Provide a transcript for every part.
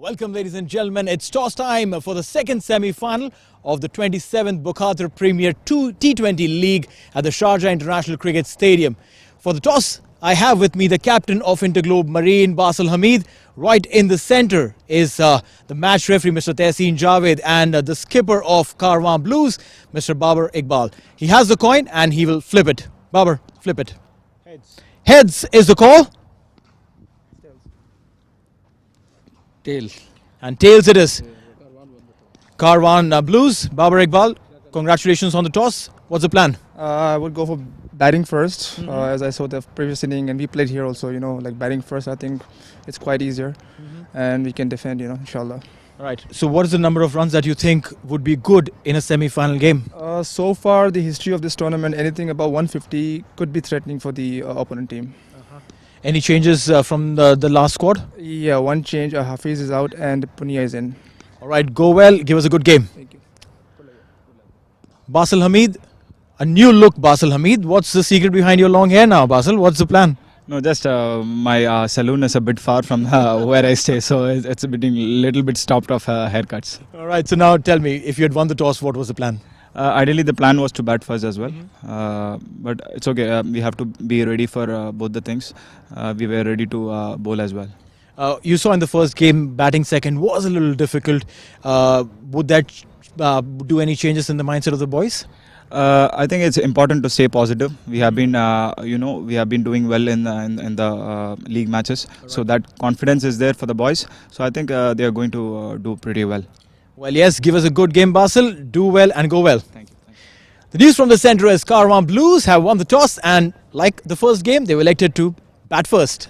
Welcome, ladies and gentlemen. It's toss time for the second semi-final of the 27th Bukhatir Premier T20 League at the Sharjah International Cricket Stadium. For the toss, I have with me the captain of InterGlobe Marine, Basil Hamid. Right in the centre is the match referee, Mr. Tehseen Javed, and the skipper of Karwan Blues, Mr. Babar Iqbal. He has the coin and he will flip it. Babar, flip it. Heads. Heads is the call. Tails. And tails it is. Karwan Blues, Babar Iqbal, congratulations on the toss. What's the plan? I would go for batting first, as I saw the previous inning, and we played here also, like batting first. I think it's quite easier, and we can defend, inshallah. All right. So what is the number of runs that you think would be good in a semi-final game? So far, the history of this tournament, anything above 150 could be threatening for the opponent team. Any changes from the last squad? Yeah, one change. Hafiz is out and Punia is in. All right, go well. Give us a good game. Thank you. Basil Hamid, a new look Basil Hamid. What's the secret behind your long hair now, Basil? What's the plan? No, just my saloon is a bit far from where I stay, so it's a little bit stopped off haircuts. All right, so now tell me, if you had won the toss, what was the plan? Ideally, the plan was to bat first as well, but it's okay. We have to be ready for both the things. We were ready to bowl as well. You saw in the first game, batting second was a little difficult. Would that do any changes in the mindset of the boys? I think it's important to stay positive. We have been, we have been doing well in the league matches, so that confidence is there for the boys. So I think they are going to do pretty well. Well, yes, give us a good game, Basil. Do well and go well. Thank you. The news from the centre is Karwan Blues have won the toss, and like the first game, they were elected to bat first.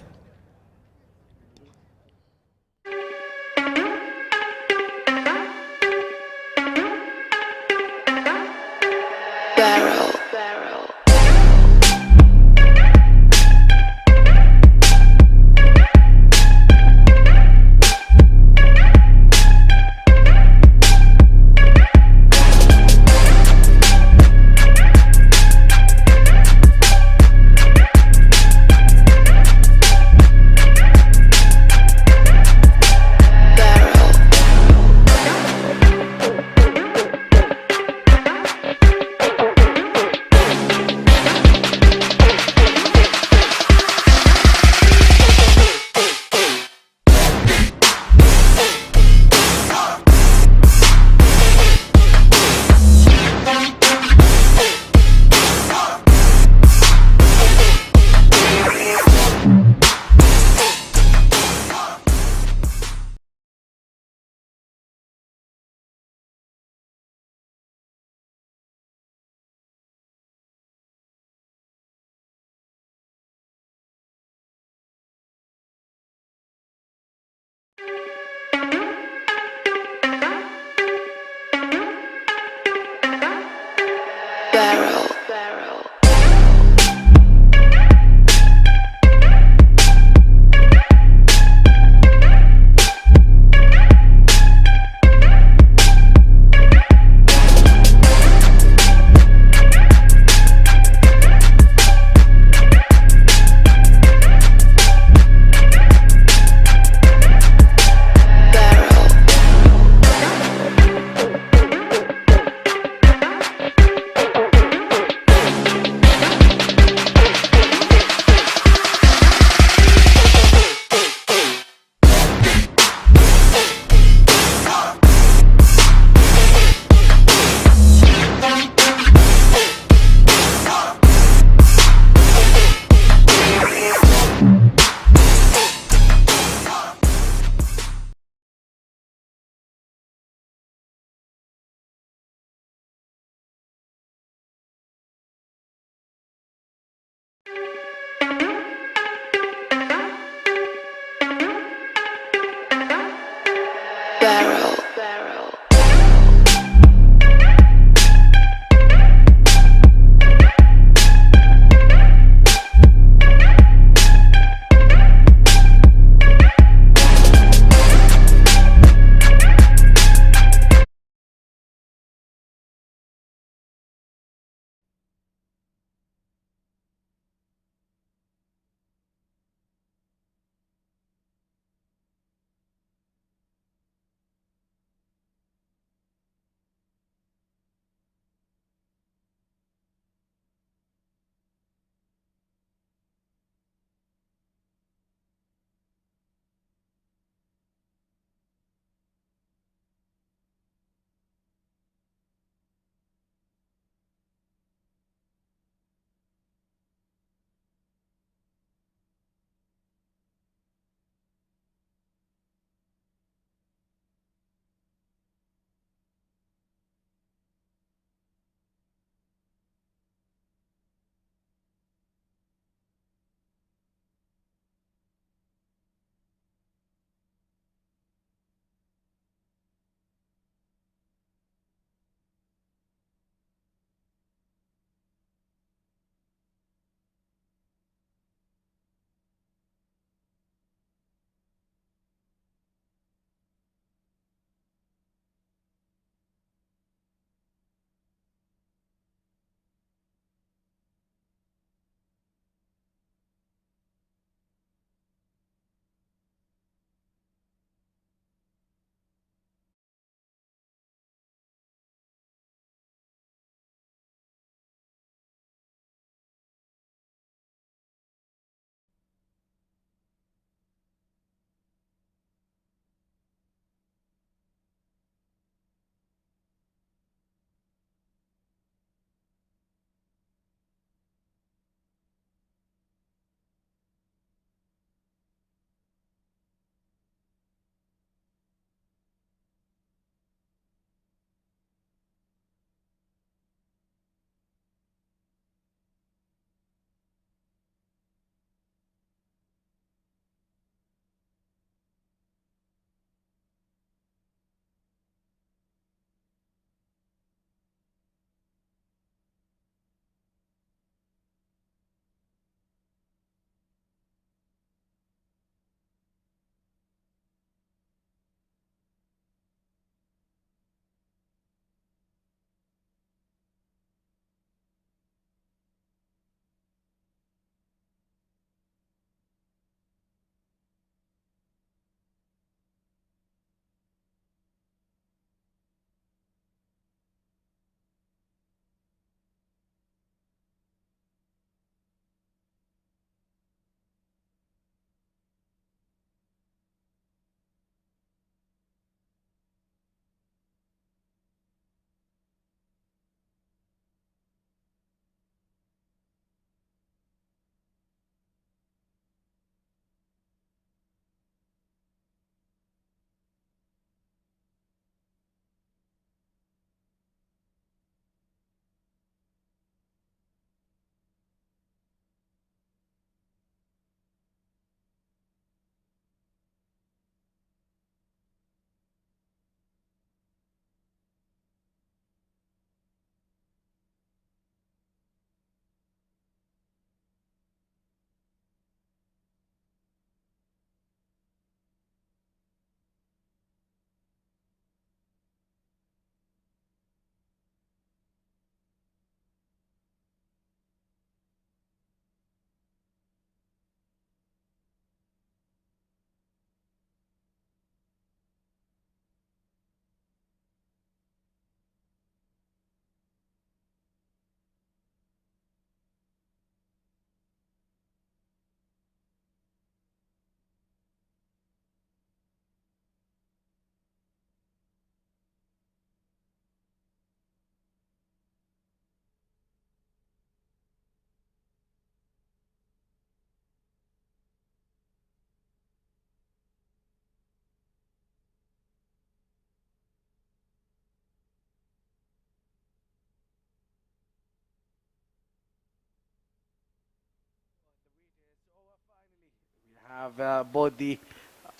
Have both the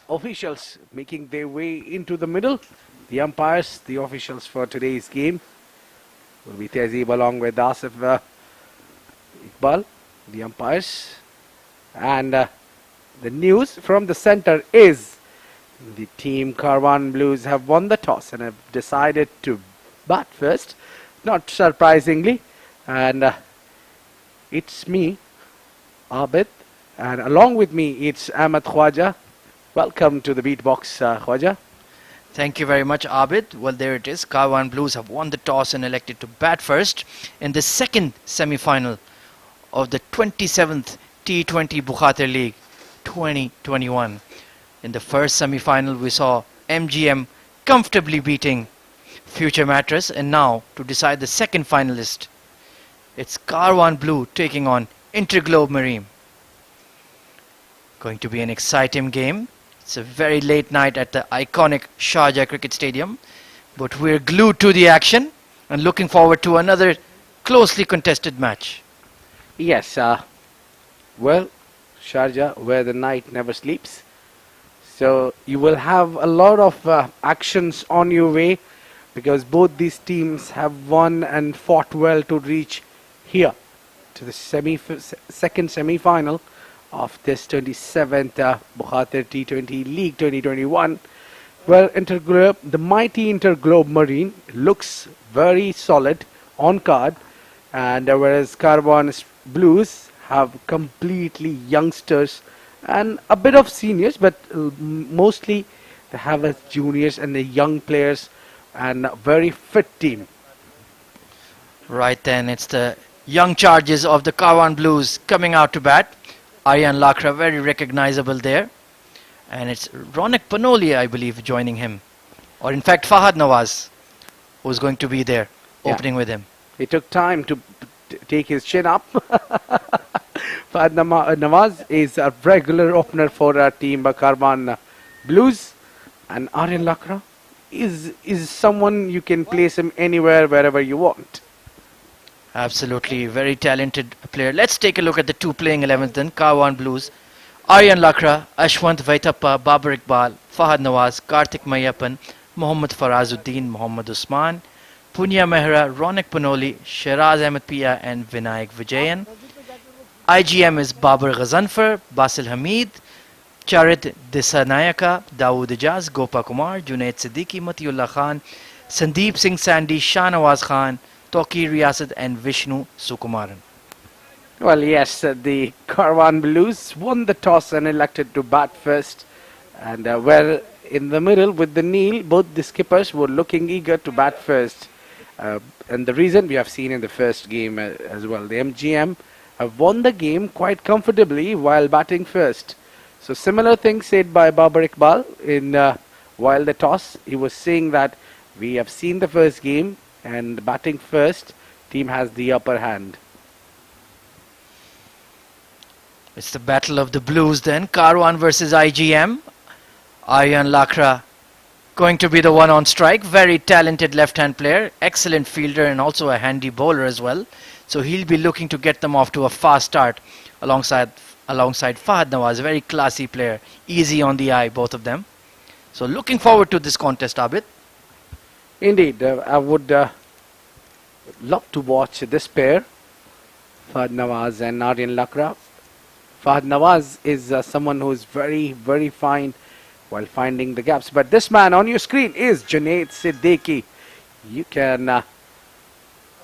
officials making their way into the middle. The umpires, the officials for today's game will be Tehzeeb along with Asif Iqbal, the umpires. And the news from the center is the team Karwan Blues have won the toss and have decided to bat first, not surprisingly. And it's me, Abid, and along with me it's Ahmed Khwaja. Welcome to the Beatbox, Khwaja. Thank you very much, Abid. Well, there it is. Karwan Blues have won the toss and elected to bat first in the second semi-final of the 27th T20 Bukhatir League 2021. In the first semi-final, we saw MGM comfortably beating Future Mattress, and now to decide the second finalist, it's Karwan Blue taking on InterGlobe Marine. Going to be an exciting game. It's a very late night at the iconic Sharjah Cricket Stadium, but we're glued to the action and looking forward to another closely contested match. Yes, well, Sharjah, where the night never sleeps. So you will have a lot of actions on your way, because both these teams have won and fought well to reach here to the second semi-final of this 27th Bukhatir T20 League 2021. Well, InterGlobe, the mighty InterGlobe Marine looks very solid on card, and whereas Karwan Blues have completely youngsters and a bit of seniors, but mostly they have as juniors and the young players and a very fit team. Right then, it's the young charges of the Karwan Blues coming out to bat. Aryan Lakra, very recognizable there. And it's Ronak Panoli, I believe, joining him. Or in fact, Fahad Nawaz, who's going to be there, opening with him. He took time to take his chin up. Fahad Nawaz is a regular opener for our team, Karwan Blues. And Aryan Lakra is someone you can place him anywhere, wherever you want. Absolutely, very talented player. Let's take a look at the two playing 11s then. Karwan Blues, Aryan Lakra, Ashwant Vaitappa, Babar Iqbal, Fahad Nawaz, Karthik Mayappan, Mohammad Farazuddin, Mohammad Usman, Punya Mehra, Ronak Panoli, Shiraz Ahmed Pia and Vinayak Vijayan. IGM is Babar Ghazanfar, Basil Hamid, Charit Disanayaka, Dawood Ijaz, Gopa Kumar, Junaid Siddiqui, Matiullah Khan, Sandeep Singh Sandy, Shahnawaz Khan, Toki Riyasat and Vishnu Sukumaran. Well, yes, the Karwan Blues won the toss and elected to bat first. And well, in the middle with the Neil, both the skippers were looking eager to bat first. And the reason we have seen in the first game as well, the MGM have won the game quite comfortably while batting first. So similar thing said by Babar Iqbal in while the toss. He was saying that we have seen the first game, and batting first, team has the upper hand. It's the battle of the Blues then. Karwan versus IGM. Aryan Lakra going to be the one on strike. Very talented left-hand player. Excellent fielder and also a handy bowler as well. So he'll be looking to get them off to a fast start alongside Fahad Nawaz. Very classy player. Easy on the eye, both of them. So looking forward to this contest, Abid. Indeed, I would love to watch this pair, Fahad Nawaz and Aryan Lakra. Fahad Nawaz is someone who is very, very fine while finding the gaps. But this man on your screen is Junaid Siddiqui. You can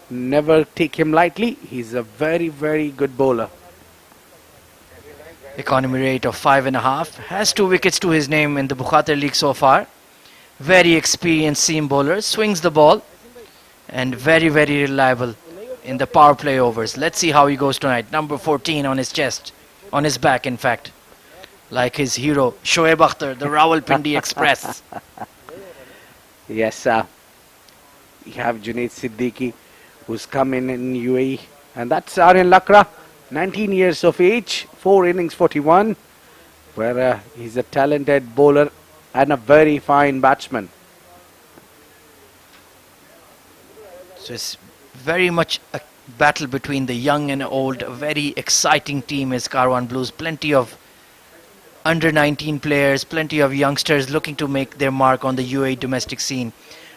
never take him lightly. He's a very, very good bowler. Economy rate of 5.5. Has 2 wickets to his name in the Bukhatir League so far. Very experienced seam bowler, swings the ball, and very, very reliable in the power play overs. Let's see how he goes tonight. Number 14 on his chest, on his back in fact, like his hero Shoaib Akhtar, the Rawalpindi Express. Yes, we have Junaid Siddiqui, who's come in UAE, and that's Aryan Lakra, 19 years of age, 4 innings 41, where he's a talented bowler and a very fine batsman. So it's very much a battle between the young and old. A very exciting team is Karwan Blues. Plenty of under 19 players, plenty of youngsters looking to make their mark on the UAE domestic scene.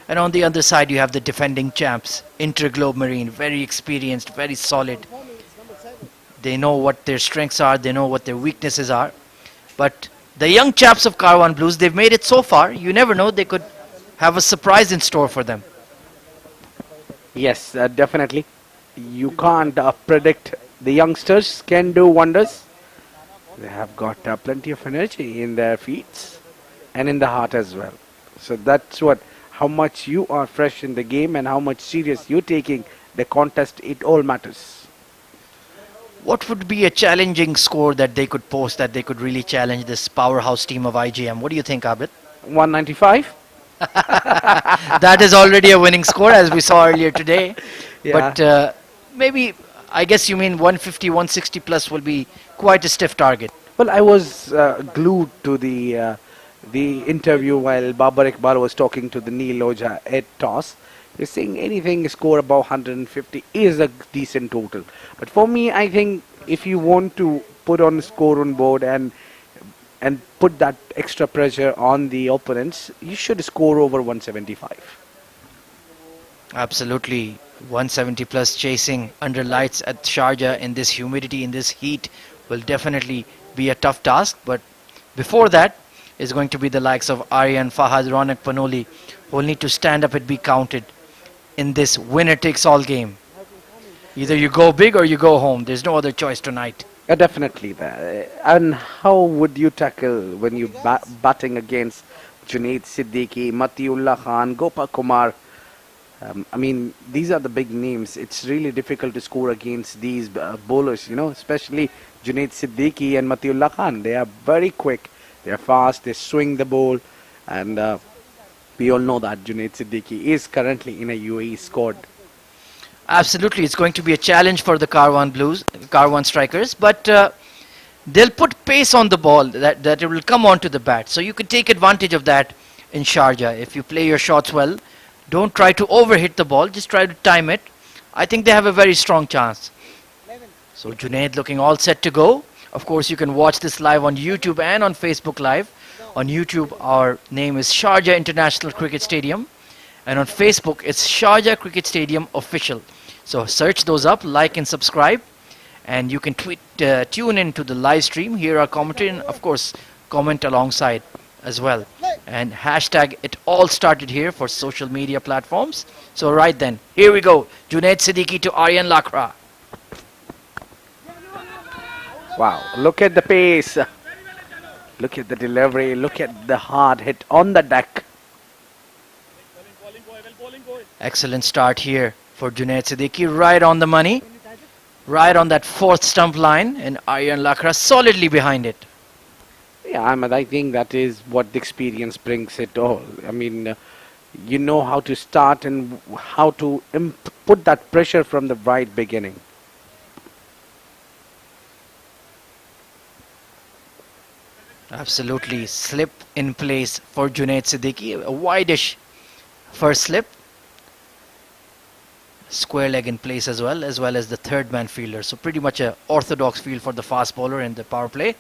And on the other side, you have the defending champs, InterGlobe Marine, very experienced, very solid. They know what their strengths are, they know what their weaknesses are. But the young chaps of Karwan Blues, they've made it so far. You never know, they could have a surprise in store for them. Yes, definitely. You can't predict. The youngsters can do wonders. They have got plenty of energy in their feet and in the heart as well. So that's how much you are fresh in the game and how much serious you're taking the contest, it all matters. What would be a challenging score that they could post, that they could really challenge this powerhouse team of IGM? What do you think, Abid? 195? That is already a winning score, as we saw earlier today. Yeah. But maybe, I guess you mean 150, 160 plus will be quite a stiff target. Well, I was glued to the interview while Babar Iqbal was talking to the Neil Oja at toss. He's saying anything score above 150 is a decent total. But for me, I think if you want to put on a score on board and put that extra pressure on the opponents, you should score over 175. Absolutely. 170 plus chasing under lights at Sharjah in this humidity, in this heat, will definitely be a tough task. But before that is going to be the likes of Aryan, Fahad, Ronak, Panoli, who will need to stand up and be counted in this winner-takes-all game. Either you go big or you go home. There's no other choice tonight. Definitely. And how would you tackle when you batting against Junaid Siddiqui, Matiullah Khan, Gopal Kumar? I mean, these are the big names. It's really difficult to score against these bowlers, especially Junaid Siddiqui and Matiullah Khan. They are very quick, they are fast, they swing the ball, and we all know that Junaid Siddiqui is currently in a UAE squad. Absolutely, it's going to be a challenge for the Karwan strikers, but they'll put pace on the ball that it will come onto the bat. So you can take advantage of that in Sharjah. If you play your shots well, don't try to overhit the ball, just try to time it. I think they have a very strong chance. So Junaid looking all set to go. Of course, you can watch this live on YouTube and on Facebook Live. On YouTube, our name is Sharjah International Cricket Stadium. And on Facebook, it's Sharjah Cricket Stadium Official. So search those up, like and subscribe. And you can tune in to the live stream, hear our commentary, and of course, comment alongside as well. And hashtag it all started here for social media platforms. So right then, here we go. Junaid Siddiqui to Aryan Lakra. Wow, look at the pace. Look at the delivery. Look at the hard hit on the deck. Excellent start here for Junaid Siddiqui. Right on the money. Right on that fourth stump line. And Aryan Lakra solidly behind it. Yeah, I think that is what the experience brings it all. I mean, you know how to start and how to put that pressure from the right beginning. Absolutely. Slip in place for Junaid Siddiqui. A wide-ish first slip. Square leg in place as well as the third man fielder. So pretty much a orthodox field for the fast bowler in the power play.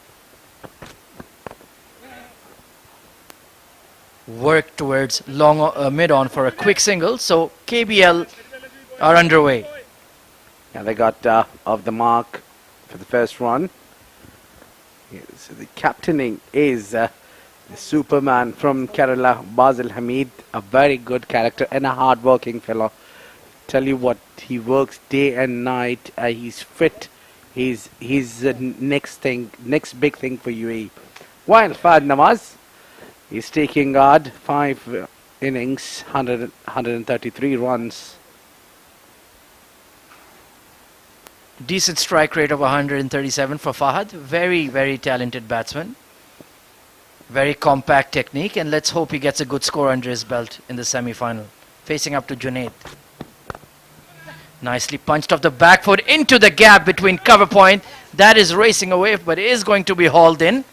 Work towards long mid-on for a quick single. So KBL are underway. Yeah, they got off the mark for the first run. So the captaining is the Superman from Kerala, Basil Hamid, a very good character and a hard-working fellow. Tell you what, he works day and night. He's fit. He's next big thing for UAE. While Fahad Nawaz is taking guard, 5 innings, 133 runs. Decent strike rate of 137 for Fahad. Very, very talented batsman. Very compact technique, and let's hope he gets a good score under his belt in the semi-final. Facing up to Junaid. Nicely punched off the back foot into the gap between cover point. That is racing away, but is going to be hauled in.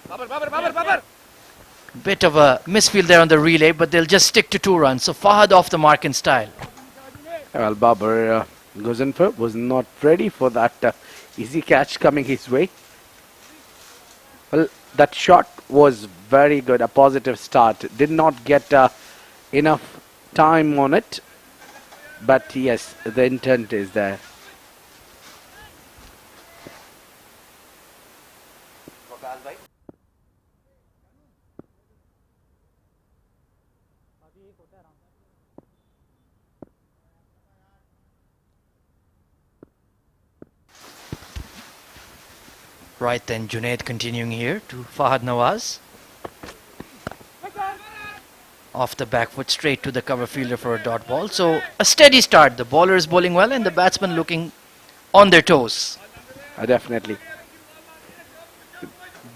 Bit of a misfield there on the relay, but they'll just stick to 2 runs. So Fahad off the mark in style. Well, Babar Ghaznfar was not ready for that easy catch coming his way. Well, that shot was very good, a positive start. Did not get enough time on it, but yes, the intent is there. Right then, Junaid continuing here to Fahad Nawaz. Off the back foot, straight to the cover fielder for a dot ball. So a steady start. The bowler is bowling well and the batsman looking on their toes. Definitely.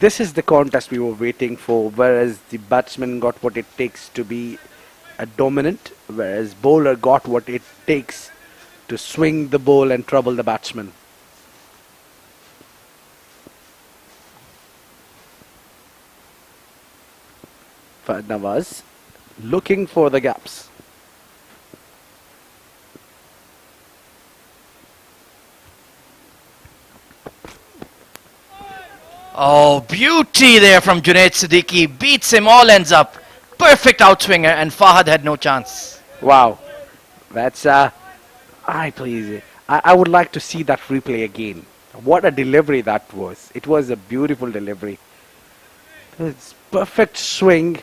This is the contest we were waiting for, whereas the batsman got what it takes to be a dominant, whereas bowler got what it takes to swing the ball and trouble the batsman. Fahad Nawaz looking for the gaps. Oh, beauty there from Junaid Siddiqui. Beats him, all ends up. Perfect outswinger, and Fahad had no chance. Wow, that's I would like to see that replay again. What a delivery that was. It was a beautiful delivery. It's perfect swing.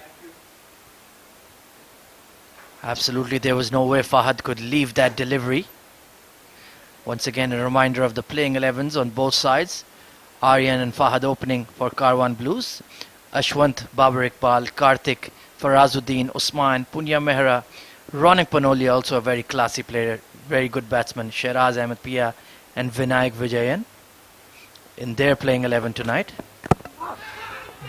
Absolutely, there was no way Fahad could leave that delivery. Once again, a reminder of the playing 11s on both sides. Aryan and Fahad opening for Karwan Blues. Ashwant, Babar Iqbal, Karthik, Farazuddin, Usman, Punya Mehra, Ronak Panoli, also a very classy player, very good batsman, Sheraz Ahmed Pia and Vinayak Vijayan in their playing 11 tonight.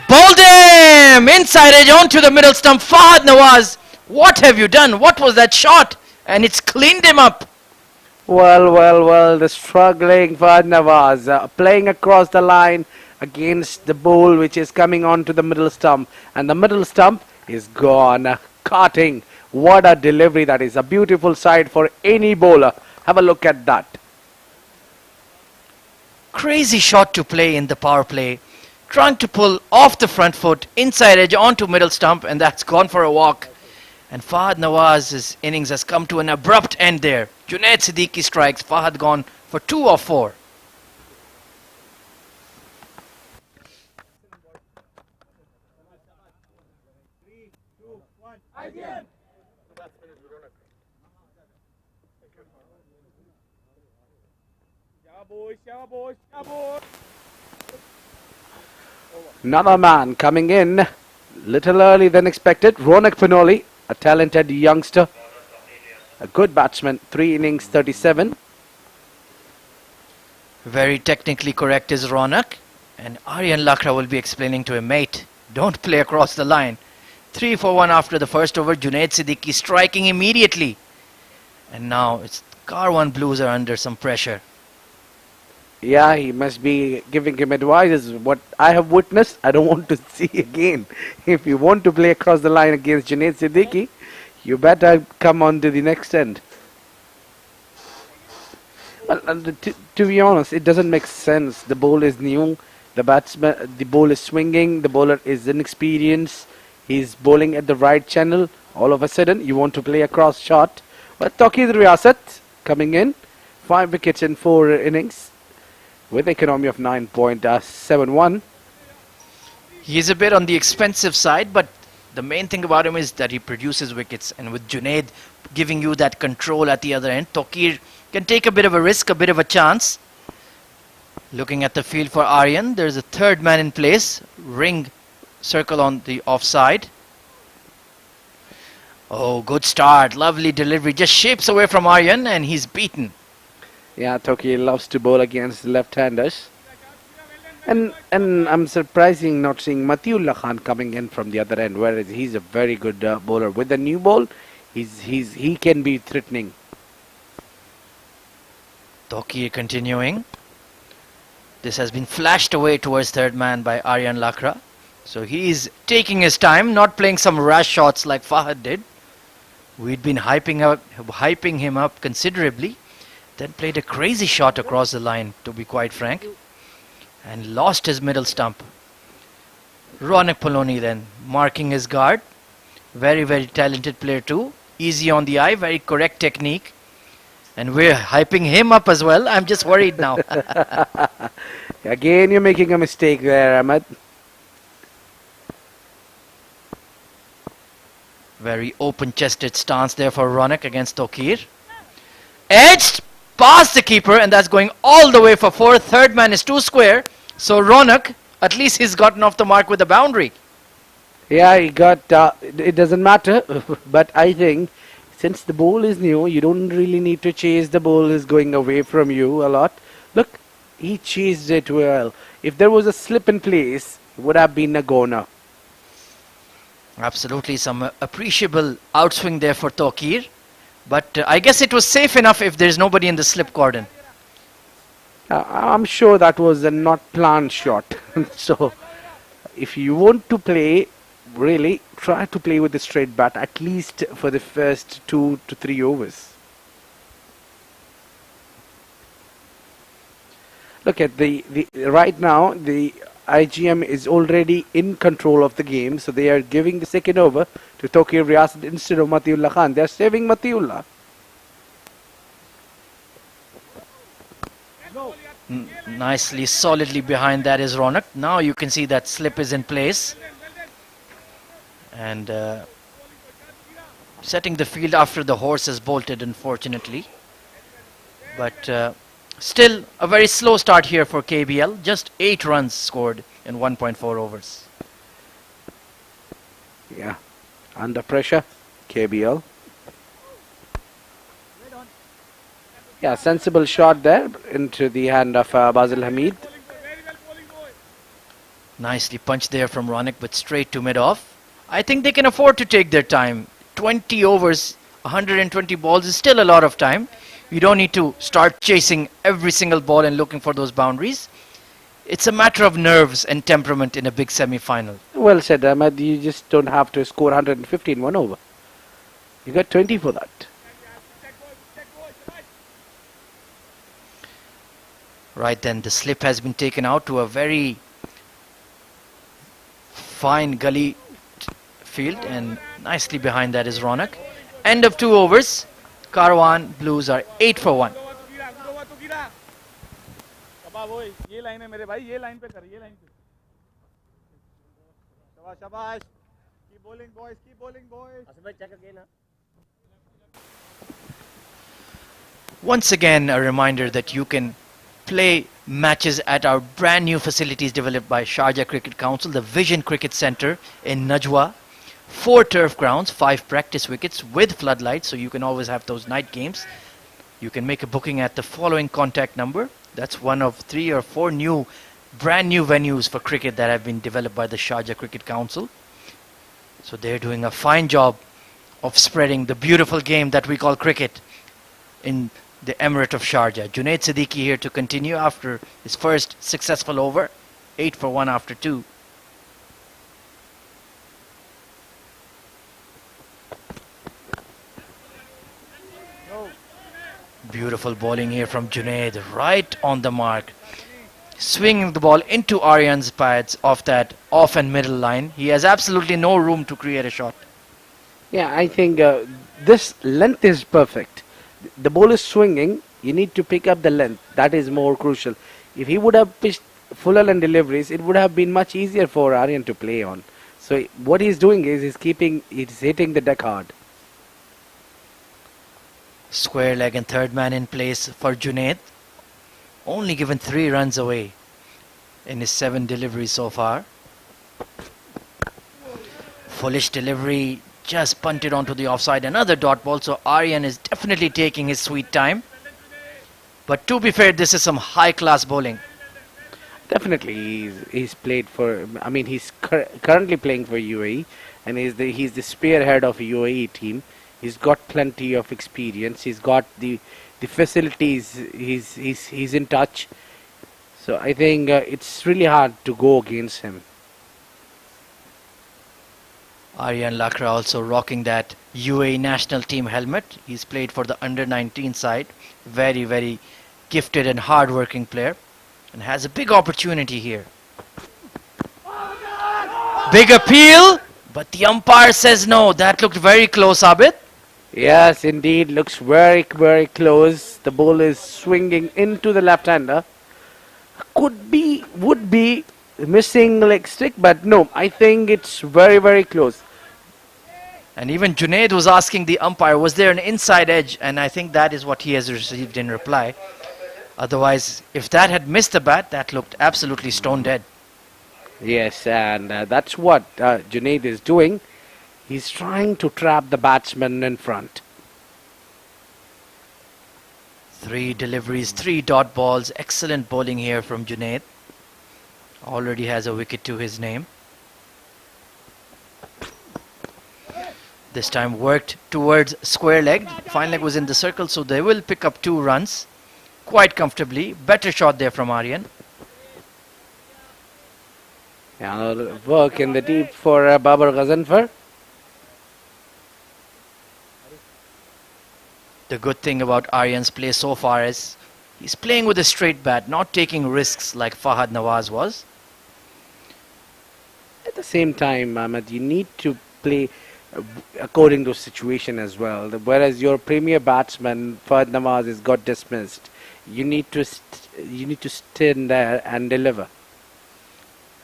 Bowled him! Inside edge onto the middle stump. Fahad Nawaz, what have you done? What was that shot? And it's cleaned him up. Well, the struggling Fahad Nawaz playing across the line against the ball which is coming onto the middle stump, and the middle stump is gone, cutting. What a delivery that is. A beautiful sight for any bowler. Have a look at that. Crazy shot to play in the power play. Trying to pull off the front foot, inside edge onto middle stump, and that's gone for a walk. And Fahad Nawaz's innings has come to an abrupt end there. Junaid Siddiqui strikes, Fahad gone for 2 of 4. Another man coming in little early than expected. Ronak Panoli, a talented youngster, a good batsman, 3 innings, 37. Very technically correct is Ronak. And Aryan Lakra will be explaining to him, mate, don't play across the line. 3 for 1 after the first over. Junaid Siddiqui striking immediately. And now it's Karwan Blues are under some pressure. Yeah, he must be giving him advice. What I have witnessed, I don't want to see again. If you want to play across the line against Junaid Siddiqui, you better come on to the next end. Well, to be honest, it doesn't make sense. The ball is new. The ball is swinging. The bowler is inexperienced. He's bowling at the right channel. All of a sudden, you want to play a cross shot. But Tawqeed Riyasat coming in. 5 wickets in 4 innings. With economy of 9.71. He's a bit on the expensive side, but the main thing about him is that he produces wickets. And with Junaid giving you that control at the other end, Tawqeed can take a bit of a risk, a bit of a chance. Looking at the field for Aryan, there's a third man in place. Ring circle on the offside. Oh, good start. Lovely delivery. Just shapes away from Aryan and he's beaten. Yeah, Tawqeed loves to bowl against left-handers. And I'm surprising not seeing Matiullah Khan coming in from the other end, whereas he's a very good bowler. With the new ball, he can be threatening. Tawqeed continuing. This has been flashed away towards third man by Aryan Lakra. So he's taking his time, not playing some rash shots like Fahad did. We'd been hyping him up considerably. Then played a crazy shot across the line, to be quite frank. And lost his middle stump. Ronak Poloni then marking his guard. Very, very talented player too. Easy on the eye, very correct technique. And we're hyping him up as well. I'm just worried now. Again, you're making a mistake there, Ahmed. Very open-chested stance there for Ronak against Tokir. Edged past the keeper, and that's going all the way for 4. Third man is 2 square. So Ronak, at least he's gotten off the mark with a boundary. Yeah, he got, it doesn't matter, but I think since the ball is new, you don't really need to chase. The ball is going away from you a lot. Look, he chased it well. If there was a slip in place, it would have been a goner. Absolutely some appreciable outswing there for Tokir. But I guess it was safe enough if there's nobody in the slip cordon. I'm sure that was a not planned shot. So, if you want to play, really try to play with the straight bat at least for the first 2 to 3 overs. Look at the right now the IGM is already in control of the game, so they are giving the second over to Tokir Riyasat instead of Matiullah Khan. They are saving Matiullah. Nicely, solidly behind that is Ronak. Now you can see that slip is in place. And setting the field after the horse has bolted, unfortunately. But still a very slow start here for KBL. Just 8 runs scored in 1.4 overs. Yeah, under pressure, KBL. Yeah, sensible shot there into the hand of Basil Hamid. Nicely punched there from Ronak, but straight to mid-off. I think they can afford to take their time. 20 overs, 120 balls is still a lot of time. You don't need to start chasing every single ball and looking for those boundaries. It's a matter of nerves and temperament in a big semi-final. Well said, Ahmed. You just don't have to score 150 in 1 over. You got 20 for that. Right then, the slip has been taken out to a very fine gully field, and nicely behind that is Ronak. End of 2 overs. Karwan Blues are 8 for 1. Once again, a reminder that you can play matches at our brand new facilities developed by Sharjah Cricket Council, the Vision Cricket Centre in Najwa. 4 turf grounds, 5 practice wickets with floodlights, so you can always have those night games. You can make a booking at the following contact number. That's one of 3 or 4 brand new venues for cricket that have been developed by the Sharjah Cricket Council. So they're doing a fine job of spreading the beautiful game that we call cricket in the Emirate of Sharjah. Junaid Siddiqui here to continue after his first successful over. 8 for 1 after 2. Beautiful bowling here from Junaid, right on the mark. Swinging the ball into Aryan's pads off that off and middle line. He has absolutely no room to create a shot. Yeah, I think this length is perfect. The ball is swinging. You need to pick up the length. That is more crucial. If he would have pitched fuller and deliveries, it would have been much easier for Aryan to play on. So what he's doing is he's hitting the deck hard. Square leg and third man in place for Junaid. Only given 3 runs away in his 7 deliveries so far. Foolish delivery, just punted onto the offside. Another dot ball, so Aryan is definitely taking his sweet time. But to be fair, this is some high-class bowling. Definitely, he's played for. I mean, he's currently playing for UAE, and he's the spearhead of a UAE team. He's got plenty of experience. He's got the facilities. He's in touch. So I think it's really hard to go against him. Aryan Lakra also rocking that UAE national team helmet. He's played for the under-19 side. Very, very gifted and hard-working player, and has a big opportunity here. Big appeal, but the umpire says no. That looked very close, Abid. Yes, indeed, looks very, very close. The ball is swinging into the left-hander. Would be missing leg stick, but no, I think it's very, very close. And even Junaid was asking the umpire, was there an inside edge? And I think that is what he has received in reply. Otherwise, if that had missed the bat, that looked absolutely stone dead. Yes, and that's what Junaid is doing. He's trying to trap the batsman in front. 3 deliveries, 3 dot balls. Excellent bowling here from Junaid. Already has a wicket to his name. This time worked towards square leg. Fine leg was in the circle, so they will pick up 2 runs quite comfortably. Better shot there from Aryan. Yeah, work in the deep for Babar Ghazanfar. The good thing about Aryan's play so far is he's playing with a straight bat, not taking risks like Fahad Nawaz was. At the same time, Ahmed, you need to play according to situation as well. Whereas your premier batsman Fahad Nawaz has got dismissed, you need to stand there and deliver.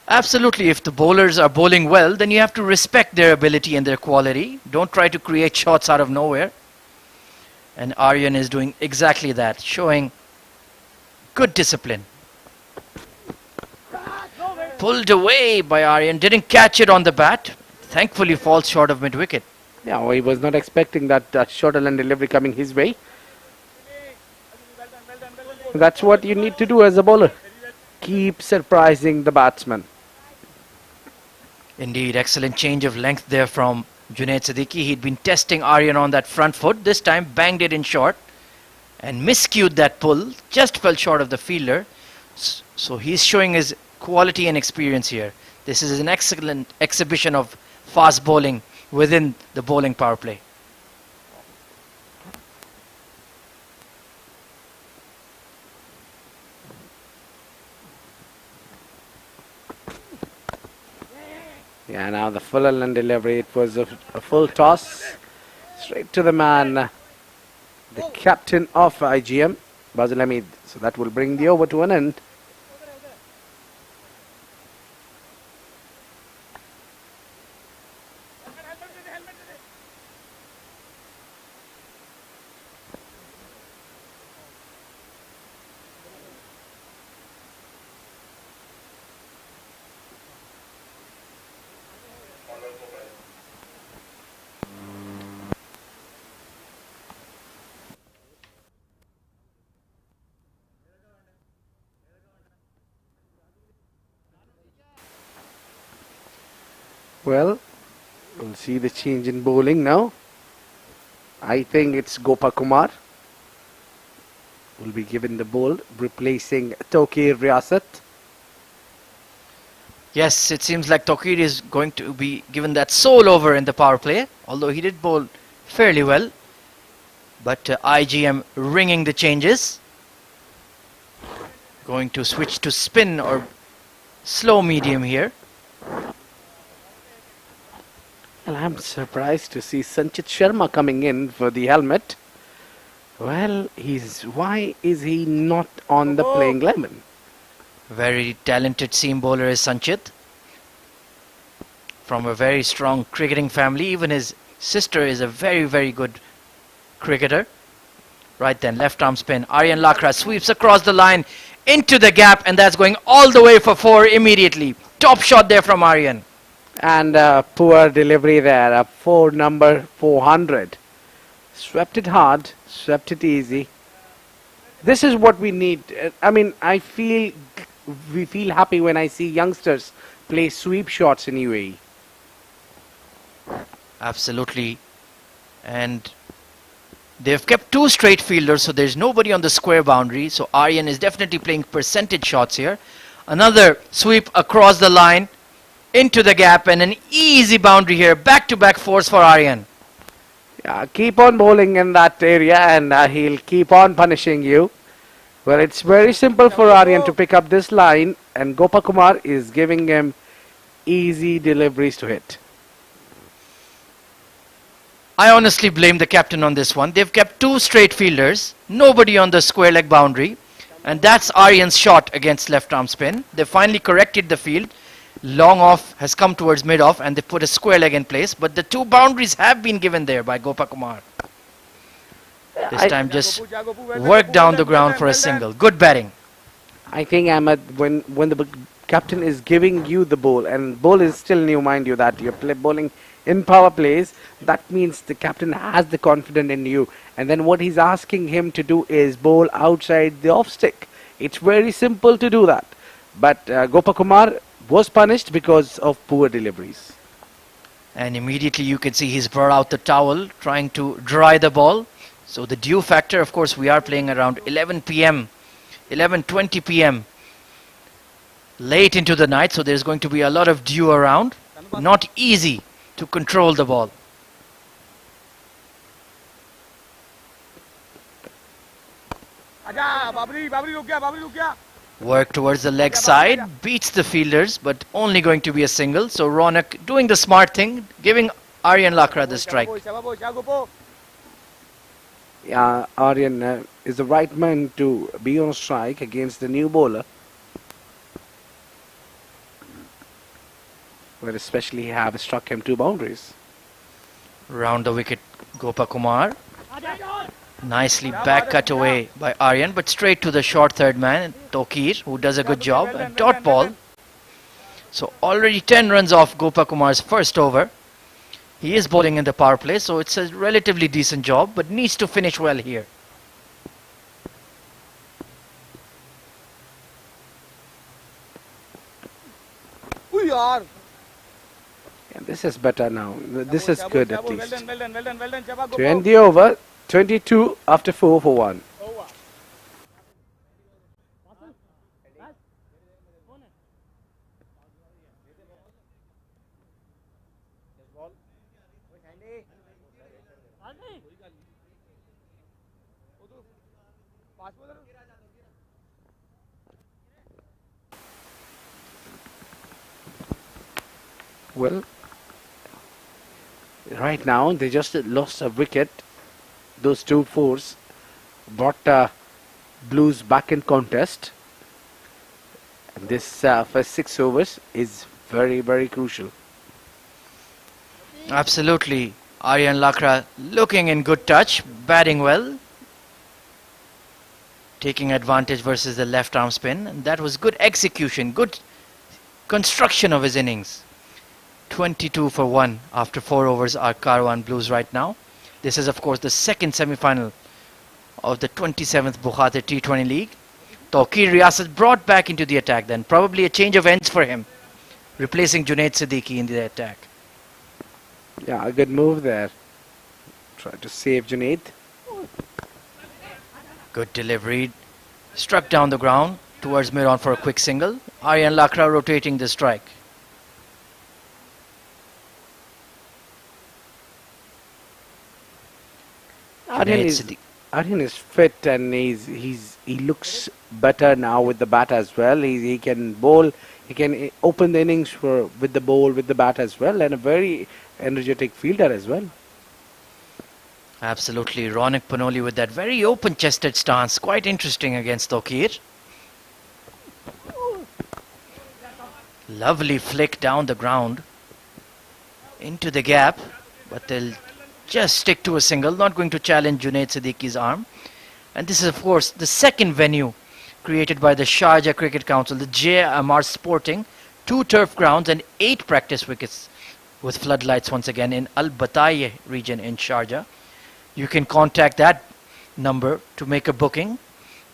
Absolutely, if the bowlers are bowling well, then you have to respect their ability and their quality. Don't try to create shots out of nowhere. And Aryan is doing exactly that, showing good discipline. Pulled away by Aryan, didn't catch it on the bat. Thankfully falls short of mid-wicket. Yeah, well, he was not expecting that short and delivery coming his way. That's what you need to do as a bowler. Keep surprising the batsman. Indeed, excellent change of length there from Junaid Siddiqui. He'd been testing Aryan on that front foot. This time banged it in short and miscued that pull. Just fell short of the fielder. So he's showing his quality and experience here. This is an excellent exhibition of fast bowling within the bowling power play. Yeah, now the full and delivery. It was a full toss straight to the man, the captain of IGM, Bazil Hamid. So that will bring the over to an end. Well, we'll see the change in bowling now. I think it's Gopa Kumar will be given the ball, replacing Tokir Riyasat. Yes, it seems like Tokir is going to be given that sole over in the power play, although he did bowl fairly well. But IGM ringing the changes. Going to switch to spin or slow medium here. Well, I'm surprised to see Sanchit Sharma coming in for the helmet. Well, why is he not on the playing 11? Very talented seam bowler is Sanchit. From a very strong cricketing family. Even his sister is a very, very good cricketer. Right then, left arm spin. Aryan Lakra sweeps across the line into the gap, and that's going all the way for 4 immediately. Top shot there from Aryan. And poor delivery there, for number 400. Swept it hard, swept it easy. This is what we need. I mean, we feel happy when I see youngsters play sweep shots in UAE. Absolutely. And they've kept 2 straight fielders, so there's nobody on the square boundary. So Aryan is definitely playing percentage shots here. Another sweep across the line into the gap, and an easy boundary here. Back-to-back fours for Aryan. Yeah, keep on bowling in that area and he'll keep on punishing you. Well, it's very simple for Aryan to pick up this line, and Gopakumar is giving him easy deliveries to hit. I honestly blame the captain on this one. They've kept two straight fielders, nobody on the square leg boundary, and that's Aryan's shot against left arm spin. They finally corrected the field. Long off has come towards mid off, and they put a square leg in place, but the two boundaries have been given there by Gopakumar. This time just work down the ground for a single. Good batting. I think, Ahmed, when the captain is giving you the ball, and ball is still new, mind you, that you're bowling in power plays, that means the captain has the confidence in you. And then what he's asking him to do is bowl outside the off stick. It's very simple to do that. But Gopakumar was punished because of poor deliveries. And immediately you can see he's brought out the towel, trying to dry the ball. So the dew factor, of course, we are playing around 11 p.m., 11:20 p.m. late into the night, so there's going to be a lot of dew around. Not easy to control the ball. Work towards the leg side, beats the fielders, but only going to be a single. So Ronak doing the smart thing, giving Aryan Lakra the strike. Yeah, Aryan is the right man to be on strike against the new bowler. Where especially he have struck him two boundaries. Round the wicket, Gopakumar. Nicely back cut away by Aryan, but straight to the short third man, Tokir, who does a good job. And dot ball. So already 10 runs off Gopakumar's first over. He is bowling in the power play, so it's a relatively decent job, but needs to finish well here. And this is better now. This is good at least. To end the over, 22 after 4 for 1. Well, right now they just lost a wicket. Those two fours brought Blues back in contest. And this first 6 overs is very, very crucial. Absolutely. Aryan Lakra looking in good touch, batting well. Taking advantage versus the left arm spin. And that was good execution, good construction of his innings. 22 for 1 after 4 overs are Karwan Blues right now. This is of course the second semi-final of the 27th Bukhatir T20 League. Tawqir Riyasat brought back into the attack then. Probably a change of ends for him. Replacing Junaid Siddiqui in the attack. Yeah, a good move there. Try to save Junaid. Good delivery. Struck down the ground towards mid-on for a quick single. Aryan Lakra rotating the strike. Aryan is fit and he looks better now with the bat as well. He can bowl, he can open the innings with the bowl, with the bat as well, and a very energetic fielder as well. Absolutely, Ronak Panoli with that very open-chested stance, quite interesting against Tawqir. Lovely flick down the ground into the gap, but they'll just stick to a single, not going to challenge Junaid Siddiqui's arm. And this is of course the second venue created by the Sharjah Cricket Council, the JMR Sporting, 2 turf grounds and 8 practice wickets with floodlights once again in Al Bataya region in Sharjah. You can contact that number to make a booking,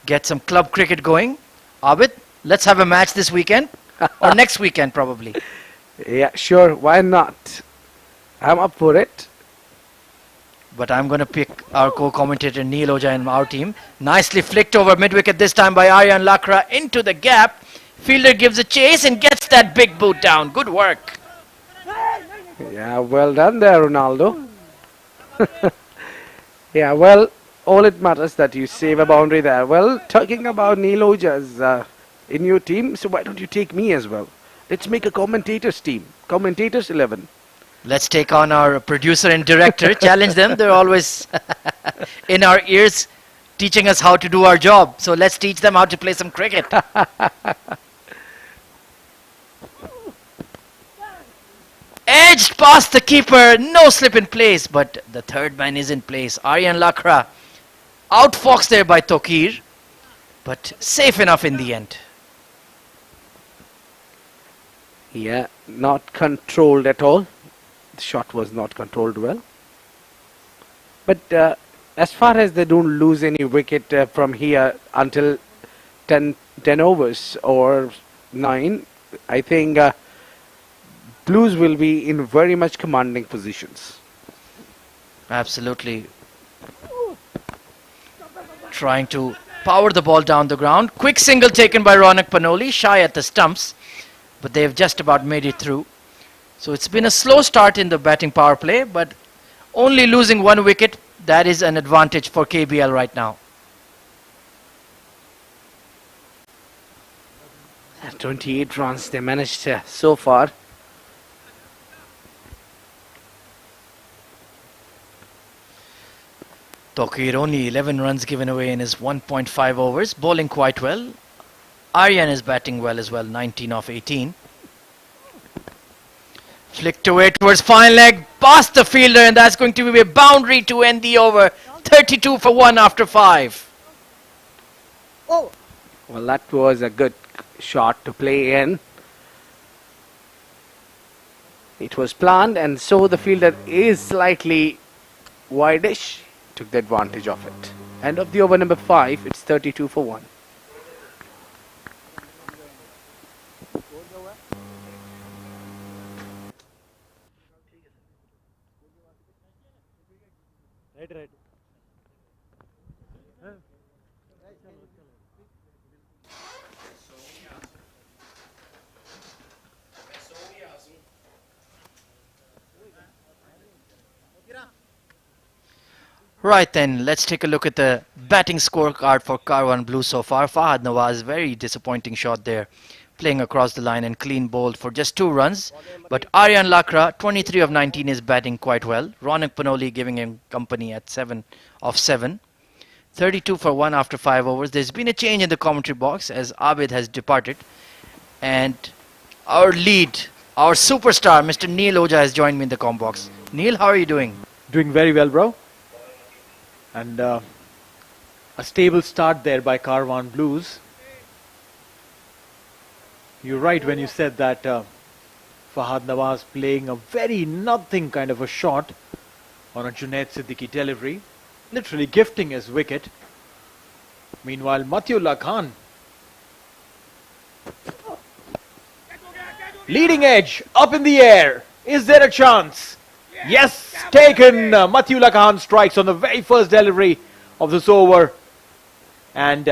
get some club cricket going. Abid, let's have a match this weekend or next weekend probably. Yeah, sure, why not? I'm up for it. But I'm going to pick our co-commentator Neil Oja in our team. Nicely flicked over mid-wicket this time by Aryan Lakra into the gap. Fielder gives a chase and gets that big boot down. Good work. Yeah, well done there, Ronaldo. Yeah, well, all it matters that you save a boundary there. Well, talking about Neil Oja's in your team, so why don't you take me as well? Let's make a commentators team. Commentators 11. Let's take on our producer and director, challenge them. They're always in our ears teaching us how to do our job. So let's teach them how to play some cricket. Edged past the keeper, no slip in place, but the third man is in place. Aryan Lakra outfoxed there by Tokir, but safe enough in the end. Yeah, not controlled at all. The shot was not controlled well. But as far as they don't lose any wicket from here until 10 overs or 9, I think Blues will be in very much commanding positions. Absolutely. Trying to power the ball down the ground. Quick single taken by Ronak Panoli, shy at the stumps, but they've just about made it through. So it's been a slow start in the batting power play, but only losing 1 wicket, that is an advantage for KBL right now. 28 runs they managed so far. Tokir only 11 runs given away in his 1.5 overs, bowling quite well. Aryan is batting well as well, 19 of 18. Flicked away towards fine leg, past the fielder, and that's going to be a boundary to end the over. 32 for 1 after 5. Well, that was a good shot to play in. It was planned, and so the fielder is slightly wideish. Took the advantage of it. End of the over number 5. It's 32 for 1. Right then, let's take a look at the batting scorecard for Karwan Blue so far. Fahad Nawaz, very disappointing shot there, playing across the line and clean bowled for just 2 runs. But Aryan Lakra, 23 of 19, is batting quite well. Ronak Panoli giving him company at 7 of 7. 32 for 1 after 5 overs. There's been a change in the commentary box as Abid has departed. And our lead, our superstar, Mr. Neil Oja, has joined me in the comm box. Neil, how are you doing? Doing very well, bro. And a stable start there by Karwan Blues. You're right when you said that Fahad Nawaz playing a very nothing kind of a shot on a Junaid Siddiqui delivery, literally gifting his wicket. Meanwhile, Matiullah Khan, leading edge, up in the air. Is there a chance? Yes, taken. Matiullah Khan strikes on the very first delivery of this over. And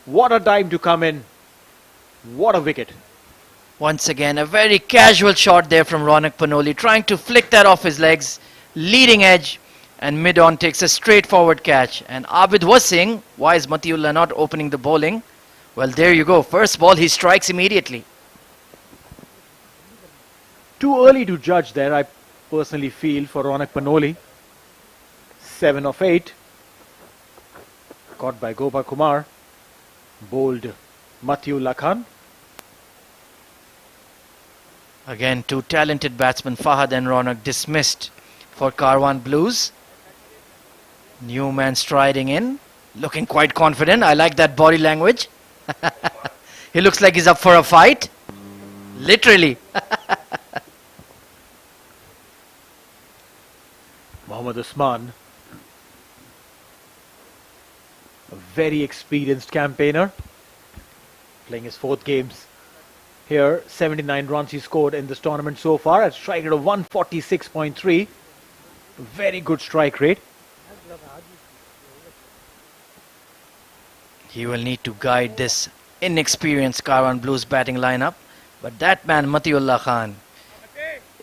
what a time to come in. What a wicket. Once again, a very casual shot there from Ronak Panoli, trying to flick that off his legs. Leading edge, and mid-on takes a straightforward catch. And Abid was saying, why is Matiullah not opening the bowling? Well, there you go. First ball, he strikes immediately. Too early to judge there, I personally feel, for Ronak Panoli. 7 of 8. Caught by Gopa Kumar. Bowled Matiullah Khan. Again, 2 talented batsmen, Fahad and Ronak, dismissed for Karwan Blues. New man striding in, looking quite confident. I like that body language. He looks like he's up for a fight. Literally. Mohammad Usman, a very experienced campaigner, playing his 4th games here. 79 runs he scored in this tournament so far at strike rate of 146.3. Very good strike rate. He will need to guide this inexperienced Karwan Blues batting lineup. But that man, Matiullah Khan,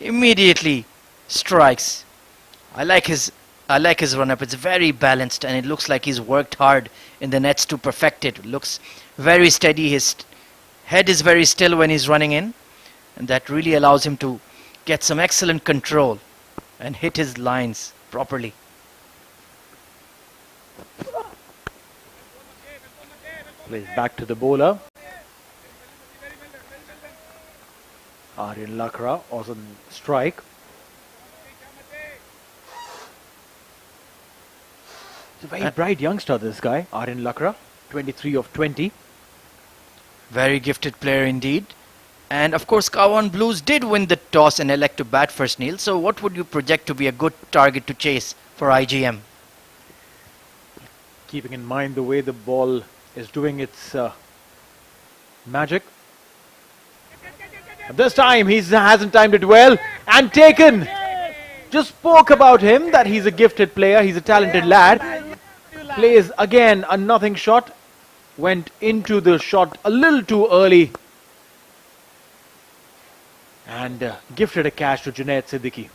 immediately strikes. I like his run-up. It's very balanced and it looks like he's worked hard in the nets to perfect it. Looks very steady. His head is very still when he's running in. and that really allows him to get some excellent control and hit his lines properly. Plays back to the bowler. Aryan Lakra on strike. He's a very bright youngster, this guy, Aryan Lakra, 23 of 20. Very gifted player indeed. And of course, Karwan Blues did win the toss and elect to bat first, Neil. So what would you project to be a good target to chase for IGM? Keeping in mind the way the ball is doing its magic. This time he hasn't timed it well and taken. Just spoke about him that he's a gifted player, he's a talented lad. Plays again a nothing shot. Went into the shot a little too early. And gifted a catch to Junaid Siddiqui.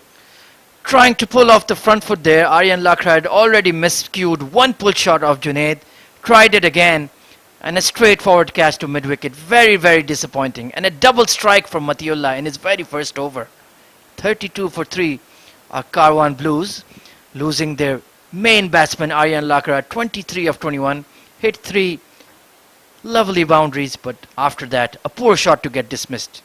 Trying to pull off the front foot there, Aryan Lakra had already miscued one pull shot of Junaid. Tried it again. And a straightforward catch to mid-wicket. Very, very disappointing. And a double strike from Matiullah in his very first over. 32 for 3 are Karwan Blues, losing their main batsman Aryan Lakra, 23 of 21. Hit 3 lovely boundaries, but after that, a poor shot to get dismissed.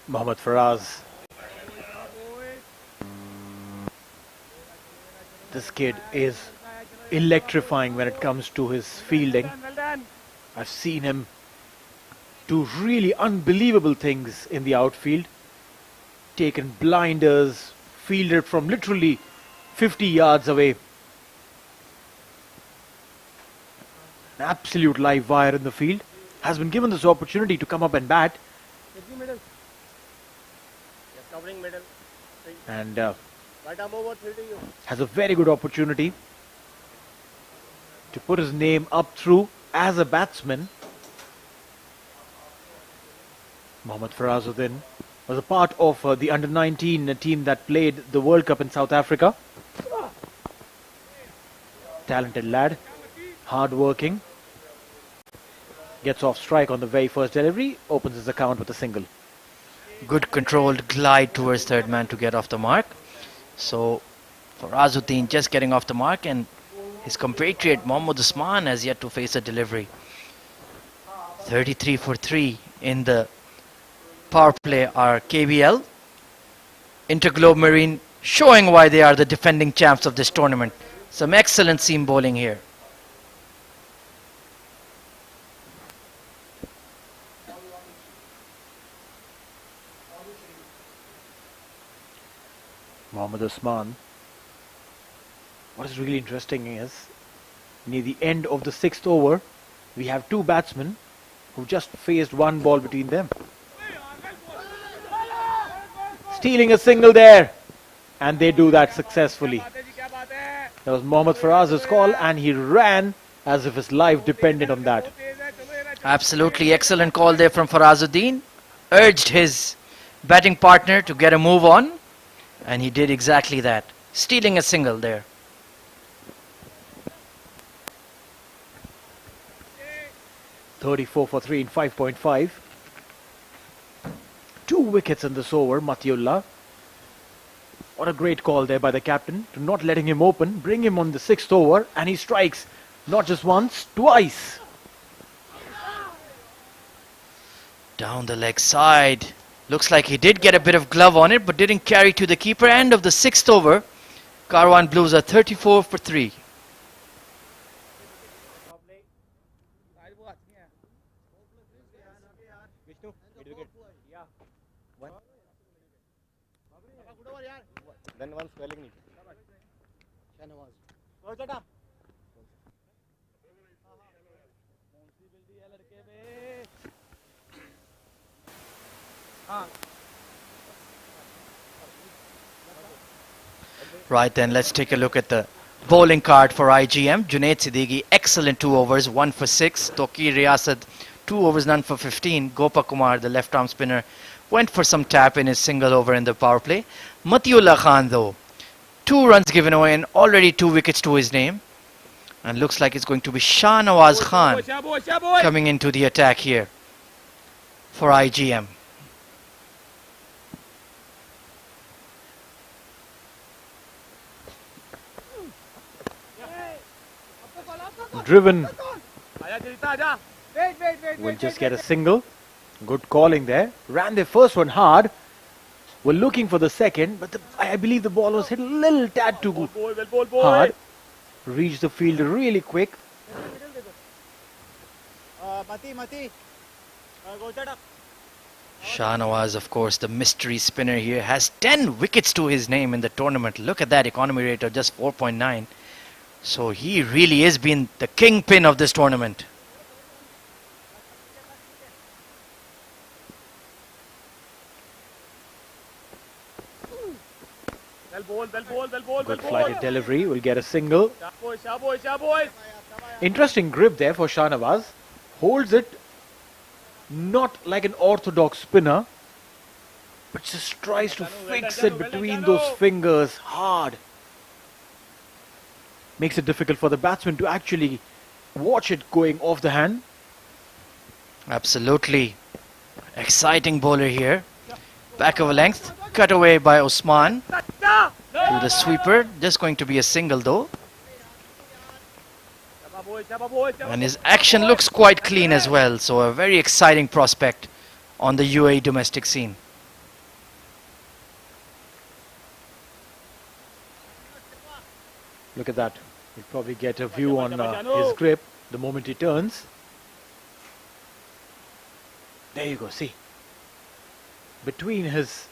Mohammad Faraz. This kid is electrifying when it comes to his fielding. I've seen him do really unbelievable things in the outfield. Taken blinders, fielded from literally 50 yards away. An absolute live wire in the field. Has been given this opportunity to come up and bat. And has a very good opportunity to put his name up through as a batsman. Mohammad Farazuddin was a part of the under-19 team that played the World Cup in South Africa. Talented lad, hard-working. Gets off strike on the very first delivery, opens his account with a single. Good controlled glide towards third man to get off the mark. So Farazuddin just getting off the mark, and his compatriot Mohammad Usman has yet to face a delivery. 33 for 3 in the power play are KBL. InterGlobe Marine showing why they are the defending champs of this tournament. Some excellent seam bowling here. Mohammad Usman. What is really interesting is, near the end of the 6th over, we have two batsmen who just faced one ball between them. Stealing a single there, and they do that successfully. That was Mohammad Faraz's call, and he ran as if his life depended on that. Absolutely excellent call there from Farazuddin. Urged his batting partner to get a move on, and he did exactly that, stealing a single there. .34 for 3 in 5.5. 2 wickets in this over, Matiullah. What a great call there by the captain to not letting him open, bring him on the 6th over, and he strikes not just once, twice. Down the leg side. Looks like he did get a bit of glove on it, but didn't carry to the keeper. End of the 6th over. Karwan Blues are 34 for 3. Right then, let's take a look at the bowling card for IGM. Junaid Siddiqui, excellent 2 overs, 1 for 6. Tokir Riyasat, 2 overs, none for 15. Gopa Kumar, the left arm spinner, went for some tap in his single over in the power play. Matiullah Khan though, 2 runs given away and already 2 wickets to his name. And looks like it's going to be Shahnawaz Khan coming into the attack here for IGM. Driven. Will just get a single. Good calling there. Ran their first one hard. Were looking for the second, but I believe the ball was hit a little tad too hard. Reached the field really quick. Shahnawaz, of course, the mystery spinner here, has 10 wickets to his name in the tournament. Look at that economy rate of just 4.9. So he really has been the kingpin of this tournament. Good flighted delivery. Will get a single. Interesting grip there for Shahnawaz. Holds it not like an orthodox spinner, but just tries to fix it between those fingers hard. Makes it difficult for the batsman to actually watch it going off the hand. Absolutely. Exciting bowler here. Back of a length. Cut away by Osman. To the sweeper. Just going to be a single though. And his action looks quite clean as well. So a very exciting prospect on the UAE domestic scene. Look at that. We'll probably get a view on his grip the moment he turns. There you go, see. Between his...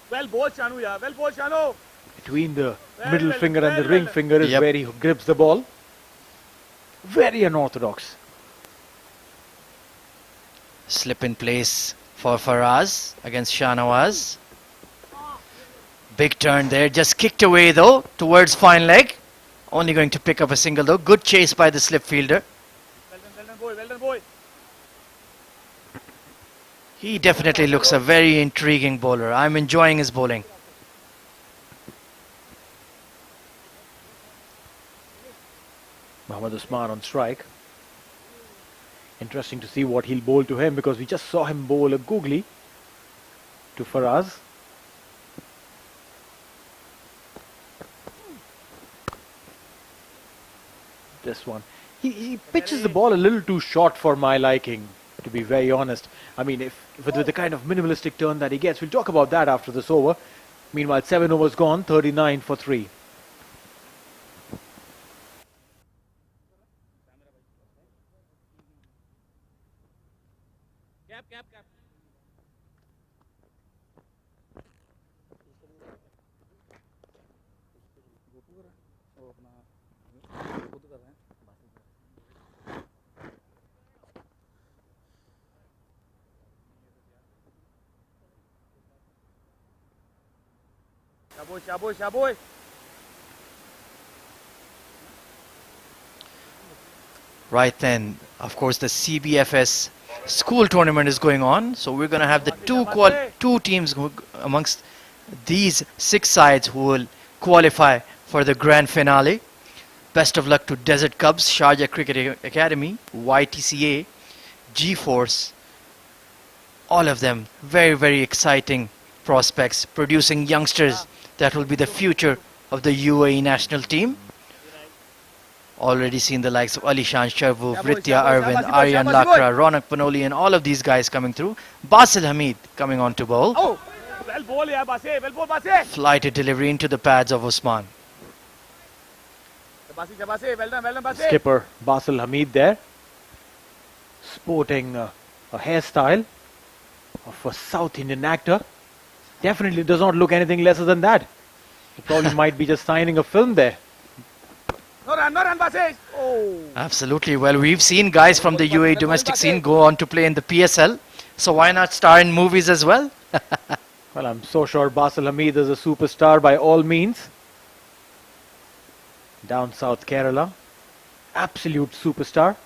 Well bowled, Shanu, yeah. Well bowled, Shanu. Between the middle finger and the ring finger is where he grips the ball. Very unorthodox. Slip in place for Faraz against Shahnawaz. Big turn there, just kicked away though towards fine leg. Only going to pick up a single though. Good chase by the slip fielder. Well done, boy. Well done, boy. He definitely looks a very intriguing bowler. I'm enjoying his bowling. Mohammad Usman on strike. Interesting to see what he'll bowl to him, because we just saw him bowl a googly to Faraz. This one. He pitches the ball a little too short for my liking, to be very honest. I mean, if with the kind of minimalistic turn that he gets, we'll talk about that after this over. Meanwhile, 7 overs gone, 39 for 3. Shaboy, shaboy, shaboy. Right then, of course, the CBFS school tournament is going on. So we're going to have the two teams amongst these 6 sides who will qualify for the grand finale. Best of luck to Desert Cubs, Sharjah Cricket Academy, YTCA, G-Force. All of them very, very exciting prospects, producing youngsters that will be the future of the UAE national team. Already seen the likes of Alishan Sharvu, Vritya Arvind, Aryan Lakra, Ronak Panoli, and all of these guys coming through. Basil Hamid coming on to bowl. Oh, well bowled, yeah, Base. Well bowled, Base. Flighted delivery into the pads of Usman. Base, well done, Base. Skipper Basil Hamid there, sporting a hairstyle of a South Indian actor. Definitely does not look anything lesser than that. He probably might be just signing a film there. No run, Base. Oh. Absolutely. Well, we've seen guys from the UAE domestic scene go on to play in the PSL. So why not star in movies as well? Well, I'm so sure Basil Hamid is a superstar by all means. Down South Kerala. Absolute superstar.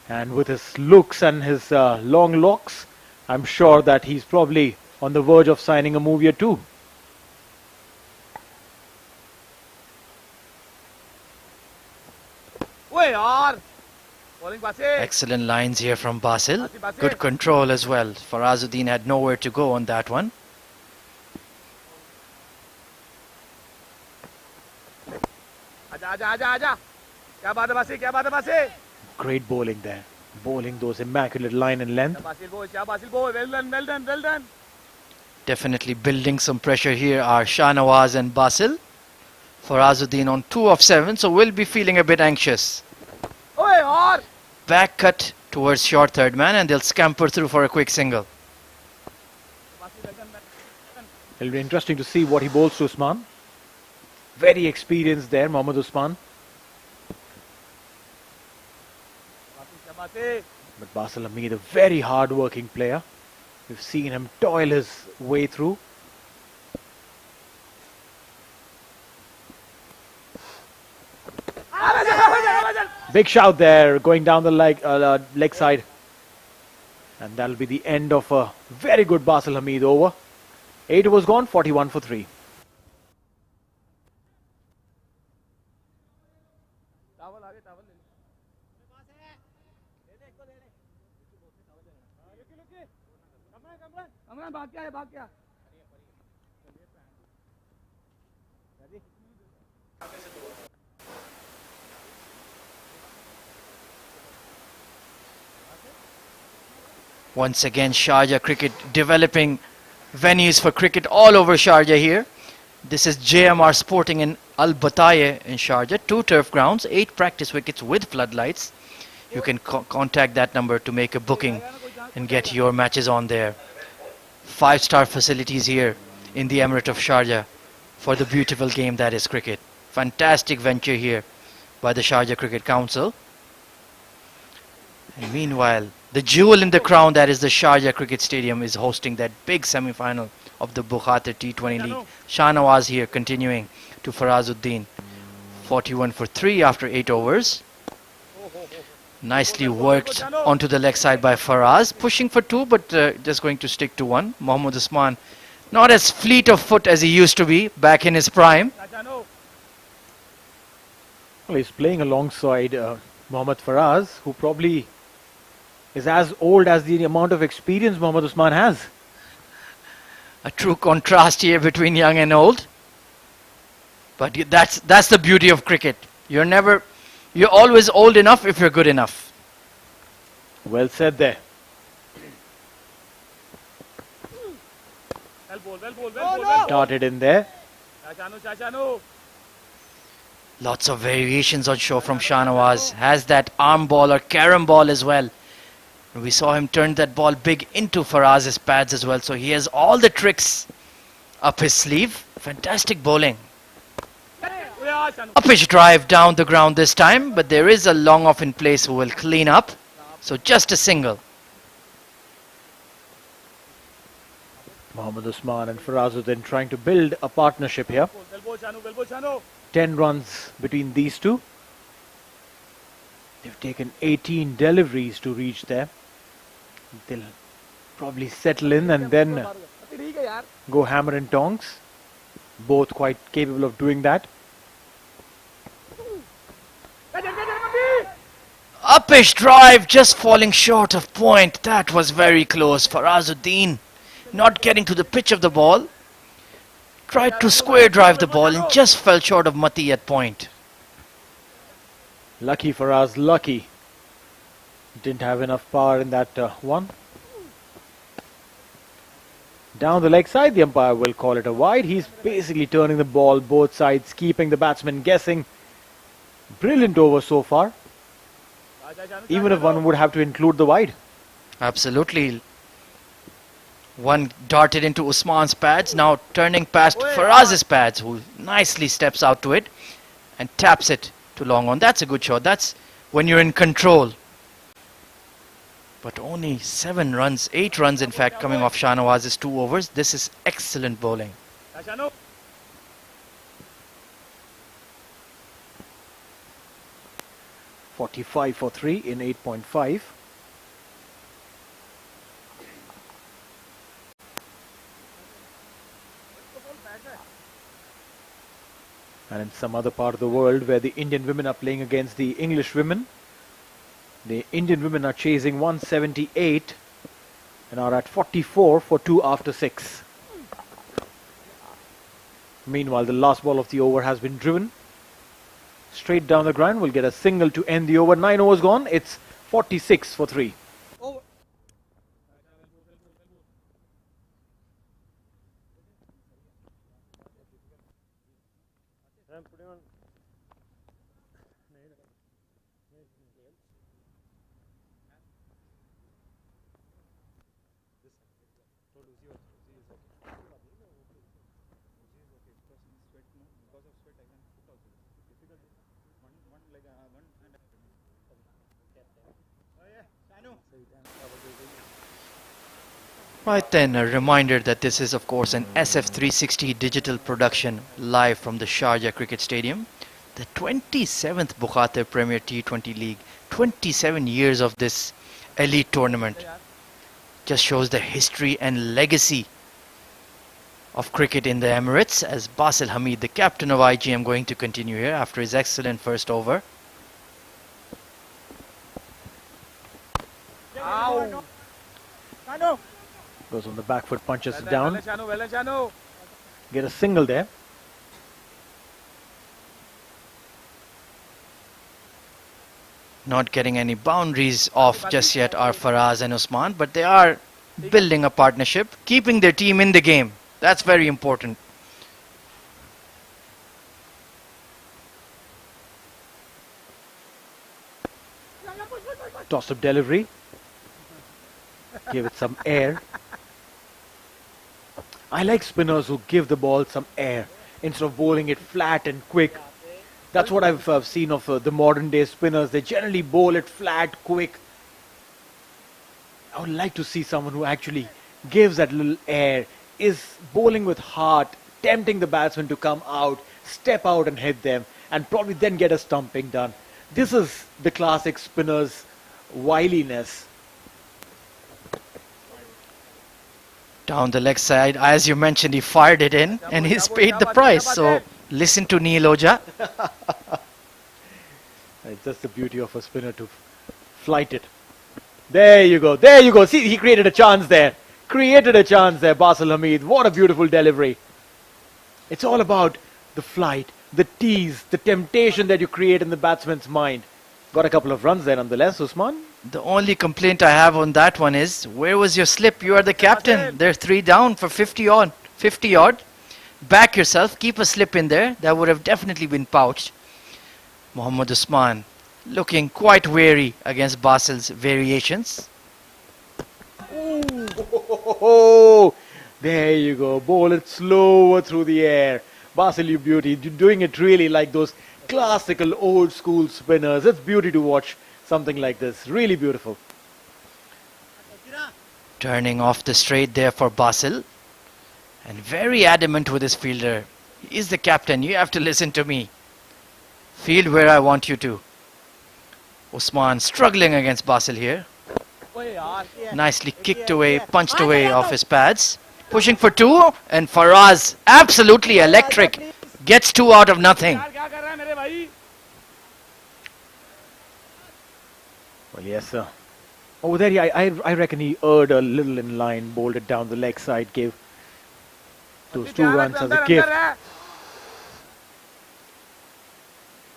And with his looks and his long locks, I'm sure that he's probably on the verge of signing a movie or two. yaar. Bowling Basil. Excellent lines here from Basil. Basil. Good control as well. Farazuddin had nowhere to go on that one. Aja. Kya baat hai Basil? Kya baat hai Basil? Great bowling there. Bowling those immaculate line and length. Basil boy. Well done. Definitely building some pressure here are Shahnawaz and Basil. Farazuddin on 2 of 7, so will be feeling a bit anxious. Oye yaar. Back cut towards short third man and they'll scamper through for a quick single. It'll be interesting to see what he bowls to Usman. Very experienced there, Mohammad Usman. Basil. But Basil Hamid, a very hard-working player. We've seen him toil his way through. Big shout there, going down the leg side. And that'll be the end of a very good Basil Hamid over. 8 overs gone, 41 for 3. भाग क्या Once again, Sharjah cricket developing venues for cricket all over Sharjah here. This is JMR Sporting in Al Bataya in Sharjah. 2 turf grounds, 8 practice wickets with floodlights. You can contact that number to make a booking and get your matches on there. 5-star facilities here in the Emirate of Sharjah for the beautiful game that is cricket. Fantastic venture here by the Sharjah Cricket Council. And meanwhile, the jewel in the crown that is the Sharjah Cricket Stadium is hosting that big semi-final of the Bukhatir T20 League. Shahnawaz here continuing to Farazuddin. 41 for 3 after 8 overs. Nicely worked onto the leg side by Faraz. Pushing for 2 but just going to stick to 1. Mohammad Usman not as fleet of foot as he used to be back in his prime. Well, he's playing alongside Mohammad Faraz, who probably is as old as the amount of experience Mohammad Usman has. A true contrast here between young and old. But that's the beauty of cricket. You're always old enough if you're good enough. Well said there. Well. Darted in there. Shashanu. Lots of variations on show from Shahnawaz. Has that arm ball or carom ball as well. We saw him turn that ball big into Faraz's pads as well. So he has all the tricks up his sleeve. Fantastic bowling. Uppish drive down the ground this time, but there is a long off in place who will clean up. So just a single. Mohammad Usman and Farazuddin trying to build a partnership here. 10 runs between these two. They've taken 18 deliveries to reach there. They'll probably settle in and then go hammer and tongs. Both quite capable of doing that. Uppish drive just falling short of point. That was very close. Farazuddin not getting to the pitch of the ball. Tried to square drive the ball and just fell short of Mati at point. Lucky Faraz, lucky. Didn't have enough power in that one. Down the leg side, the umpire will call it a wide. He's basically turning the ball both sides, keeping the batsman guessing. Brilliant over so far. Even if one would have to include the wide. Absolutely. One darted into Usman's pads, now turning past Faraz's pads, who nicely steps out to it and taps it to long on. That's a good shot. That's when you're in control. But only 7 runs, 8 runs in fact, coming off Shahnawaz's 2 overs. This is excellent bowling. 45 for 3 in 8.5. And in some other part of the world where the Indian women are playing against the English women, the Indian women are chasing 178 and are at 44 for 2 after 6. Meanwhile, the last ball of the over has been driven straight down the ground. Will get a single to end the over. 9 overs gone. It's 46 for 3. Right then, a reminder that this is of course an SF360 digital production live from the Sharjah Cricket Stadium. The 27th Bukhatir Premier T20 League, 27 years of this elite tournament. Just shows the history and legacy of cricket in the Emirates, as Basil Hamid, the captain of IGM, going to continue here after his excellent first over. Goes on the back foot, punches it down. Get a single there. Not getting any boundaries off just yet are Faraz and Usman, but they are building a partnership, keeping their team in the game. That's very important. Toss-up delivery. Give it some air. I like spinners who give the ball some air instead of bowling it flat and quick. That's what I've seen of the modern day spinners. They generally bowl it flat, quick. I would like to see someone who actually gives that little air, is bowling with heart, tempting the batsman to come out, step out and hit them, and probably then get a stumping done. This is the classic spinner's wiliness. Down the leg side, as you mentioned, he fired it in and he's paid the price. So listen to Neil Oja. It's just the beauty of a spinner to flight it. There you go. There you go. See, he created a chance there. Created a chance there, Basil Hamid. What a beautiful delivery. It's all about the flight, the tease, the temptation that you create in the batsman's mind. Got a couple of runs there nonetheless, Usman. The only complaint I have on that one is, where was your slip? You are the captain. They're 3 down for 50 odd. Back yourself. Keep a slip in there. That would have definitely been pouched. Mohammad Usman looking quite wary against Basil's variations. Oh, there you go. Bowl it slower through the air. Basil, you beauty. You're doing it really like those classical old school spinners. It's beauty to watch something like this. Really beautiful. Turning off the straight there for Basil. And very adamant with his fielder. He is the captain. You have to listen to me. Field where I want you to. Usman struggling against Basil here. Nicely kicked away, punched away off his pads. Pushing for 2, and Faraz, absolutely electric, gets 2 out of nothing. Well, yes, sir. Oh, there, yeah, I reckon he erred a little in line, bowled it down the leg side, gave those 2 runs as a gift.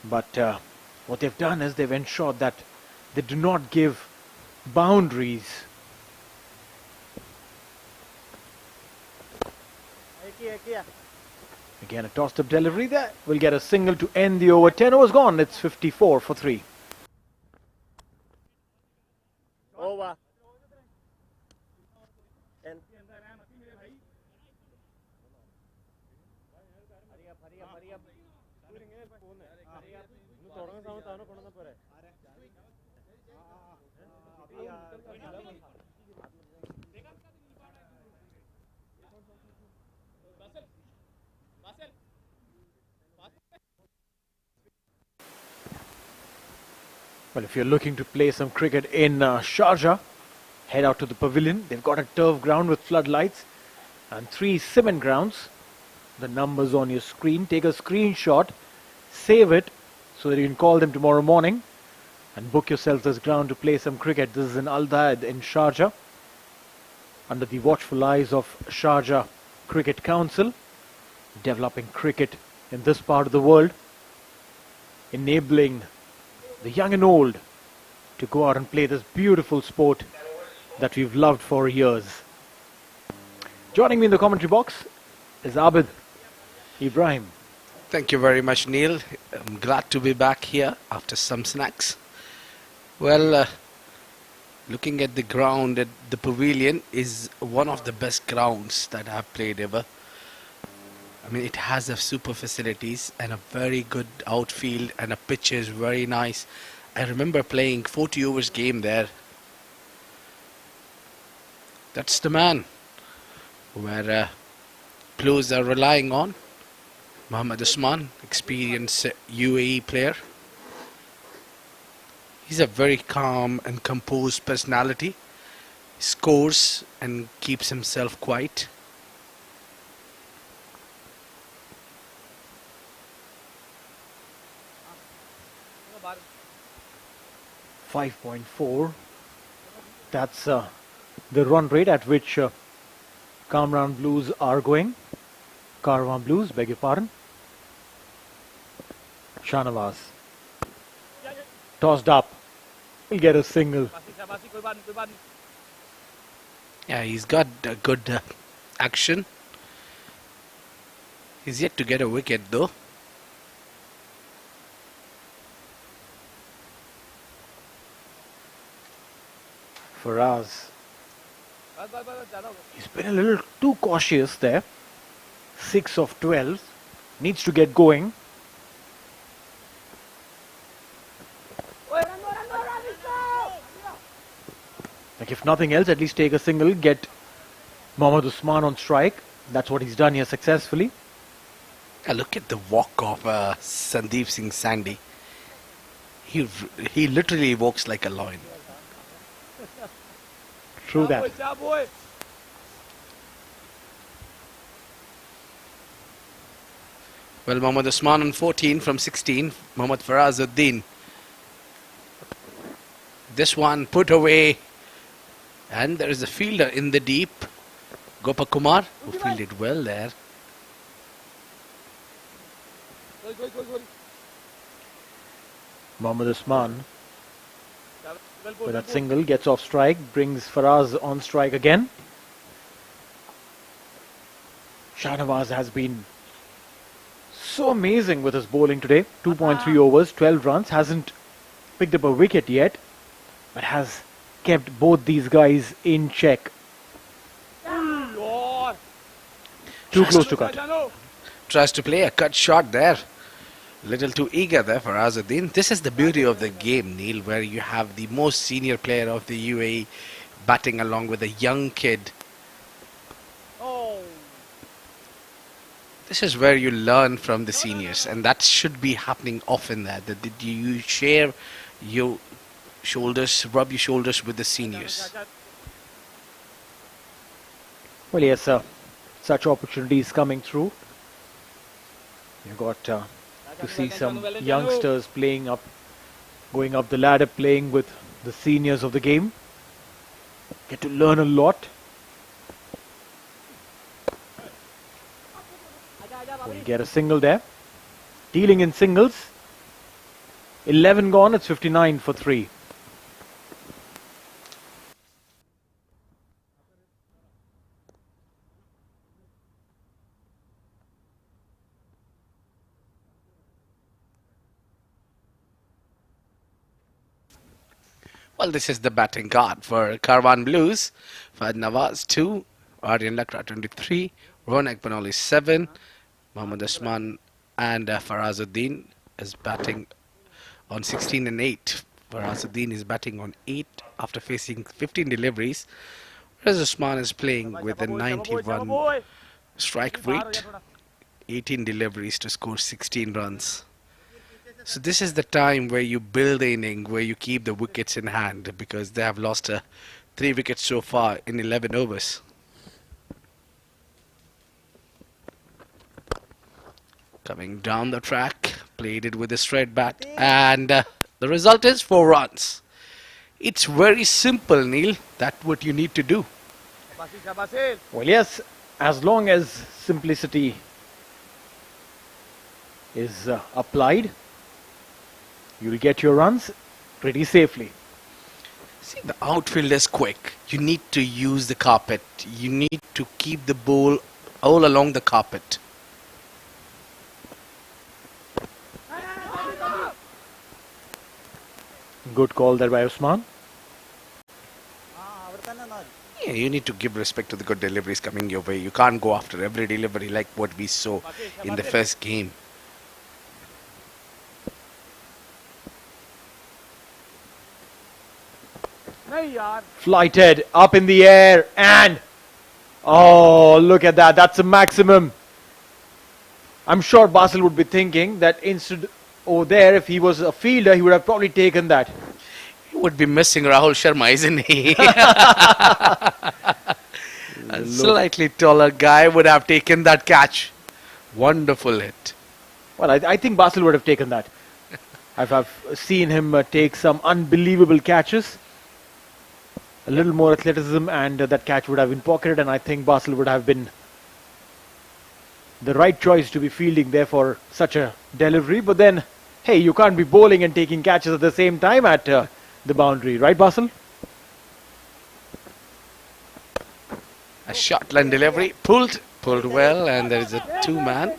But what they've done is they've ensured that they do not give boundaries. Again, a tossed up delivery there. We'll get a single to end the over. 10 overs gone. It's 54 for 3. Over. Well, if you're looking to play some cricket in Sharjah, head out to the pavilion. They've got a turf ground with floodlights and 3 cement grounds. the numbers on your screen. Take a screenshot, save it so that you can call them tomorrow morning and book yourself this ground to play some cricket. This is in Al Daid in Sharjah, under the watchful eyes of Sharjah Cricket Council, developing cricket in this part of the world, enabling the young and old to go out and play this beautiful sport that we've loved for years. Joining me in the commentary box is Abid Ibrahim. Thank you very much, Neil. I'm glad to be back here after some snacks. Well, looking at the ground at the pavilion is one of the best grounds that I've played ever. I mean, it has a super facilities and a very good outfield, and a pitch is very nice. I remember playing 40 overs game there. That's the man where Blues are relying on. Mohammad Usman, experienced UAE player. He's a very calm and composed personality. He scores and keeps himself quiet. .4. That's the run rate at which Karwan Blues are going. Karwan Blues, beg your pardon. Shahnawaz. Tossed up. He'll get a single. Yeah, he's got a good action. He's yet to get a wicket though. Faraz. He's been a little too cautious there. 6 of 12. Needs to get going. Like, if nothing else, at least take a single, get Mohammad Usman on strike. That's what he's done here successfully. Look at the walk of Sandeep Singh Sandy. He literally walks like a lion. True that. Well, Mohammad Usman on 14 from 16. Mohammad Farazuddin. This one put away. And there is a fielder in the deep. Gopakumar, who fielded well there. Mohammad Usman with that single gets off strike, brings Faraz on strike again. Shahnawaz has been so amazing with his bowling today. 2.3 overs, 12 runs, hasn't picked up a wicket yet, but has kept both these guys in check. Too close to cut. Tries to play a cut shot there. Little too eager there for Azuddin. This is the beauty of the game, Neil, where you have the most senior player of the UAE batting along with a young kid. This is where you learn from the seniors, and that should be happening often there. That you share your shoulders, rub your shoulders with the seniors. Well, yes, such opportunities coming through. You've got to see some youngsters playing up, going up the ladder, playing with the seniors of the game. Get to learn a lot. We'll get a single there. Dealing in singles. 11 gone, it's 59 for 3. Well, this is the batting card for Karwan Blues. Fahad Nawaz 2, Aryan Lakra 23, Ronak Panoli 7, Mohammad Usman and Farazuddin is batting on 16 and 8. Farazuddin is batting on 8 after facing 15 deliveries, whereas Usman is playing with a 91 strike rate, 18 deliveries to score 16 runs. So this is the time where you build the inning, where you keep the wickets in hand, because they have lost 3 wickets so far in 11 overs. Coming down the track, played it with a straight bat, and the result is 4 runs. It's very simple, Neil. That's what you need to do. Well, yes, as long as simplicity is applied, you'll get your runs pretty safely. See, the outfield is quick. You need to use the carpet. You need to keep the ball all along the carpet. Good call there by Usman. Yeah, you need to give respect to the good deliveries coming your way. You can't go after every delivery like what we saw in the first game. Flighted up in the air and oh, look at that. That's a maximum. I'm sure Basil would be thinking that instead over there, if he was a fielder, he would have probably taken that. He would be missing Rahul Sharma, isn't he? A slightly taller guy would have taken that catch. Wonderful hit. Well, I think Basil would have taken that. I've seen him take some unbelievable catches. A little more athleticism and that catch would have been pocketed, and I think Basil would have been the right choice to be fielding there for such a delivery. But then, hey, you can't be bowling and taking catches at the same time at the boundary, right, Basil? A short line delivery, pulled well, and there is a 2-man.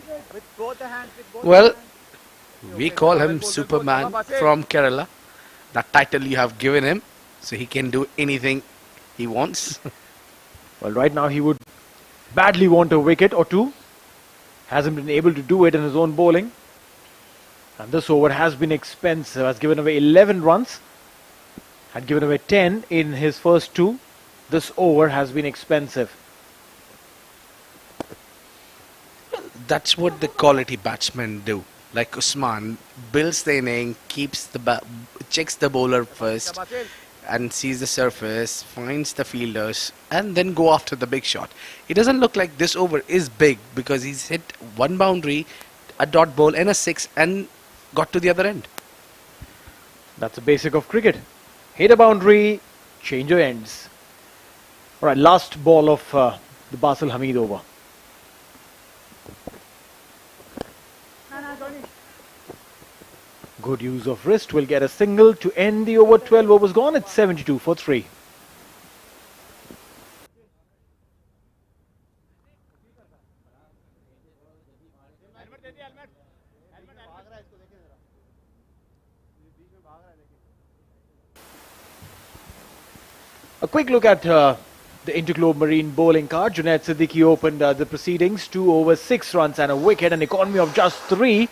Well, we call him Superman from Kerala. That title you have given him, so he can do anything he wants. Well, right now he would badly want a wicket or two. Hasn't been able to do it in his own bowling. And this over has been expensive. Has given away 11 runs. Had given away 10 in his first 2. This over has been expensive. That's what the quality batsmen do. Like Usman, builds the inning, checks the bowler first, and sees the surface, finds the fielders, and then go after the big shot. It doesn't look like this over is big because he's hit 1 boundary, a dot ball, and a 6, and got to the other end. That's the basic of cricket. Hit a boundary, change your ends. Alright, last ball of the Basil Hamid over. Good use of wrist, will get a single to end the over. 12 overs gone, it's 72 for 3. A quick look at the InterGlobe Marine bowling card. Junaid Siddiqui opened the proceedings, 2 overs, 6 runs and a wicket, an economy of just 3.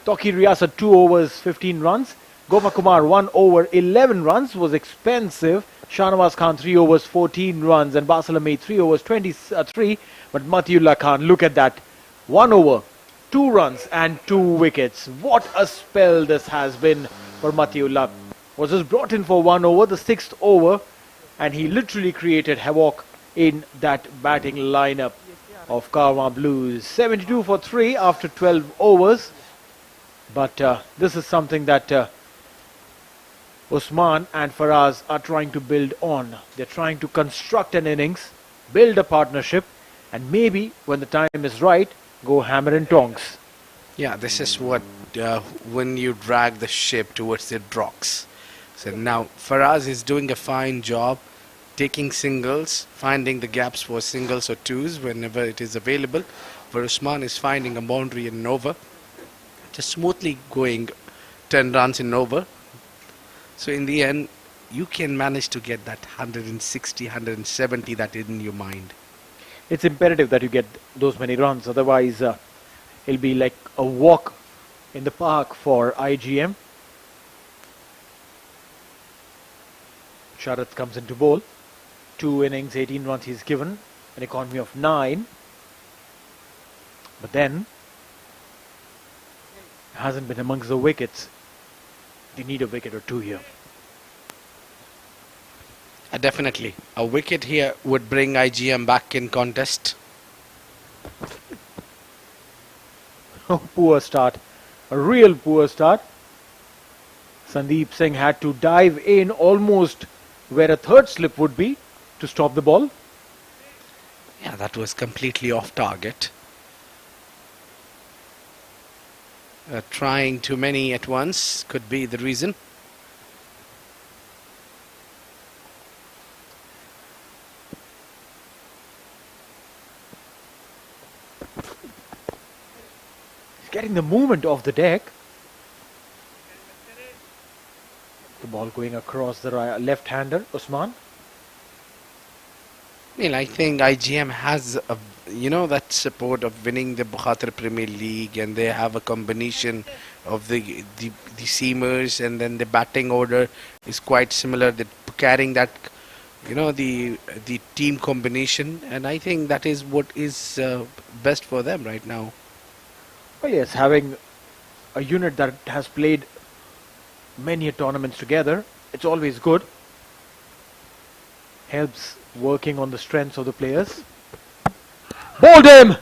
Tawqir Riyasat 2 overs, 15 runs. Gopal Kumar 1 over, 11 runs, was expensive. Shahnawaz Khan 3 overs, 14 runs, and Basil Hamid 3 overs, 23. But Matiullah Khan, look at that, 1 over, 2 runs and 2 wickets. What a spell this has been for Matiullah. Was just brought in for 1 over, the 6th over, and he literally created havoc in that batting lineup of Karwan Blues. 72 for 3 after 12 overs. But this is something that Usman and Faraz are trying to build on. They're trying to construct an innings, build a partnership, and maybe when the time is right, go hammer and tongs. Yeah, this is what when you drag the ship towards the rocks. So now Faraz is doing a fine job taking singles, finding the gaps for singles or twos whenever it is available. Where Usman is finding a boundary in over. Just smoothly going 10 runs in over. So in the end, you can manage to get that 160, 170 that is in your mind. It's imperative that you get those many runs, otherwise it'll be like a walk in the park for IGM. Sharath comes into bowl. 2 innings, 18 runs he's given, an economy of 9. But then hasn't been amongst the wickets. They need a wicket or 2 here. Definitely. A wicket here would bring IGM back in contest. Poor start. A real poor start. Sandeep Singh had to dive in almost where a third slip would be to stop the ball. Yeah, that was completely off target. Trying too many at once could be the reason. He's getting the movement off the deck. The ball going across the left-hander, Usman. Well, I think IGM has that support of winning the Bukhatir Premier League, and they have a combination of the seamers, and then the batting order is quite similar. They're carrying that, the team combination, and I think that is what is best for them right now. Well, yes, having a unit that has played many tournaments together, it's always good. Helps working on the strengths of the players. Bowled him!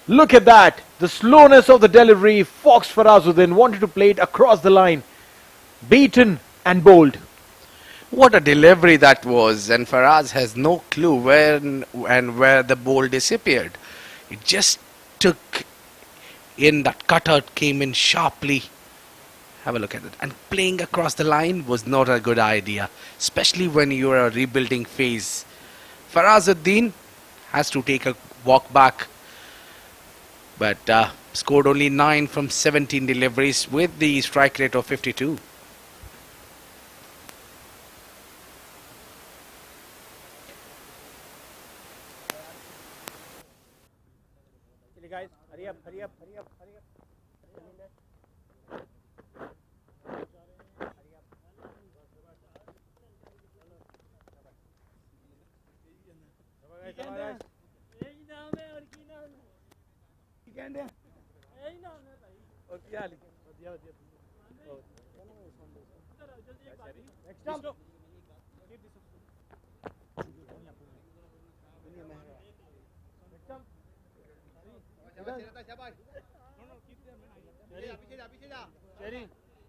Look at that! The slowness of the delivery. Fox Farazuddin wanted to play it across the line. Beaten and bowled. What a delivery that was, and Faraz has no clue where the ball disappeared. It just took in, that cutter came in sharply. Have a look at it. And playing across the line was not a good idea, especially when you're a rebuilding phase. Farazuddin has to take a walk back, but scored only 9 from 17 deliveries with the strike rate of 52. Guys, hurry up, hurry up, hurry up, hurry up.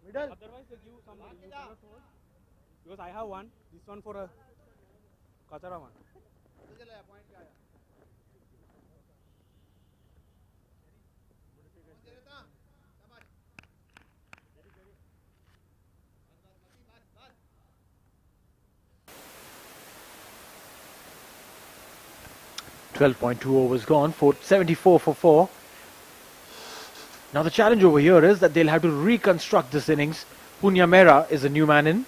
Middle. Otherwise, they give some because I have one. This one for a Kachara one. .2 overs gone, 74 for 4. Now the challenge over here is that they'll have to reconstruct this innings. Punya Mehra is a new man in.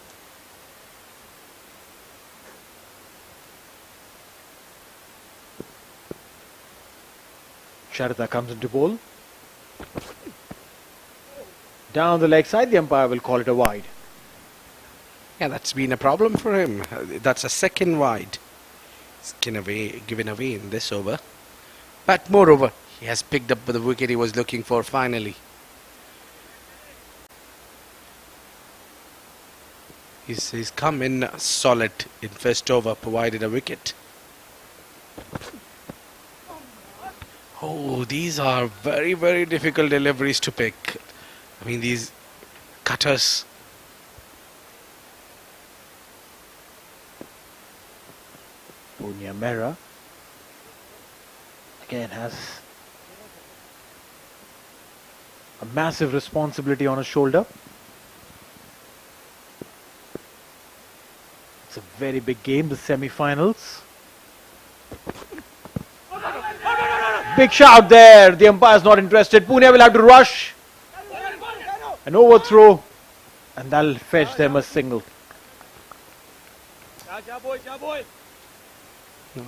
Sharjah comes into bowl. Down the leg side, the umpire will call it a wide. Yeah, that's been a problem for him. That's a second wide. It's given away in this over. But moreover, he has picked up the wicket he was looking for finally. He's come in solid in first over, provided a wicket. Oh, these are very, very difficult deliveries to pick. I mean, these cutters. Punya Mehra again has a massive responsibility on his shoulder. It's a very big game, the semi-finals. Big shout there. The umpire is not interested. Pune will have to rush. An overthrow, and that'll fetch them a single.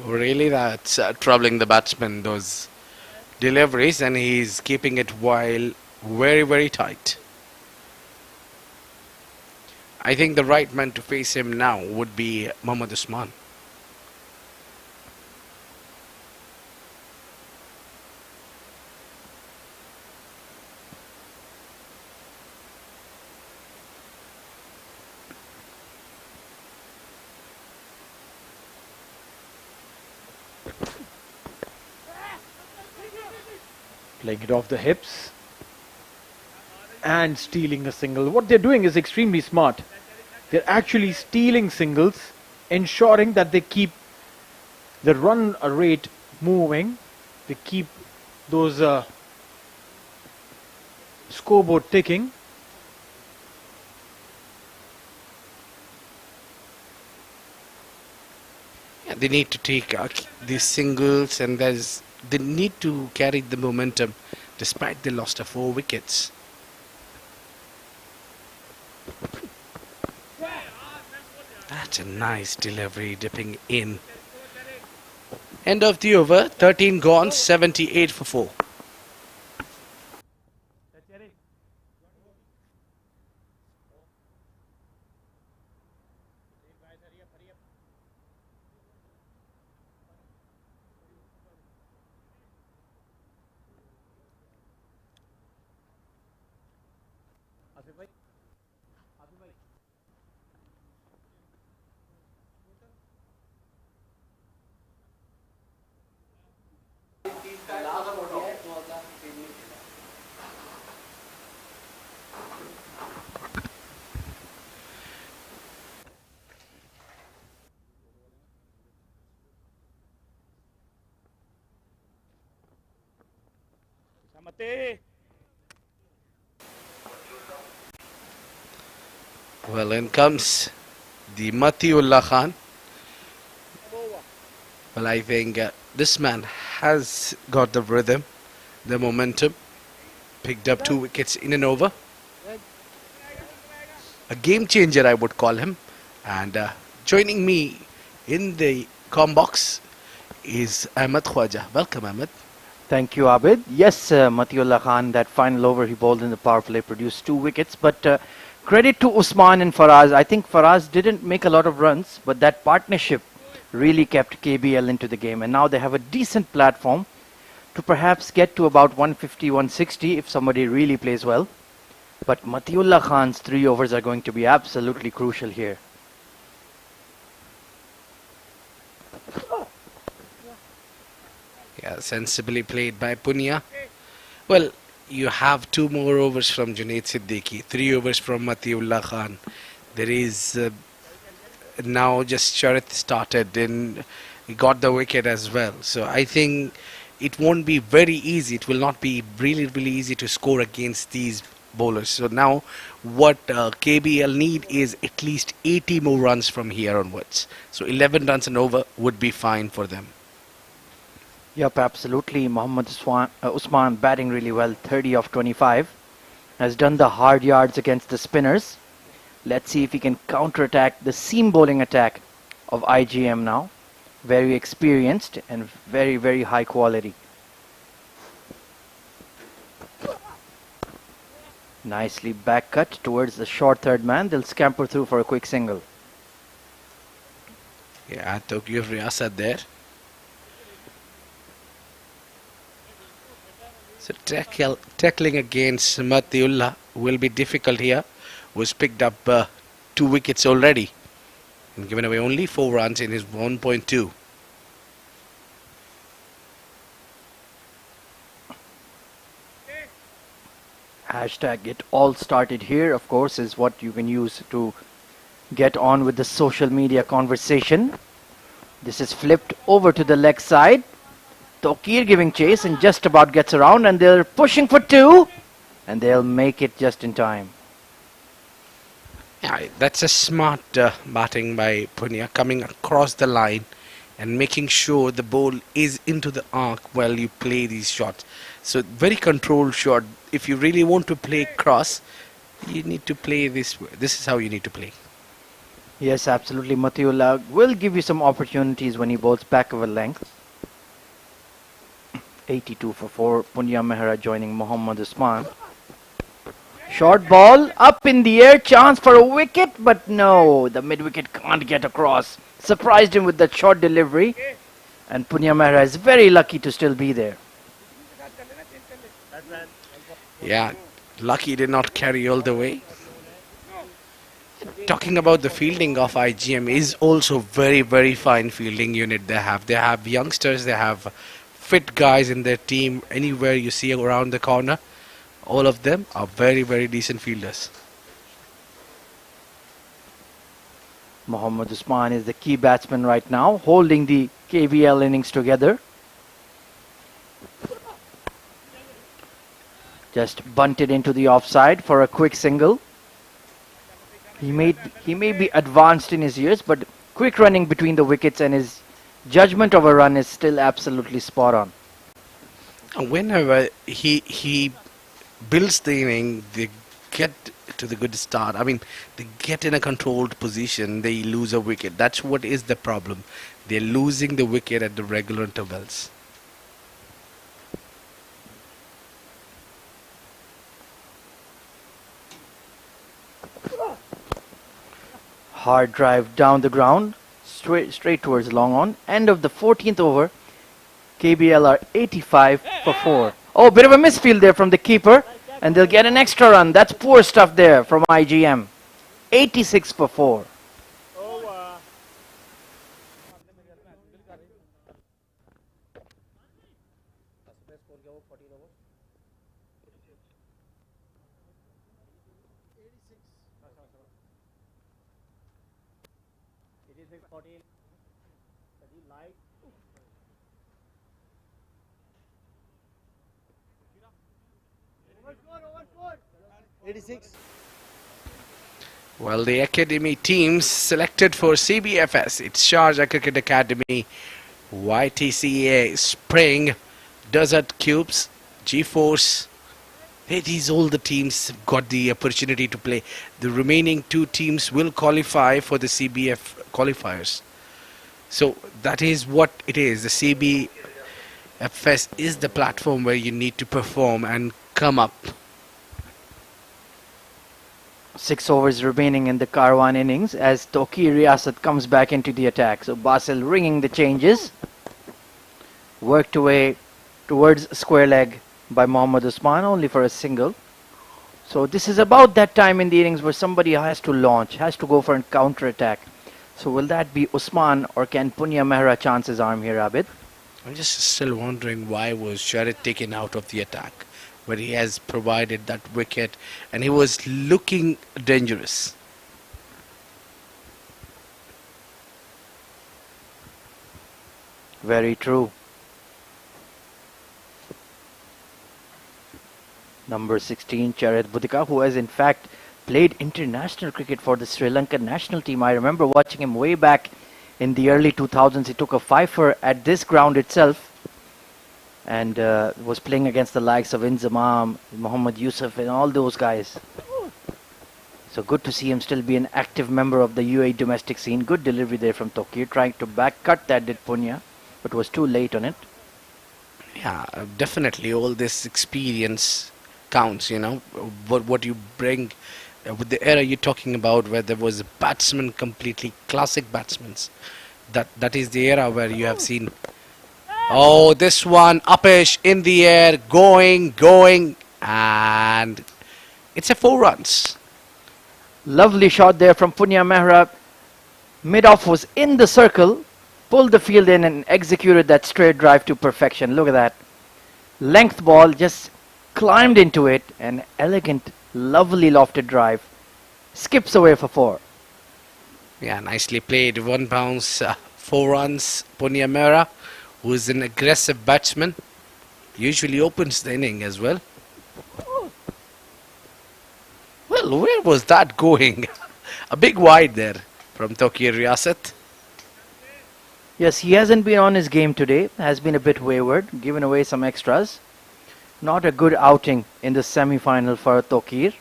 Really, that's troubling the batsman, those deliveries, and he's keeping it while very, very tight. I think the right man to face him now would be Mohammad Usman. Playing it off the hips. And stealing a single. What they're doing is extremely smart. They're actually stealing singles, ensuring that they keep the run rate moving. They keep those scoreboard ticking. Yeah, they need to take these singles, and they need to carry the momentum despite they lost 4 wickets. That's a nice delivery, dipping in. End of the over, 13 gone, 78 for 4. Well, in comes the Matiullah Khan. Well, I think this man has got the rhythm, the momentum. Picked up 2 wickets in an over. A game changer, I would call him. And joining me in the com box is Ahmed Khwaja. Welcome, Ahmed. Thank you, Abid. Yes, Matiullah Khan, that final over he bowled in the power play produced 2 wickets. But credit to Usman and Faraz. I think Faraz didn't make a lot of runs, but that partnership really kept KBL into the game. And now they have a decent platform to perhaps get to about 150, 160 if somebody really plays well. But Matiullah Khan's 3 overs are going to be absolutely crucial here. Yeah, sensibly played by Punia. Well, you have 2 more overs from Junaid Siddiqui, 3 overs from Matiullah Khan. There is now just Sharjah started and he got the wicket as well. So I think it won't be very easy. It will not be really easy to score against these bowlers. So now what KBL need is at least 80 more runs from here onwards. So 11 runs and over would be fine for them. Yep, absolutely. Mohammad Usman batting really well, 30 of 25. Has done the hard yards against the spinners. Let's see if he can counter-attack the seam bowling attack of IGM now. Very experienced and very high quality. Nicely back cut towards the short third man. They'll scamper through for a quick single. Yeah, Tokyo Riyasat there. So tackling against Matiullah will be difficult here. Was picked up 2 wickets already and given away only 4 runs in his 1.2. Hashtag get all started here, of course, is what you can use to get on with the social media conversation. This is flipped over to the leg side. Tokir giving chase and just about gets around, and they're pushing for 2 and they'll make it just in time. Yeah, that's a smart batting by Punia, coming across the line and making sure the ball is into the arc while you play these shots. So very controlled shot. If you really want to play cross, you need to play this way. This is how you need to play. Yes, absolutely. Matiullah will give you some opportunities when he bowls back of a length. 82 for 4. Punya Mehra joining Mohammad Usman. Short ball up in the air, chance for a wicket, but no, the mid wicket can't get across. Surprised him with that short delivery, and Punya Mehra is very lucky to still be there. Yeah, lucky did not carry all the way. Talking about the fielding of IGM is also very fine fielding unit they have. They have youngsters, they have fit guys in their team. Anywhere you see around the corner, all of them are very, very decent fielders. Mohammad Usman is the key batsman right now, holding the KVL innings together. Just bunted into the offside for a quick single. He may be advanced in his years, but quick running between the wickets and his judgment of a run is still absolutely spot on. And whenever he builds the inning, they get to the good start. I mean, they get in a controlled position, they lose a wicket. That's what is the problem. They're losing the wicket at the regular intervals. Hard drive down the ground, straight towards long on. End of the 14th over. KBL are 85 for 4. Oh, bit of a misfield there from the keeper, and they'll get an extra run. That's poor stuff there from IGM. 86 for 4. Well, the academy teams selected for CBFS. It's Sharjah Cricket Academy, YTCA, Spring, Desert Cubes, G-Force. These all the teams got the opportunity to play. The remaining 2 teams will qualify for the CBF qualifiers. So that is what it is. The CBFS is the platform where you need to perform and come up. 6 overs remaining in the Karwan innings as Toki Riyasat comes back into the attack. So Basil ringing the changes. Worked away towards square leg by Mohammad Usman, only for a single. So this is about that time in the innings where somebody has to launch, has to go for a counter attack. So will that be Usman, or can Punya Mehra chance his arm here, Abid? I'm just still wondering why was Sharad taken out of the attack, where he has provided that wicket and he was looking dangerous. Very true. Number 16, Charit Budika, who has in fact played international cricket for the Sri Lankan national team. I remember watching him way back in the early 2000s. He took a fifer at this ground itself and was playing against the likes of Inzamam, Muhammad Yusuf and all those guys. So good to see him still be an active member of the UAE domestic scene. Good delivery there from Tokyo, trying to back cut that did Punya, but was too late on it. Yeah, definitely all this experience counts, you know, what you bring with the era you're talking about, where there was a batsman, completely classic batsmen. That is the era where you have seen, oh, this one, uppish, in the air, going, and it's a 4 runs. Lovely shot there from Punya Mehra. Mid-off was in the circle, pulled the field in and executed that straight drive to perfection. Look at that. Length ball, just climbed into it. An elegant, lovely lofted drive. Skips away for 4. Yeah, nicely played. 1 bounce, 4 runs. Punya Mehra, who is an aggressive batsman, usually opens the inning as well. Well, where was that going? A big wide there from Tokyo Riyasat. Yes, he hasn't been on his game today. Has been a bit wayward, given away some extras. Not a good outing in the semi-final for Tokir.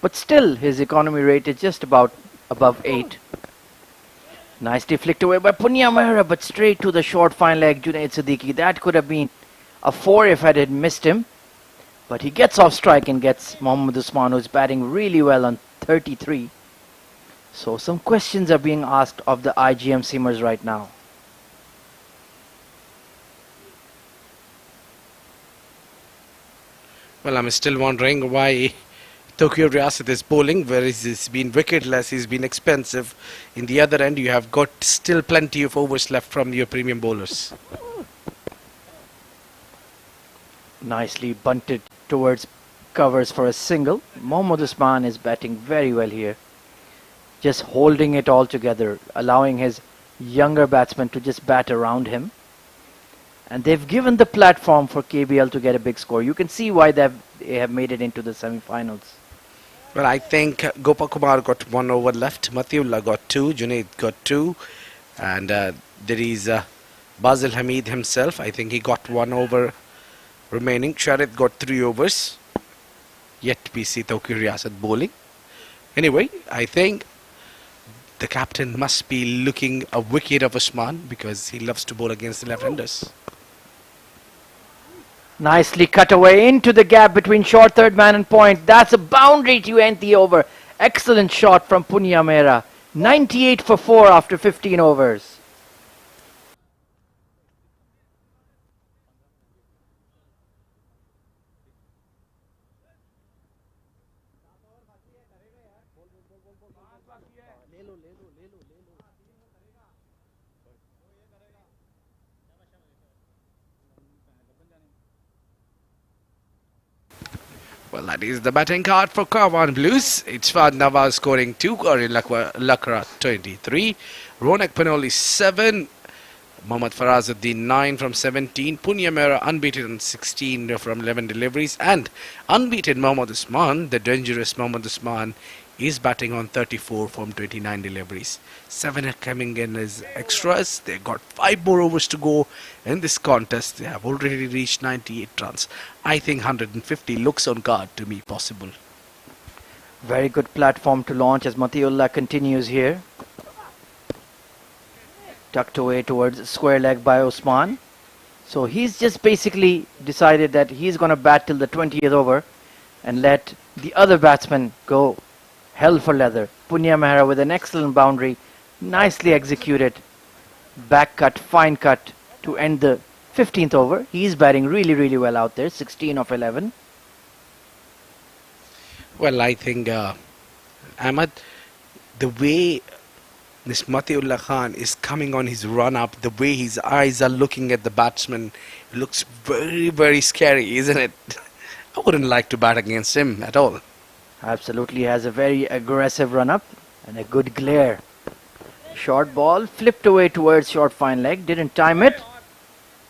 But still, his economy rate is just about above 8. Nicely flicked away by Punya Mehra, but straight to the short fine leg, Junaid Siddiqui. That could have been a 4 if I had missed him. But he gets off strike and gets Mohammad Usman, who's batting really well on 33. So some questions are being asked of the IGM seamers right now. Well, I'm still wondering why Tokyo Riyasat is bowling, whereas he's been wicketless, he's been expensive. In the other end, you have got still plenty of overs left from your premium bowlers. Nicely bunted towards covers for a single. Mohammad Usman is batting very well here. Just holding it all together, allowing his younger batsmen to just bat around him. And they've given the platform for KBL to get a big score. You can see why they have made it into the semi-finals. Well, I think Gopal Kumar got 1 over left, Matiullah got 2, Junaid got 2, and there is Basil Hamid himself. I think he got 1 over remaining. Sharad got 3 overs. Yet we see Tawqir Riyasat bowling. Anyway, I think the captain must be looking a wicket of Usman because he loves to bowl against the left-handers. Nicely cut away into the gap between short third man and point. That's a boundary to end the over. Excellent shot from Punya Mehra. 98 for 4 after 15 overs. Well, that is the batting card for Karwan Blues. It's Fahd Nawaz scoring 2, Aryan Lakra 23, Ronak Panoli 7, Mohammad Farazuddin 9 from 17, Punya Mehra unbeaten on 16 from 11 deliveries, and unbeaten Mohammad Usman, the dangerous Mohammad Usman, is batting on 34 from 29 deliveries. 7 are coming in as extras. They've got 5 more overs to go in this contest. They have already reached 98 runs. I think 150 looks on card to me possible. Very good platform to launch as Matiullah continues here. Tucked away towards square leg by Usman. So he's just basically decided that he's going to bat till the 20th over and let the other batsmen go hell for leather. Punya Mehra with an excellent boundary, nicely executed. Back cut, fine cut to end the 15th over. He's batting really, really well out there, 16 of 11. Well, I think, Ahmad, the way this Matiullah Khan is coming on his run-up, the way his eyes are looking at the batsman, it looks very, very scary, isn't it? I wouldn't like to bat against him at all. Absolutely has a very aggressive run-up and a good glare. Short ball, flipped away towards short fine leg, didn't time it.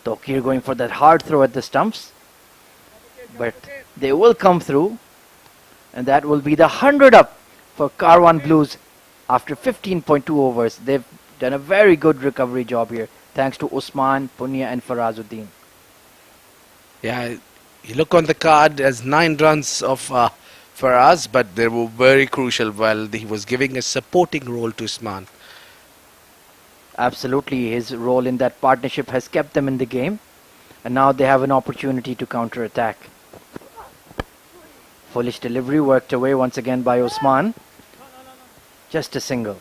Tawqir going for that hard throw at the stumps. But they will come through. And that will be the 100 up for Karwan Blues after 15.2 overs. They've done a very good recovery job here, thanks to Usman, Punya and Farazuddin. Yeah, you look on the card as 9 runs of Faraz, but they were very crucial while he was giving a supporting role to Usman. Absolutely, his role in that partnership has kept them in the game. And now they have an opportunity to counter-attack. Foolish delivery worked away once again by Usman. Just a single.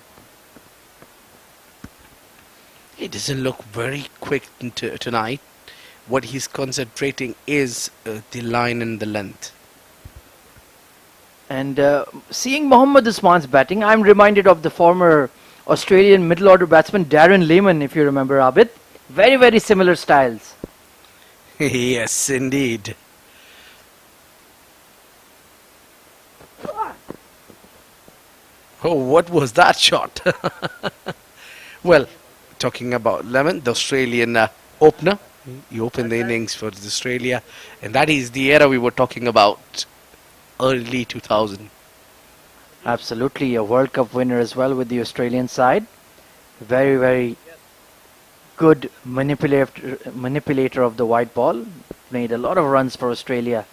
He doesn't look very quick tonight. What he's concentrating is the line and the length. And seeing Mohammad Usman's batting, I'm reminded of the former Australian middle order batsman Darren Lehman, if you remember, Abid. Very, very similar styles. Yes, indeed. Oh, what was that shot? Well, talking about Lemon, the Australian opener. He opened the innings for Australia. And that is the era we were talking about. Early 2000. Absolutely, a World Cup winner as well with the Australian side. Very, very good manipulator of the white ball. Made a lot of runs for Australia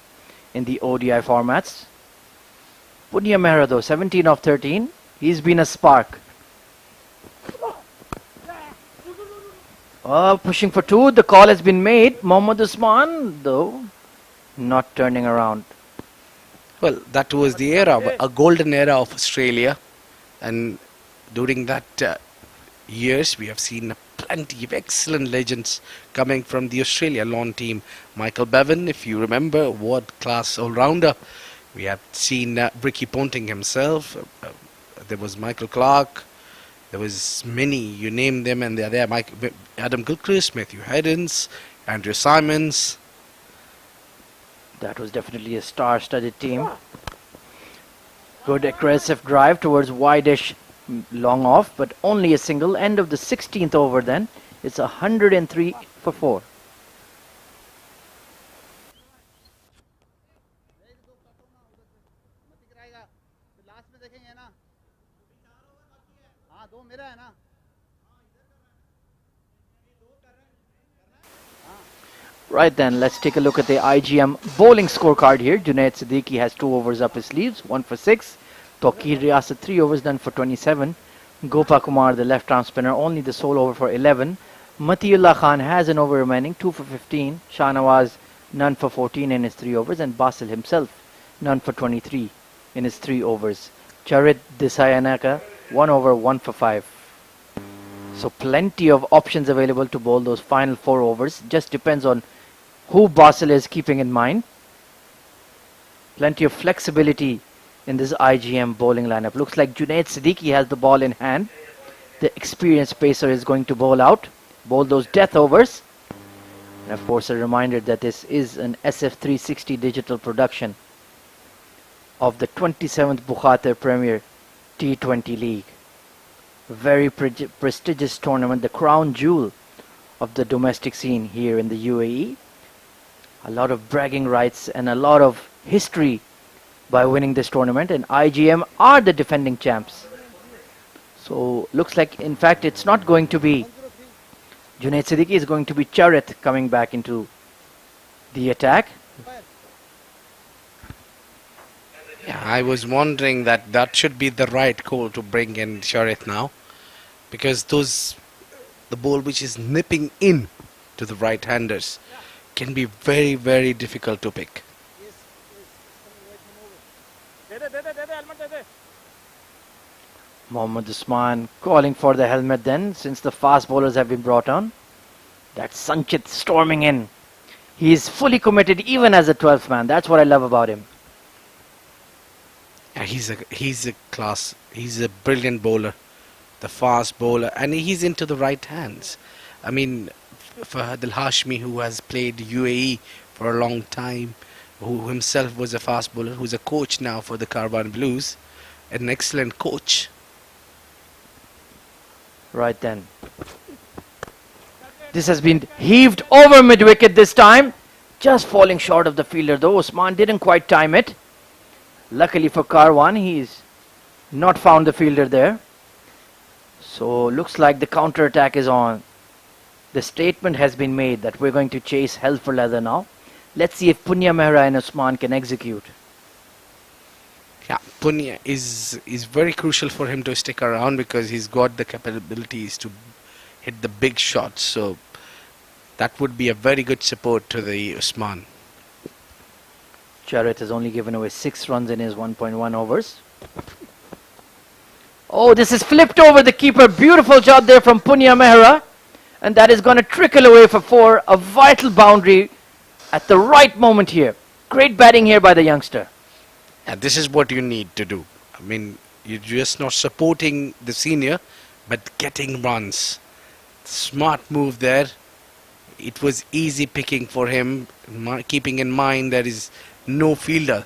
in the ODI formats. Punya Mehra though, 17 of 13. He's been a spark. Pushing for 2. The call has been made. Mohammad Usman though, not turning around. Well, that was the era, a golden era of Australia. And during that years, we have seen plenty of excellent legends coming from the Australia lawn team. Michael Bevan, if you remember, world-class all-rounder. We have seen Ricky Ponting himself. There was Michael Clark. There was many, you name them, and they're there. Adam Gilchrist, Matthew Heddens, Andrew Simons. That was definitely a star-studded team. Good aggressive drive towards wide-ish long off, but only a single. End of the 16th over then. It's 103 for 4. Right then, let's take a look at the IGM bowling scorecard here. Junaid Siddiqui has 2 overs up his sleeves, 1 for 6. Tawqir Riyasat 3 overs done for 27. Gopa Kumar, the left-arm spinner, only the sole over for 11. Matiullah Khan has an over remaining, 2 for 15. Shah Nawaz, none for 14 in his 3 overs. And Basil himself, none for 23 in his 3 overs. Charit Desayanaka, 1 over, 1 for 5. So plenty of options available to bowl those final 4 overs. Just depends on who Basil is keeping in mind. Plenty of flexibility in this IGM bowling lineup. Looks like Junaid Siddiqui has the ball in hand. The experienced pacer is going to bowl out. Bowl those death overs. And of course a reminder that this is an SF360 digital production of the 27th Bukhatir Premier T20 League. A very prestigious tournament, the crown jewel of the domestic scene here in the UAE. A lot of bragging rights and a lot of history by winning this tournament, and IGM are the defending champs. So looks like in fact it's not going to be Junaid Siddiqui, is going to be Charit coming back into the attack. Yeah, I was wondering that should be the right call to bring in Charit now, because the ball which is nipping in to the right-handers can be very, very difficult to pick. Mohammad Usman calling for the helmet then, since the fast bowlers have been brought on. That's Sanchit storming in. He is fully committed even as a 12th man. That's what I love about him. Yeah, he's a class. He's a brilliant bowler, the fast bowler, and he's into the right hands. I mean, Fahad Al-Hashmi, who has played UAE for a long time, who himself was a fast bowler, who's a coach now for the Karwan Blues, an excellent coach. Right then. This has been heaved over mid-wicket this time. Just falling short of the fielder though. Usman didn't quite time it. Luckily for Karwan, he's not found the fielder there. So looks like the counter-attack is on. The statement has been made that we're going to chase hell for leather now. Let's see if Punya Mehra and Usman can execute. Yeah, Punya is very crucial for him to stick around, because he's got the capabilities to hit the big shots. So that would be a very good support to the Usman. Charit has only given away 6 runs in his 1.1 overs. Oh, this is flipped over the keeper. Beautiful job there from Punya Mehra. And that is going to trickle away for 4. A vital boundary at the right moment here. Great batting here by the youngster. And this is what you need to do. I mean, you're just not supporting the senior, but getting runs. Smart move there. It was easy picking for him, keeping in mind there is no fielder.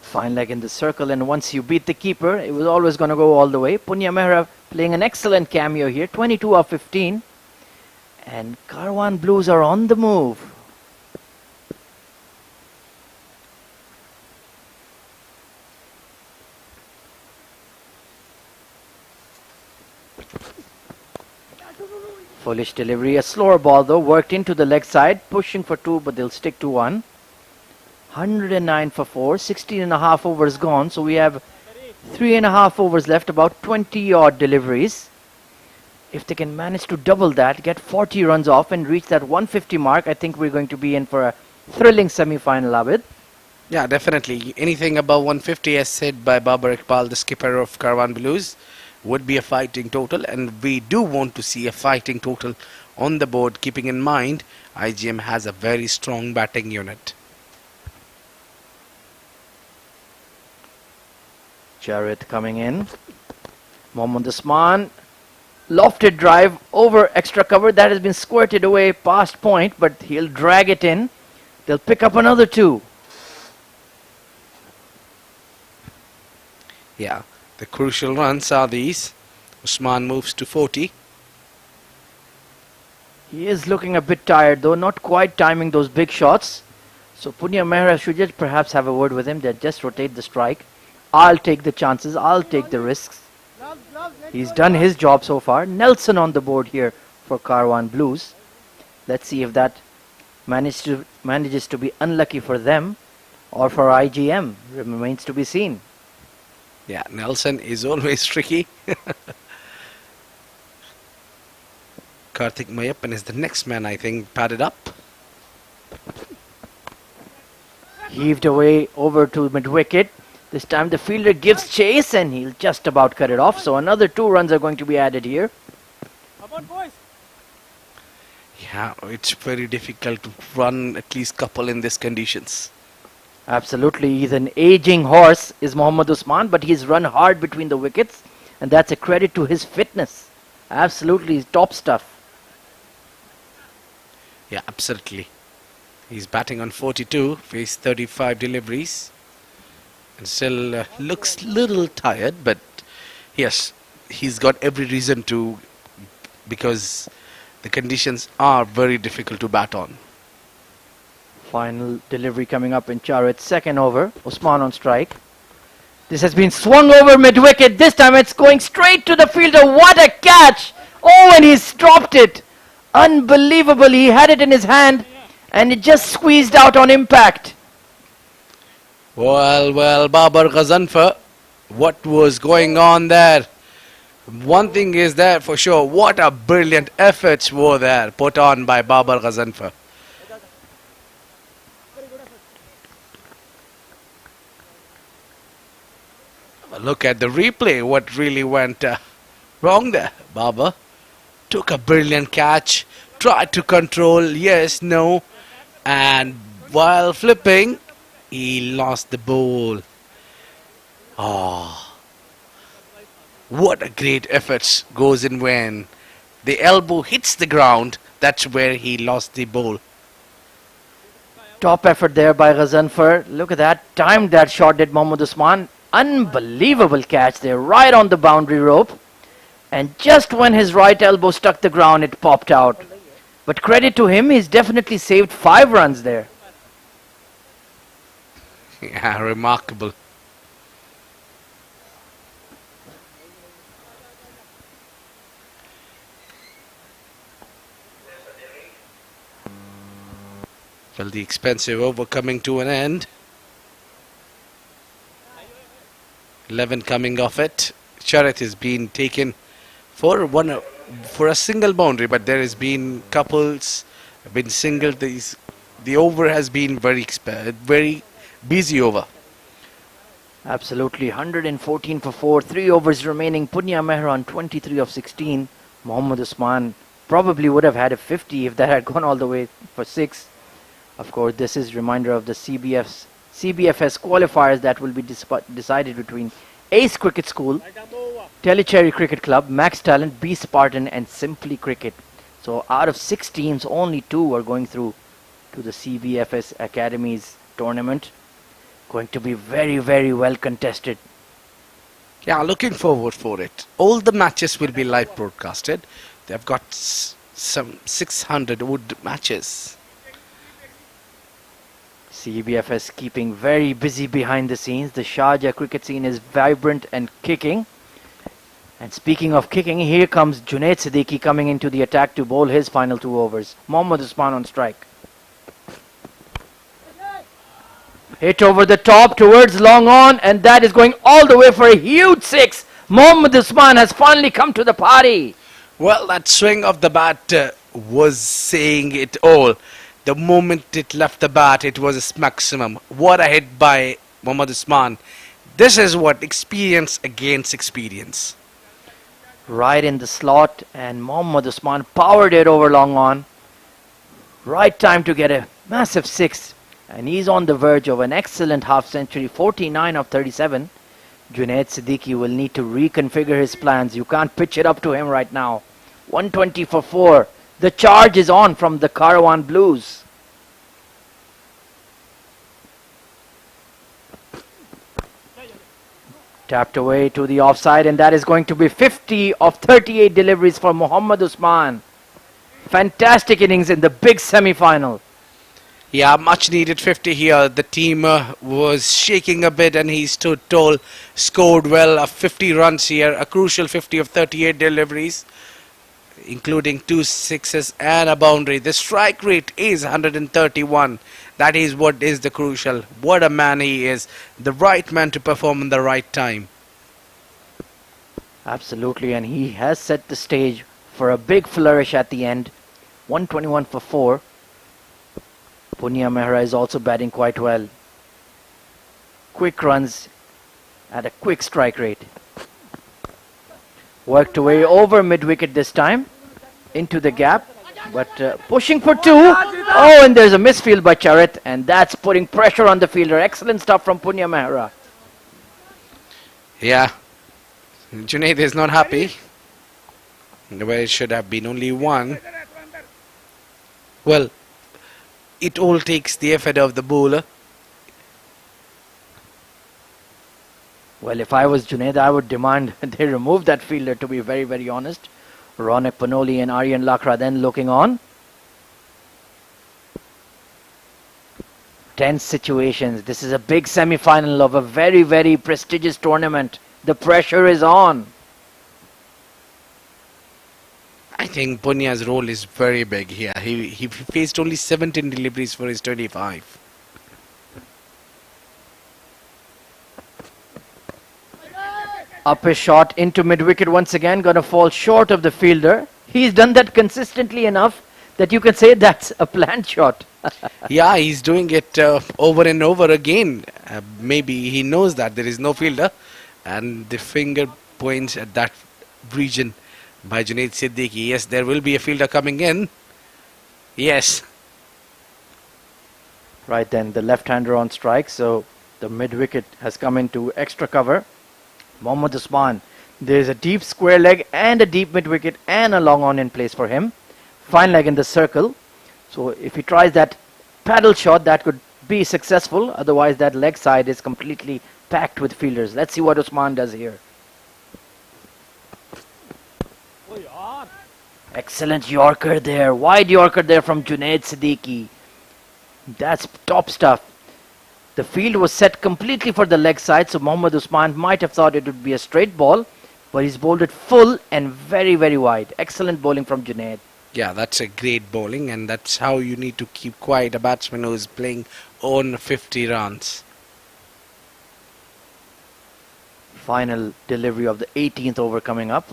Fine leg in the circle, and once you beat the keeper, it was always going to go all the way. Punya Mehra playing an excellent cameo here, 22 of 15. And Karwan Blues are on the move. Foolish delivery, a slower ball though, worked into the leg side, pushing for 2, but they'll stick to 1. 109 for 4, 16.5 overs gone, so we have 3.5 overs left, about 20 odd deliveries. If they can manage to double that, get 40 runs off and reach that 150 mark, I think we're going to be in for a thrilling semi-final, Abid. Yeah, definitely. Anything above 150, as said by Babar Iqbal, the skipper of Karwan Blues, would be a fighting total, and we do want to see a fighting total on the board, keeping in mind IGM has a very strong batting unit. Charit coming in. Mohammad Usman, lofted drive over extra cover. That has been squirted away past point, but he'll drag it in. They'll pick up another 2. Yeah, the crucial runs are these. Usman moves to 40. He is looking a bit tired though, not quite timing those big shots. So Punya Mehra should just perhaps have a word with him that just rotate the strike. I'll take the chances, I'll take the risks. He's done his job so far. Nelson on the board here for Karwan Blues. Let's see if that manages to be unlucky for them or for IGM. Remains to be seen. Yeah, Nelson is always tricky. Kartik Mayappan is the next man, I think, padded up. Heaved away over to mid-wicket. This time the fielder gives chase and he'll just about cut it off. So another 2 runs are going to be added here. Come on, boys. Yeah, it's very difficult to run at least couple in these conditions. Absolutely, he's an aging horse, is Mohammad Usman, but he's run hard between the wickets, and that's a credit to his fitness. Absolutely, top stuff. Yeah, absolutely. He's batting on 42, faced 35 deliveries, and still looks little tired, but yes, he's got every reason to, because the conditions are very difficult to bat on. Final delivery coming up in Charit's second over. Usman on strike. This has been swung over mid-wicket. This time it's going straight to the fielder. What a catch! Oh, and he's dropped it. Unbelievable. He had it in his hand and it just squeezed out on impact. Well, Babar Ghazanfar, what was going on there? One thing is there for sure. What a brilliant efforts were there put on by Babar Ghazanfar. Look at the replay, what really went wrong there. Babar took a brilliant catch, tried to control, yes, no, and while flipping, he lost the ball. Oh, what a great effort goes in when the elbow hits the ground, that's where he lost the ball. Top effort there by Ghazanfar. Look at that. Timed that shot did Mohammad Usman. Unbelievable catch there, right on the boundary rope. And just when his right elbow struck the ground, it popped out. But credit to him, he's definitely saved 5 runs there. Yeah, remarkable. Well, the expensive over coming to an end. 11 coming off it. Sharat has been taken for a single boundary, but there has been couples, been single. The over has been very busy over. Absolutely, 114 for 4, 3 overs remaining. Punya Mehra on 23 of 16. Mohammad Usman probably would have had a 50 if that had gone all the way for 6. Of course, this is reminder of the CBFS qualifiers that will be decided between Ace Cricket School, Telecherry Cricket Club, Max Talent, B Spartan and Simply Cricket. So out of 6 teams, only 2 are going through to the CBFS Academies tournament. Going to be very, very well contested. Yeah, looking forward for it. All the matches will be live broadcasted. They've got some 600 odd matches. CBFS keeping very busy behind the scenes. The Sharjah cricket scene is vibrant and kicking. And speaking of kicking, here comes Junaid Siddiqui coming into the attack to bowl his final 2 overs. Mohammad Usman on strike. Hit over the top towards long on, and that is going all the way for a huge 6. Mohammad Usman has finally come to the party. Well, that swing of the bat was saying it all. The moment it left the bat, it was its maximum. What a hit by Mohammad Usman. This is what experience against experience. Right in the slot, and Mohammad Usman powered it over long on. Right time to get a massive 6. And he's on the verge of an excellent half century, 49 of 37. Junaid Siddiqui will need to reconfigure his plans. You can't pitch it up to him right now. 120 for 4. The charge is on from the Karwan Blues. Tapped away to the offside, and that is going to be 50 of 38 deliveries for Mohammad Usman. Fantastic innings in the big semi-final. Yeah, much needed 50 here. The team was shaking a bit and he stood tall, scored well, 50 runs here, a crucial 50 of 38 deliveries, including 2 sixes and a boundary. The strike rate is 131. That is what is the crucial. What a man he is. The right man to perform in the right time. Absolutely, and he has set the stage for a big flourish at the end. 121 for 4. Punya Mehra is also batting quite well. Quick runs at a quick strike rate. Worked away over mid-wicket this time. Into the gap. But pushing for 2. Oh, and there's a misfield by Charit. And that's putting pressure on the fielder. Excellent stuff from Punya Mehra. Yeah. Junaid is not happy. Where it should have been only 1. Well, it all takes the effort of the bowler. Well, if I was Junaid, I would demand they remove that fielder, to be very, very honest. Ronak Panoli and Aryan Lakra then looking on. Tense situations. This is a big semi-final of a very, very prestigious tournament. The pressure is on. I think Punya's role is very big here. He faced only 17 deliveries for his 25. Up a shot into mid-wicket once again, going to fall short of the fielder. He's done that consistently enough that you can say that's a planned shot. Yeah, he's doing it over and over again. Maybe he knows that there is no fielder, and the finger points at that region by Junaid Siddiqui. Yes, there will be a fielder coming in. Yes. Right then, the left-hander on strike, so the mid-wicket has come into extra cover. Mohammad Usman, there's a deep square leg and a deep mid-wicket and a long on in place for him. Fine leg in the circle. So if he tries that paddle shot, that could be successful. Otherwise, that leg side is completely packed with fielders. Let's see what Usman does here. Excellent Yorker there. Wide Yorker there from Junaid Siddiqui. That's top stuff. The field was set completely for the leg side, so Mohammad Usman might have thought it would be a straight ball, but he's bowled it full and very, very wide. Excellent bowling from Junaid. Yeah, that's a great bowling, and that's how you need to keep quiet a batsman who is playing on 50 runs. Final delivery of the 18th over coming up.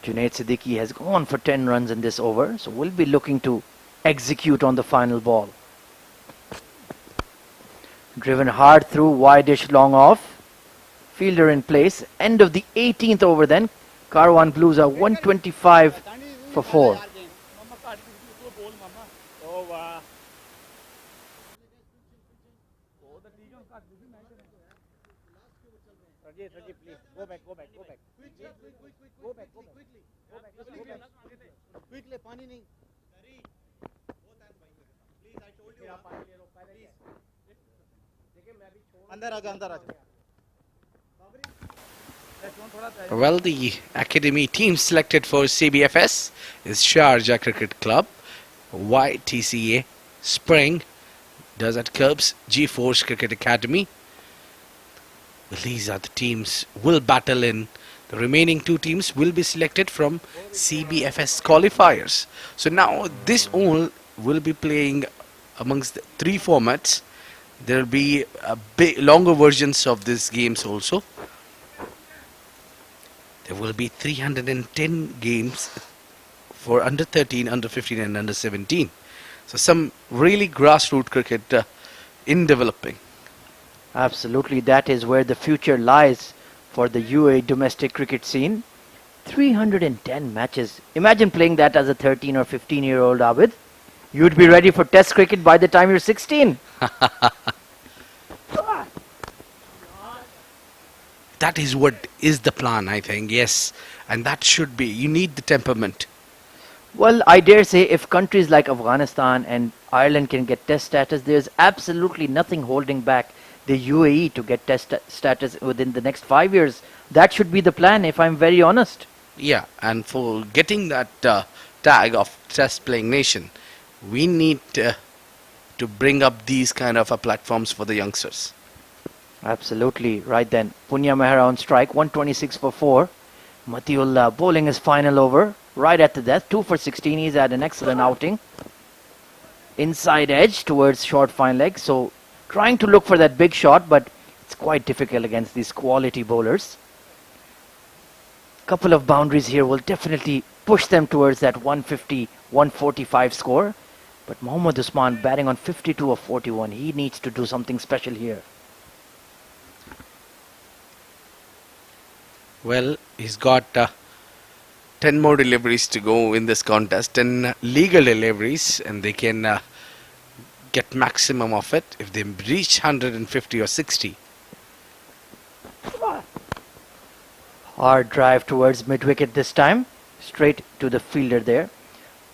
Junaid Siddiqui has gone for 10 runs in this over, so we'll be looking to execute on the final ball. Driven hard through, wide-ish long off. Fielder in place. End of the 18th over then. Karwan Blues are 125 for 4. Well, the academy team selected for CBFS is Sharjah Cricket Club, YTCA, Spring, Desert Curbs, G-Force Cricket Academy. Well, these are the teams will battle in. The remaining 2 teams will be selected from CBFS qualifiers. So now this all will be playing amongst the 3 formats. There will be a big, longer versions of these games also. There will be 310 games for under 13, under 15 and under 17. So some really grassroots cricket in developing. Absolutely, that is where the future lies for the UAE domestic cricket scene. 310 matches. Imagine playing that as a 13 or 15-year-old, Abid. You'd be ready for test cricket by the time you're 16. That is what is the plan, I think, yes. And that should be. You need the temperament. Well, I dare say if countries like Afghanistan and Ireland can get test status, there's absolutely nothing holding back the UAE to get test status within the next 5 years. That should be the plan, if I'm very honest. Yeah, and for getting that tag of test playing nation, we need to bring up these kind of platforms for the youngsters. Absolutely, right then. Punya Mehra on strike, 126 for 4. Matiullah bowling his final over, right at the death, 2 for 16. He's had an excellent outing. Inside edge towards short fine leg, so trying to look for that big shot, but it's quite difficult against these quality bowlers. Couple of boundaries here will definitely push them towards that 150, 145 score. But Mohammad Usman batting on 52 of 41. He needs to do something special here. Well, he's got 10 more deliveries to go in this contest, 10 legal deliveries, and they can get maximum of it if they reach 150 or 60. Hard drive towards mid-wicket this time, straight to the fielder there.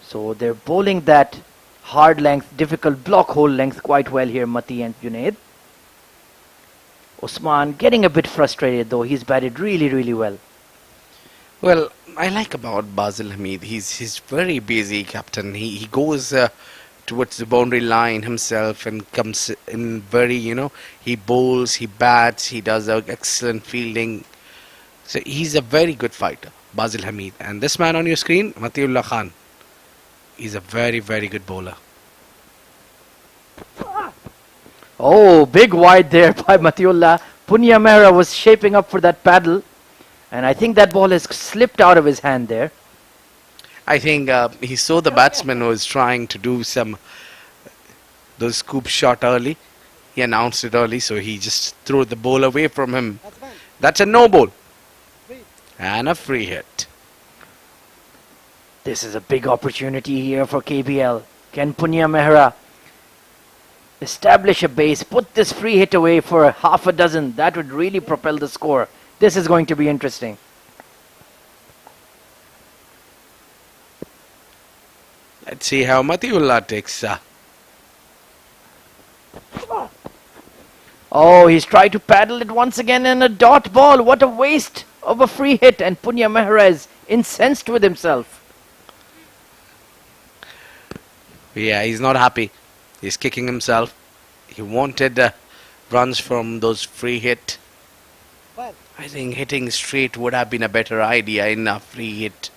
So they're bowling that hard length, difficult block hole length quite well here, Mati and Junaid. Usman getting a bit frustrated though, he's batted really well. Well, I like about Basil Hamid. He's very busy captain. He goes towards the boundary line himself and comes in very, he bowls, he bats, he does excellent fielding. So he's a very good fighter, Basil Hamid. And this man on your screen, Matiullah Khan, is a very good bowler. Oh, big wide there by Matiullah. Punya Mehra was shaping up for that paddle, and I think that ball has slipped out of his hand there. I think he saw the batsman was trying to do those scoop shot early. He announced it early, so he just threw the ball away from him. That's a no ball. And a free hit. This is a big opportunity here for KBL. Can Punya Mehra establish a base, put this free hit away for half a dozen? That would really propel the score. This is going to be interesting. Let's see how Matiullah takes. Oh, he's tried to paddle it once again in a dot ball. What a waste of a free hit. And Punya Mehra is incensed with himself. Yeah, he's not happy. He's kicking himself. He wanted runs from those free hit. I think hitting straight would have been a better idea in a free hit.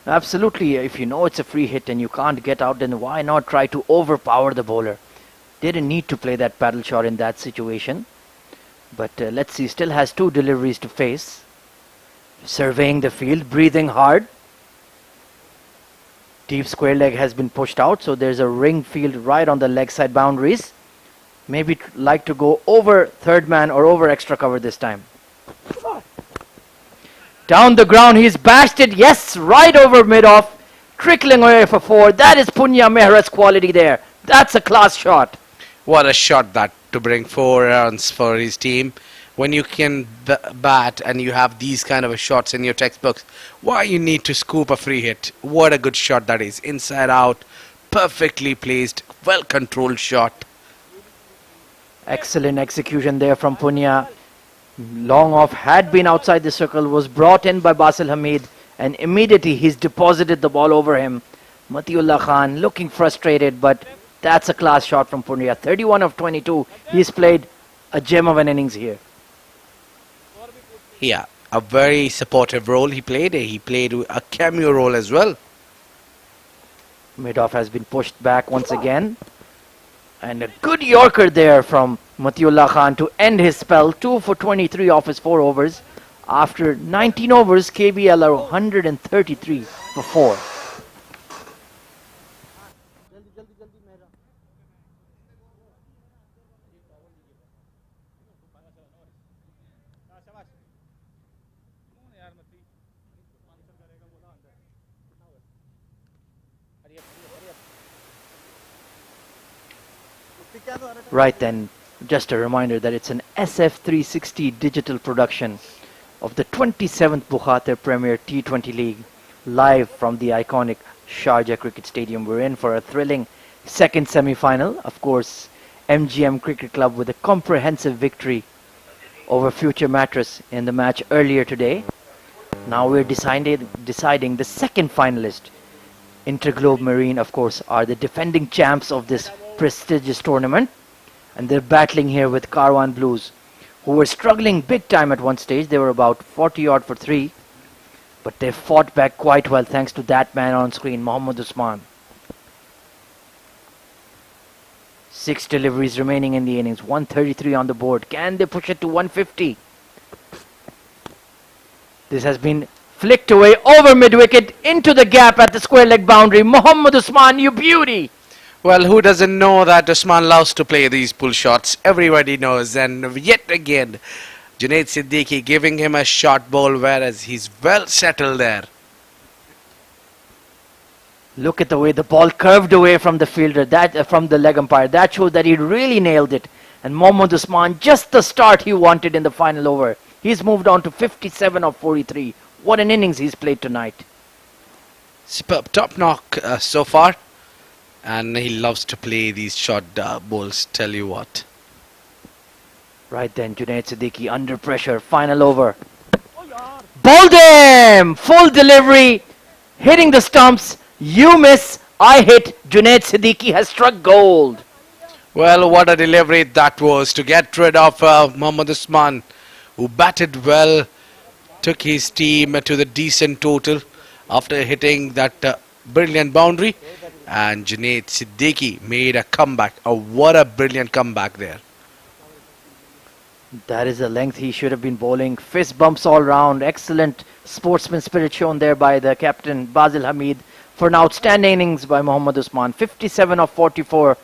Absolutely. If you know it's a free hit and you can't get out, then why not try to overpower the bowler? Didn't need to play that paddle shot in that situation. But let's see, still has 2 deliveries to face. Surveying the field, breathing hard. Deep square leg has been pushed out, so there's a ring field right on the leg side boundaries. Maybe like to go over third man or over extra cover this time. Down the ground, he's bashed it. Yes, right over mid-off. Trickling away for 4. That is Punya Mehra's quality there. That's a class shot. What a shot that to bring 4 runs for his team. When you can bat and you have these kind of shots in your textbooks, why you need to scoop a free hit? What a good shot that is. Inside out, perfectly placed, well controlled shot. Excellent execution there from Punya. Long off had been outside the circle, was brought in by Basil Hamid, and immediately he's deposited the ball over him. Matiullah Khan looking frustrated, but that's a class shot from Punya. 31 of 22. He's played a gem of an innings here. Yeah, a very supportive role he played. He played a cameo role as well. Mid-off has been pushed back once again. And a good Yorker there from Matiullah Khan to end his spell. 2 for 23 off his 4 overs. After 19 overs, KBL are 133 for 4. Right then, just a reminder that it's an SF360 digital production of the 27th Bukhatir Premier T20 League, live from the iconic Sharjah Cricket Stadium. We're in for a thrilling second semi-final. Of course, MGM Cricket Club with a comprehensive victory over Future Mattress in the match earlier today. Now we're deciding the second finalist. InterGlobe Marine, of course, are the defending champs of this prestigious tournament, and they're battling here with Karwan Blues, who were struggling big time at one stage. They were about 40 odd for 3, but they fought back quite well thanks to that man on screen, Mohammad Usman. 6 deliveries remaining in the innings, 133 on the board. Can they push it to 150? This has been flicked away over mid-wicket into the gap at the square leg boundary. Mohammad Usman, you beauty! Well, who doesn't know that Usman loves to play these pull shots? Everybody knows. And yet again, Junaid Siddiqui giving him a short ball, whereas he's well settled there. Look at the way the ball curved away from the fielder, from the leg umpire. That shows that he really nailed it. And Mohammad Usman, just the start he wanted in the final over. He's moved on to 57 of 43. What an innings he's played tonight. Superb top knock so far. And he loves to play these short balls, tell you what. Right then, Junaid Siddiqui under pressure, final over. Bowled him! Full delivery, hitting the stumps. You miss, I hit. Junaid Siddiqui has struck gold. Well, what a delivery that was to get rid of Mohammad Usman, who batted well, took his team to the decent total after hitting that brilliant boundary. And Junaid Siddiqui made a comeback. Oh, what a brilliant comeback there. That is the length he should have been bowling. Fist bumps all round. Excellent sportsman spirit shown there by the captain, Basil Hamid, for an outstanding innings by Mohammad Usman. 57 of 44.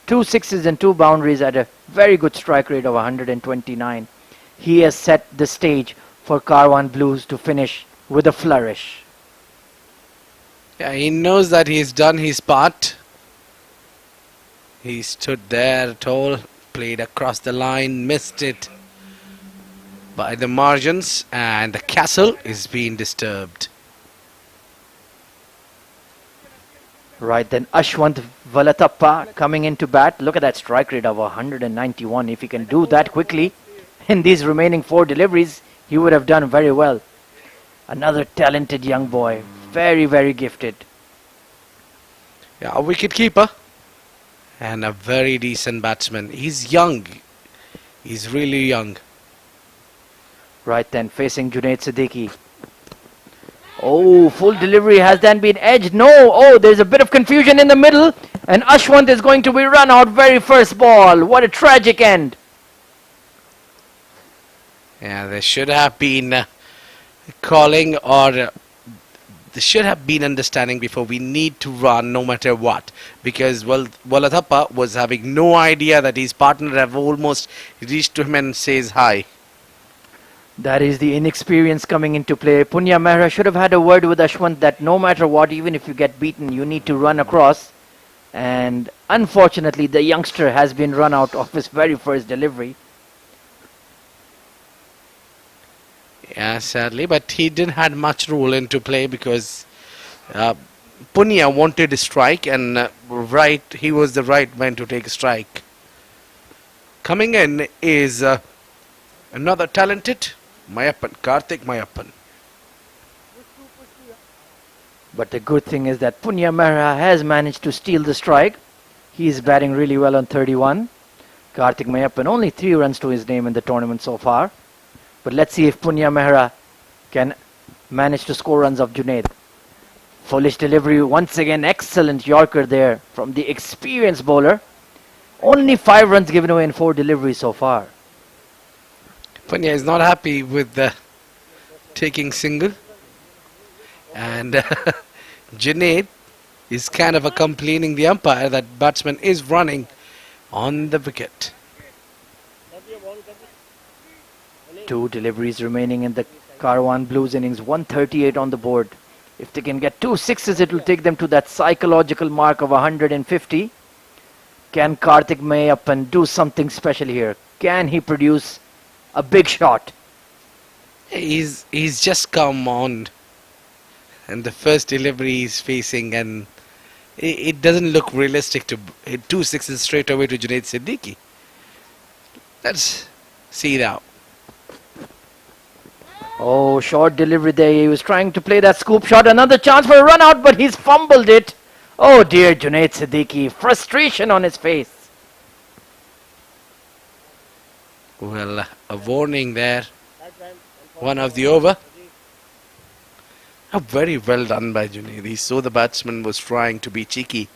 2 sixes and 2 boundaries at a very good strike rate of 129. He has set the stage for Karwan Blues to finish with a flourish. Yeah, he knows that he's done his part. He stood there tall, played across the line, missed it by the margins, and the castle is being disturbed. Right then, Ashwant Valatappa coming into bat. Look at that strike rate of 191. If he can do that quickly in these remaining 4 deliveries, he would have done very well. Another talented young boy. Very, very gifted. Yeah, a wicket keeper and a very decent batsman. He's young. He's really young. Right then, facing Junaid Siddiqui. Oh, full delivery. Has then been edged? No. Oh, there's a bit of confusion in the middle. And Ashwant is going to be run out very first ball. What a tragic end. Yeah, there should have been calling, or there should have been understanding before we need to run no matter what. Because, well, Valatappa was having no idea that his partner have almost reached to him and says hi. That is the inexperience coming into play. Punya Mehra should have had a word with Ashwant that no matter what, even if you get beaten, you need to run across. And unfortunately, the youngster has been run out of his very first delivery. Yeah, sadly, but he didn't had much role into play because Punya wanted a strike, and he was the right man to take a strike. Coming in is another talented Mayappan, Karthik Mayappan. But the good thing is that Punya Mehra has managed to steal the strike. He is batting really well on 31. Karthik Mayappan only 3 runs to his name in the tournament so far. But let's see if Punya Mehra can manage to score runs of Junaid. Foolish delivery once again. Excellent Yorker there from the experienced bowler. Only 5 runs given away in 4 deliveries so far. Punya is not happy with the taking single. And Junaid is kind of complaining the umpire that batsman is running on the wicket. 2 deliveries remaining in the Karwan Blues innings. 138 on the board. If they can get 2 sixes, it will take them to that psychological mark of 150. Can Karthik Mayappan do something special here? Can he produce a big shot? He's just come on, and the first delivery he's facing, and It doesn't look realistic to hit 2 6s straight away to Junaid Siddiqui. Let's see now. Oh, short delivery there. He was trying to play that scoop shot. Another chance for a run out, but he's fumbled it. Oh dear, Junaid Siddiqui. Frustration on his face. Well, a warning there. One of the over. Very well done by Junaid. He saw the batsman was trying to be cheeky.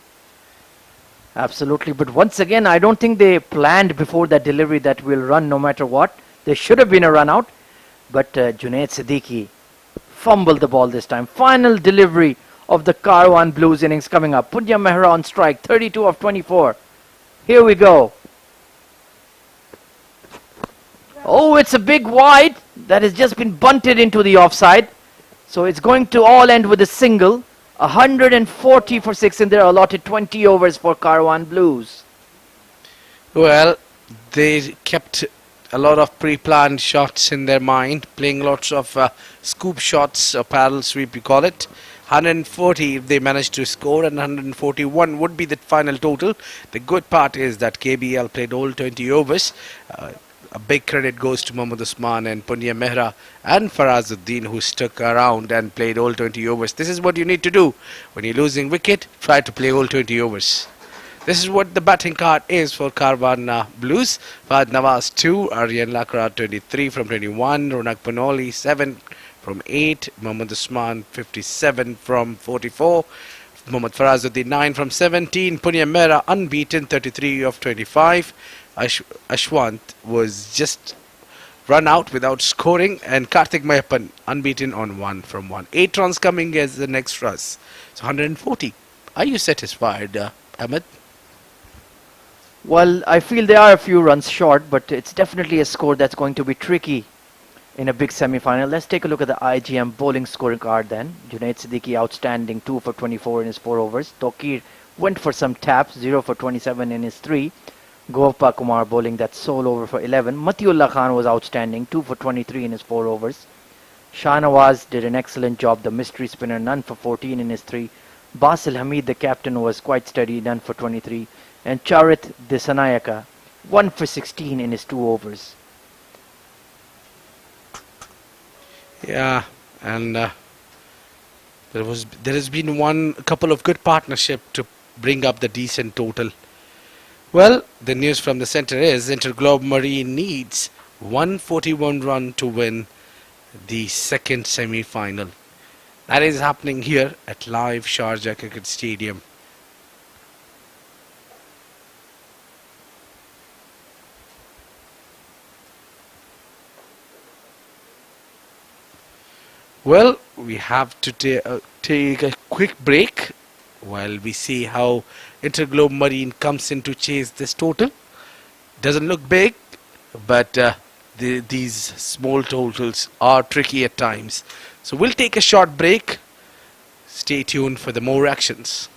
Absolutely. But once again, I don't think they planned before that delivery that we'll run no matter what. There should have been a run out. But Junaid Siddiqui fumbled the ball this time. Final delivery of the Karwan Blues innings coming up. Punya Mehra on strike. 32 of 24. Here we go. Oh, it's a big wide that has just been bunted into the offside. So it's going to all end with a single. 140 for 6 in there, allotted 20 overs for Karwan Blues. Well, they kept a lot of pre-planned shots in their mind, playing lots of scoop shots, or parallel sweep we call it. 140 if they managed to score, and 141 would be the final total. The good part is that KBL played all 20 overs. A big credit goes to Mohammad Usman and Punya Mehra and Farazuddin, who stuck around and played all 20 overs. This is what you need to do. When you're losing wicket, try to play all 20 overs. This is what the batting card is for Karwan Blues. Fahad Nawaz 2, Aryan Lakra 23 from 21, Ronak Panoli 7 from 8, Mohammad Usman 57 from 44, Mohammad Farazuddin 9 from 17, Punya Mehra unbeaten 33 of 25. Ashwant was just run out without scoring, and Kartik Mayappan unbeaten on 1 from 1. 8 runs coming as the next rush. So 140. Are you satisfied, Ahmed? Well, I feel they are a few runs short, but it's definitely a score that's going to be tricky in a big semi-final. Let's take a look at the IGM bowling scoring card then. Junaid Siddiqui outstanding, 2 for 24 in his 4 overs. Tokir went for some taps, 0 for 27 in his 3. Gopal Kumar bowling that sole over for 11. Matiullah Khan was outstanding, 2 for 23 in his 4 overs. Shah Nawaz did an excellent job, the mystery spinner, none for 14 in his 3. Basil Hamid, the captain, was quite steady, none for 23. And Charit Disanayaka, 1 for 16 in his 2 overs. Yeah, and there has been a couple of good partnership to bring up the decent total. Well, the news from the centre is InterGlobe Marine needs 141 run to win the second semi-final. That is happening here at live Sharjah Cricket Stadium. Well, we have to take a quick break while we see how InterGlobe Marine comes in to chase this total. Doesn't look big, but these small totals are tricky at times. So we'll take a short break. Stay tuned for the more actions.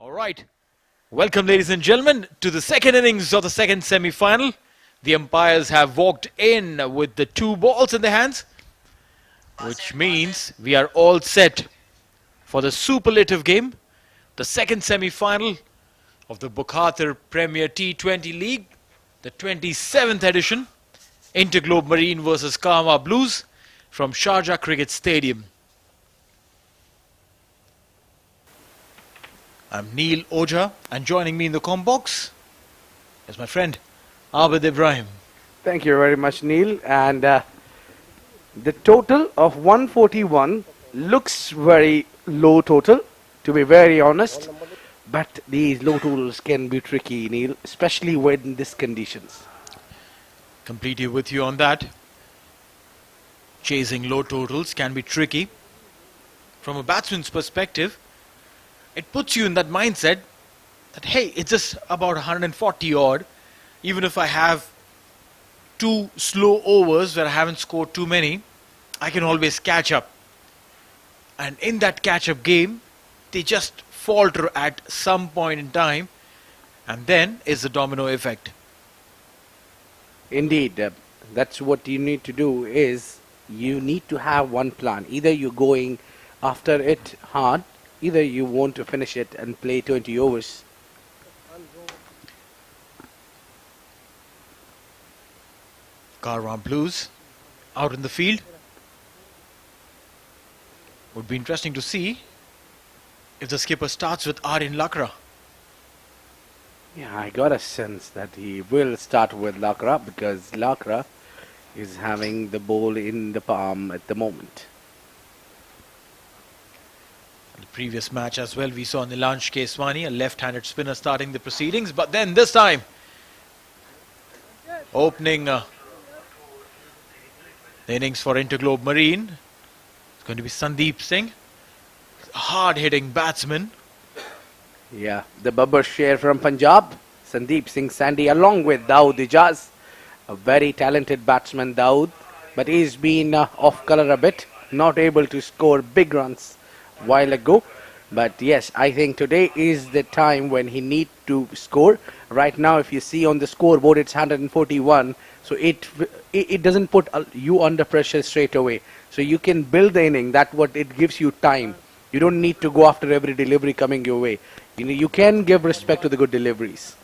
All right. Welcome, ladies and gentlemen, to the second innings of the second semi-final. The umpires have walked in with the 2 balls in their hands, which means we are all set for the superlative game, the second semi-final of the Bukhatir Premier T20 League, the 27th edition, InterGlobe Marine versus Karwan Blues from Sharjah Cricket Stadium. I'm Neil Ojha, and joining me in the comm box is my friend Abid Ibrahim. Thank you very much, Neil. And the total of 141 looks very low total, to be very honest. But these low totals can be tricky, Neil, especially when these conditions. Completely with you on that. Chasing low totals can be tricky. From a batsman's perspective, it puts you in that mindset that, hey, it's just about 140 odd. Even if I have 2 slow overs where I haven't scored too many, I can always catch up. And in that catch-up game, they just falter at some point in time, and then is the domino effect. Indeed, that's what you need to do is you need to have one plan. Either you're going after it hard, either you want to finish it and play 20 overs. Karwan Blues out in the field. Would be interesting to see if the skipper starts with Aryan Lakra. Yeah, I got a sense that he will start with Lakra because Lakra is having the ball in the palm at the moment. The previous match as well, we saw Nilansh Keswani, a left-handed spinner, starting the proceedings. But then this time, opening the innings for InterGlobe Marine, it's going to be Sandeep Singh, a hard-hitting batsman. Yeah, the Babbar share from Punjab, Sandeep Singh Sandy, along with Dawood Ijaz, a very talented batsman, Dawood, but he's been off colour a bit, not able to score big runs while ago. But yes, I think today is the time when he need to score. Right now, if you see on the scoreboard, it's 141, so it doesn't put you under pressure straight away. So you can build the inning. That's what it gives you time. You don't need to go after every delivery coming your way. You know, you can give respect to the good deliveries.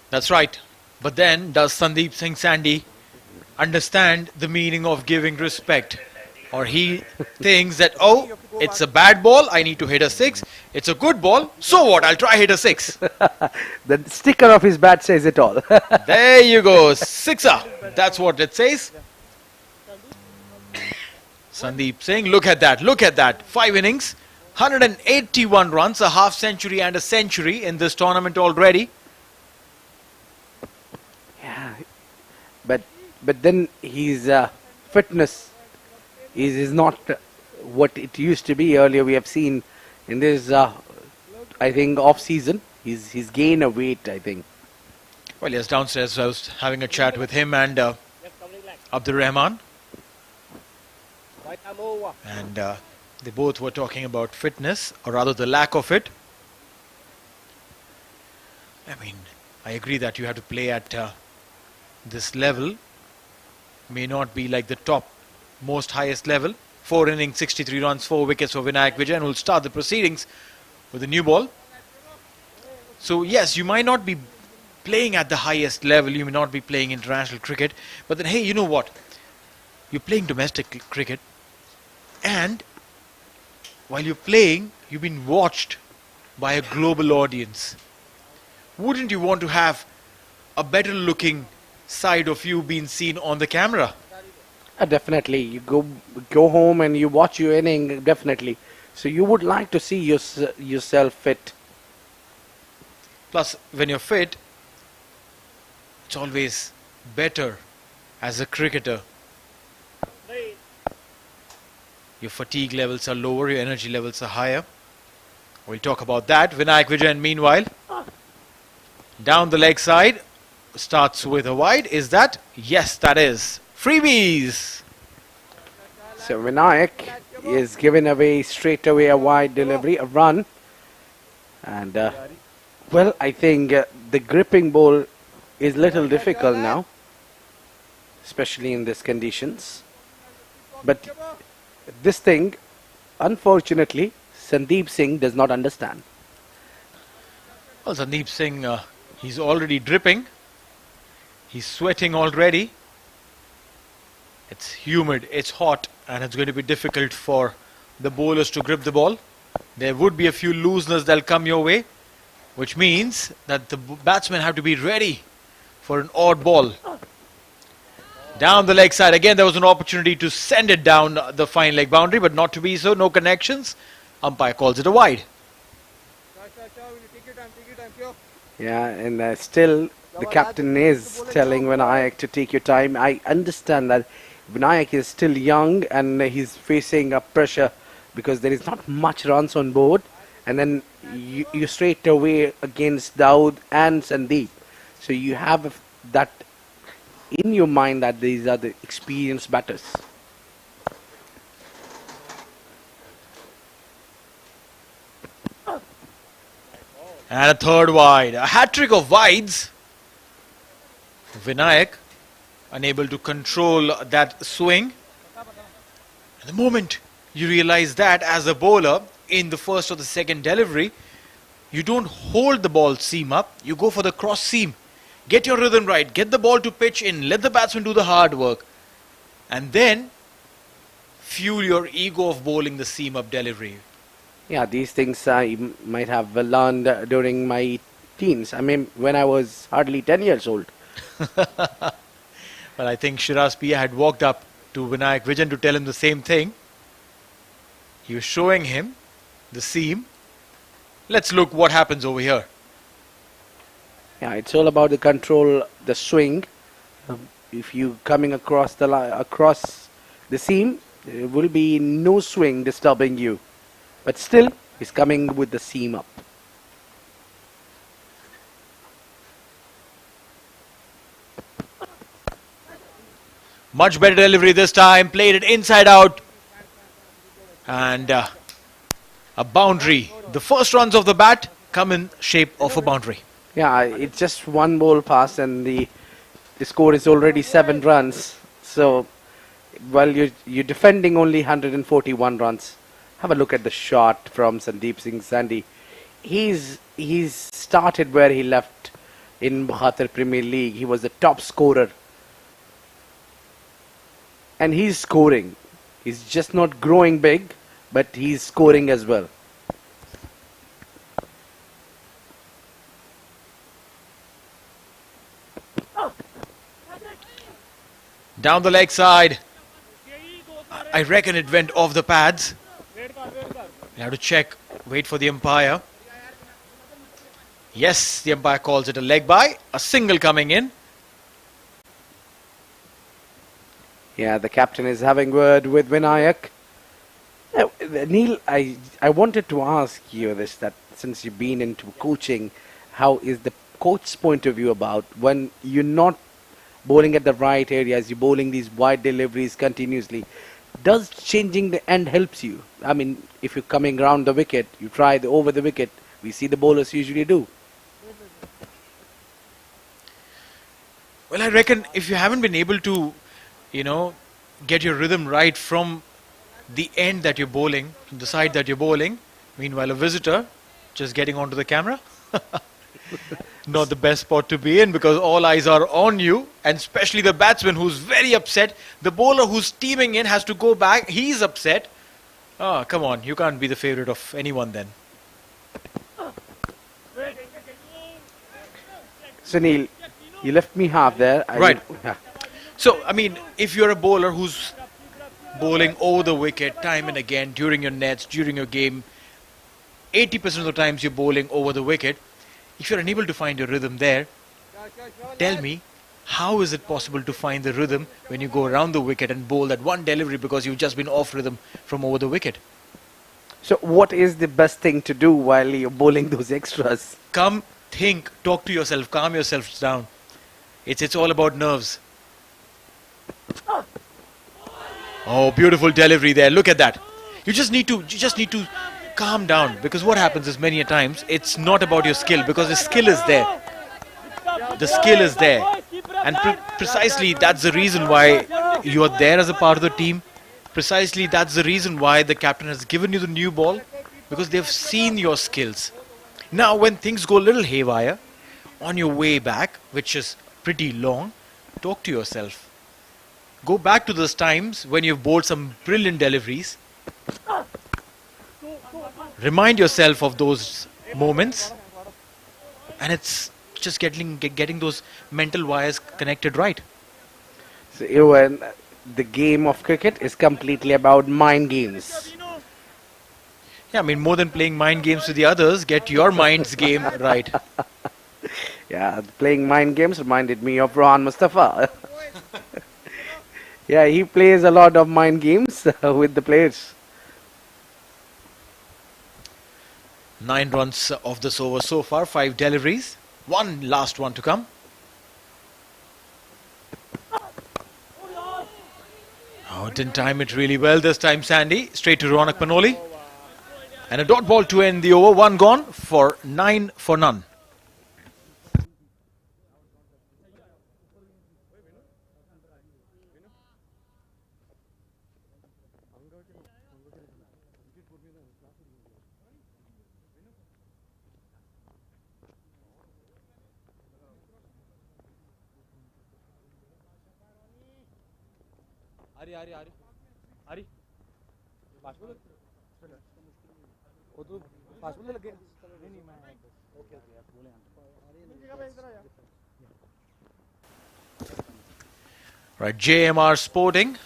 That's right. But then, does Sandeep Singh Sandy understand the meaning of giving respect? Or he thinks that, oh, it's a bad ball, I need to hit a 6. It's a good ball, so what, I'll try hit a 6. The sticker of his bat says it all. There you go, 6er. That's what it says. Sandeep Singh, look at that. 5 innings, 181 runs, a half century and a century in this tournament already. Yeah, but then his fitness is not what it used to be earlier. We have seen in this, I think, off season, he's gained a weight, I think. Well, yes, downstairs I was having a chat with him and Abdur Rahman. And they both were talking about fitness, or rather the lack of it. I mean, I agree that you have to play at this level. May not be like the top, most highest level. 4 innings, 63 runs, 4 wickets for Vinayak Vijayan, who will start the proceedings with a new ball. So yes, you might not be playing at the highest level, you may not be playing international cricket, but then hey, you know what? You're playing domestic cricket, and while you're playing, you've been watched by a global audience. Wouldn't you want to have a better looking side of you being seen on the camera? Definitely, you go home and you watch your inning, definitely. So you would like to see yourself fit. Plus, when you're fit, it's always better as a cricketer. Your fatigue levels are lower, your energy levels are higher. We'll talk about that. Vinayak Vijayan, meanwhile, down the leg side, starts with a wide. Is that? Yes, that is. Freebies! So Vinayak is given away straight away a wide delivery, a run. And well, I think the gripping ball is little difficult now, especially in these conditions. But this thing, unfortunately, Sandeep Singh does not understand. Well, Sandeep Singh, he's already dripping. He's sweating already. It's humid, it's hot, and it's going to be difficult for the bowlers to grip the ball. There would be a few looseness that'll come your way, which means that the batsmen have to be ready for an odd ball. Down the leg side. Again, there was an opportunity to send it down the fine leg boundary, but not to be so. No connections. Umpire calls it a wide. Yeah, and still the captain is telling Vinayak to take your time. I understand that Vinayak is still young and he's facing a pressure because there is not much runs on board. And then you straight away against Daud and Sandeep. So you have that in your mind that these are the experienced batters. And a third wide. A hat-trick of wides. Vinayak unable to control that swing. At the moment you realize that as a bowler in the first or the second delivery, you don't hold the ball seam up, you go for the cross seam. Get your rhythm right, get the ball to pitch in, let the batsman do the hard work, and then fuel your ego of bowling the seam up delivery. Yeah, these things I might have learned during my teens. I mean, when I was hardly 10 years old. Well, I think Shiraz Pia had walked up to Vinayak Vijan to tell him the same thing. He was showing him the seam. Let's look what happens over here. Yeah, it's all about the control, the swing. If you coming across the seam, there will be no swing disturbing you. But still, he's coming with the seam up. Much better delivery this time. Played it inside out. And a boundary. The first runs of the bat come in shape of a boundary. Yeah, it's just one ball pass and the score is already 7 runs. So, while you're defending only 141 runs, have a look at the shot from Sandeep Singh Sandhi. He's started where he left in Bukhatir Premier League. He was the top scorer. And he's scoring. He's just not growing big, but he's scoring as well. Down the leg side. I reckon it went off the pads. You have to check, wait for the umpire. Yes, the umpire calls it a leg by. A single coming in. Yeah, the captain is having word with Vinayak. Neil, I wanted to ask you this, that since you've been into coaching, how is the coach's point of view about when you're not bowling at the right areas, you're bowling these wide deliveries continuously? Does changing the end helps you? I mean, if you're coming round the wicket, you try the over the wicket. We see the bowlers usually do. Well, I reckon if you haven't been able to, get your rhythm right from the end that you're bowling, from the side that you're bowling, meanwhile a visitor just getting onto the camera, not the best spot to be in because all eyes are on you, and especially the batsman who's very upset. The bowler who's steaming in has to go back. He's upset. Oh, come on. You can't be the favorite of anyone then. Sunil, you left me half there. Right. So, I mean, if you're a bowler who's bowling over the wicket time and again during your nets, during your game, 80% of the times you're bowling over the wicket. If you're unable to find your rhythm there, tell me, how is it possible to find the rhythm when you go around the wicket and bowl that one delivery because you've just been off rhythm from over the wicket? So what is the best thing to do while you're bowling those extras? Come, think, talk to yourself, calm yourself down. It's all about nerves. Oh, beautiful delivery there. Look at that. You just need to calm down, because what happens is many a times it's not about your skill, because the skill is there. The skill is there, and precisely that's the reason why you are there as a part of the team. Precisely that's the reason why the captain has given you the new ball, because they've seen your skills. Now when things go a little haywire on your way back, which is pretty long, talk to yourself. Go back to those times when you've bowled some brilliant deliveries. Remind yourself of those moments, and it's just getting those mental wires connected right. So, Ewan, the game of cricket is completely about mind games. Yeah, I mean, more than playing mind games with the others, get your mind's game right. Yeah, playing mind games reminded me of Rohan Mustafa. Yeah, he plays a lot of mind games with the players. 9 runs of this over so far, 5 deliveries. One last one to come. Oh, didn't time it really well this time, Sandy. Straight to Ronak Panoli. And a dot ball to end the over. One gone for 9 for none. Right, JMR Sporting,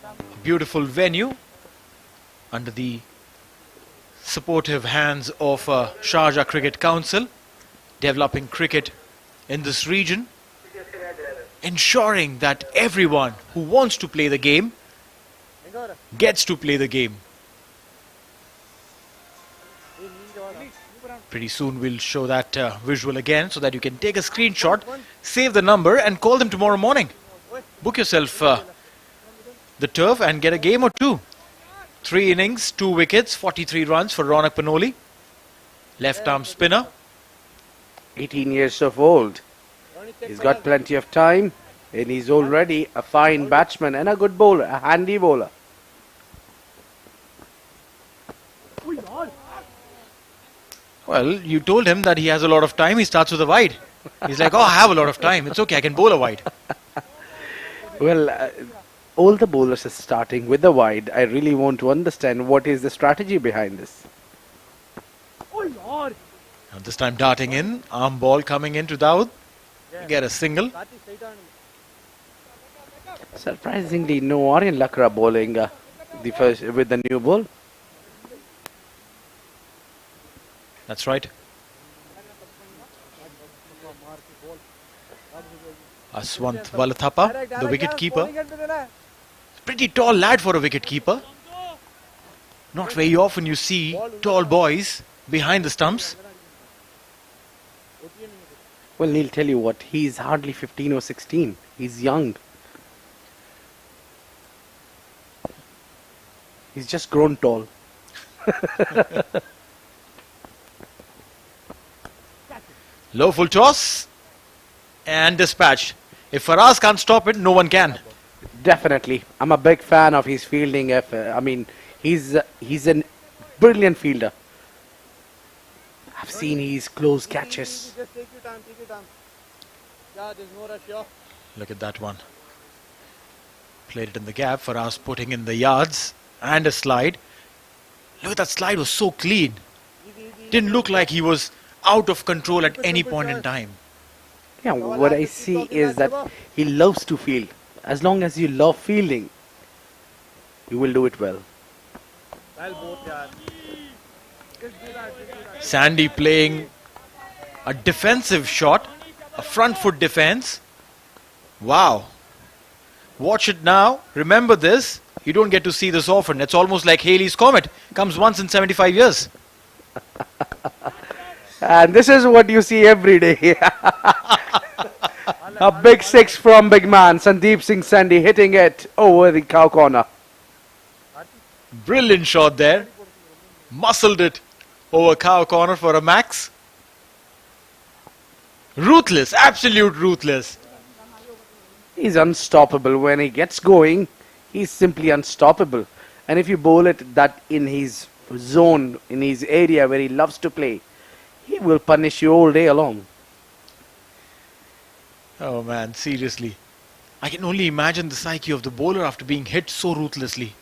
a beautiful venue under the supportive hands of Sharjah Cricket Council, developing cricket in this region, ensuring that everyone who wants to play the game gets to play the game. Pretty soon we'll show that visual again so that you can take a screenshot, save the number and call them tomorrow morning. Book yourself the turf and get a game or two. 3 innings, 2 wickets, 43 runs for Ronak Panoli. Left arm spinner. 18 years of old. He's got plenty of time and he's already a fine batsman and a good bowler, a handy bowler. Well, you told him that he has a lot of time. He starts with a wide. He's like, oh, I have a lot of time. It's okay, I can bowl a wide. Well, all the bowlers are starting with the wide. I really want to understand what is the strategy behind this. And this time darting in, arm ball coming into Dawood. Get a single. Surprisingly, no Aryan Lakra bowling the first with the new ball. That's right. Aswant Valathapa, the wicket keeper. Pretty tall lad for a wicket keeper. Not very often you see tall boys behind the stumps. Well, Neil, tell you what, he's hardly 15 or 16. He's young. He's just grown tall. Low full toss and dispatched. If Faraz can't stop it, no one can. Definitely. I'm a big fan of his fielding. I mean, he's a brilliant fielder. I've seen his close catches. Look at that one. Played it in the gap. Faraz putting in the yards and a slide. Look at that slide, was so clean. Didn't look like he was out of control at any point in time. Yeah, what I see is that he loves to field. As long as you love fielding, you will do it well. Sandy playing a defensive shot, a front foot defense. Wow. Watch it now. Remember this. You don't get to see this often. It's almost like Halley's Comet. Comes once in 75 years. And this is what you see every day. A big six from big man Sandeep Singh Sandy hitting it over the cow corner. Brilliant shot there. muscled it over cow corner for a max. Ruthless, absolute ruthless. He's unstoppable. When he gets going, he's simply unstoppable. And if you bowl it that in his zone, in his area where he loves to play, he will punish you all day along. Oh man, seriously. I can only imagine the psyche of the bowler after being hit so ruthlessly.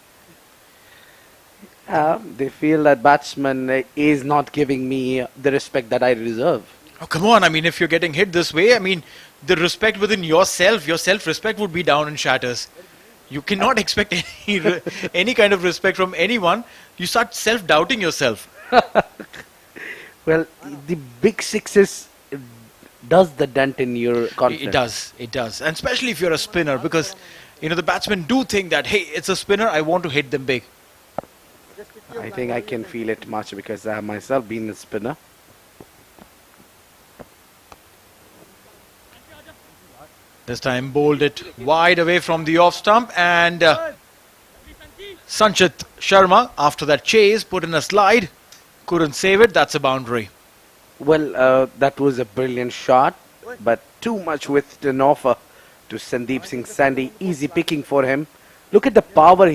They feel that batsman is not giving me the respect that I deserve. Oh, come on. I mean, if you're getting hit this way, I mean, the respect within yourself, your self-respect would be down in shatters. You cannot expect any kind of respect from anyone. You start self-doubting yourself. Well, the big sixes does the dent in your confidence. It does. And especially if you're a spinner, because, the batsmen do think that, hey, it's a spinner, I want to hit them big. I think I can feel it much because I have myself been a spinner. This time bowled it wide away from the off stump, and Sanchit Sharma, after that chase, put in a slide. Couldn't save it. That's a boundary. Well, that was a brilliant shot, but too much with an offer to Sandeep Singh Sandy. Easy picking for him. Look at the power.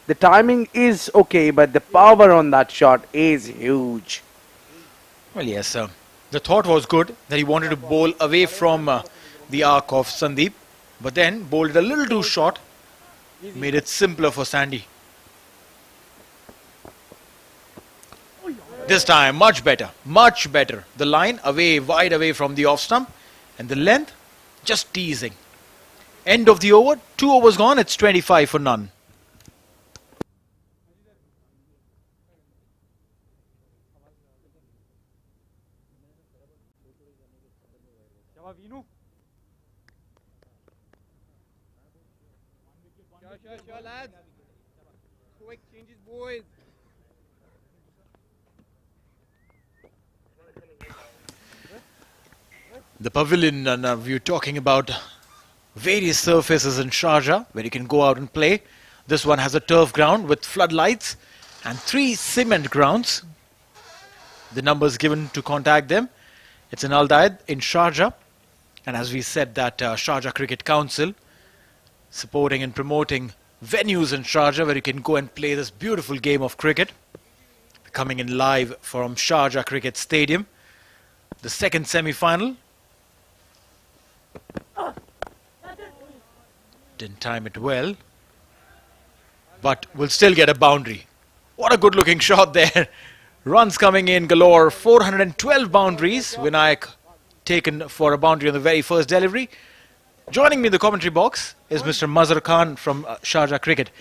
The timing is okay, but the power on that shot is huge. Well, yes, sir. The thought was good that he wanted to bowl away from the arc of Sandeep, but then bowled it a little too short, made it simpler for Sandy. This time, much better, much better. The line away, wide away from the off stump, and the length just teasing. End of the over, 2 overs gone, it's 25 for none. Sure, lads. Quick changes, boys. The pavilion, and we're talking about various surfaces in Sharjah where you can go out and play. This one has a turf ground with floodlights and 3 cement grounds. The numbers given to contact them. It's in Al Daid in Sharjah. And as we said, that Sharjah Cricket Council supporting and promoting venues in Sharjah where you can go and play this beautiful game of cricket. Coming in live from Sharjah Cricket Stadium. The second semi-final. Didn't time it well, but will still get a boundary. What a good looking shot there. Runs coming in galore. 412 boundaries. Vinayak taken for a boundary on the very first delivery. Joining me in the commentary box is Mr. Mazhar Khan from Sharjah Cricket.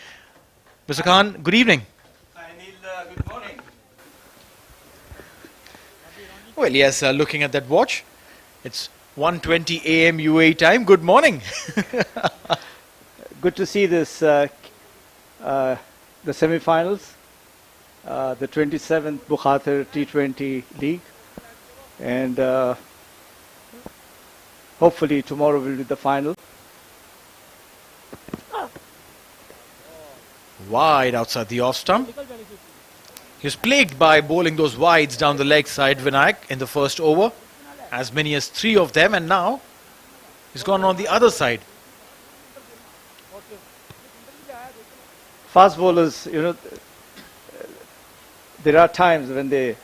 Mr. Khan, good evening. Hi Neil, good morning. Well, yes, looking at that watch, it's 1:20 a.m. UAE time. Good morning. Good to see this, the semi-finals, the 27th Bukhatir T20 League, and hopefully tomorrow will be the final. Wide outside the off stump. He was plagued by bowling those wides down the leg side, Vinayak, in the first over. As many as 3 of them, and now he's gone on the other side. Fast bowlers, there are times when they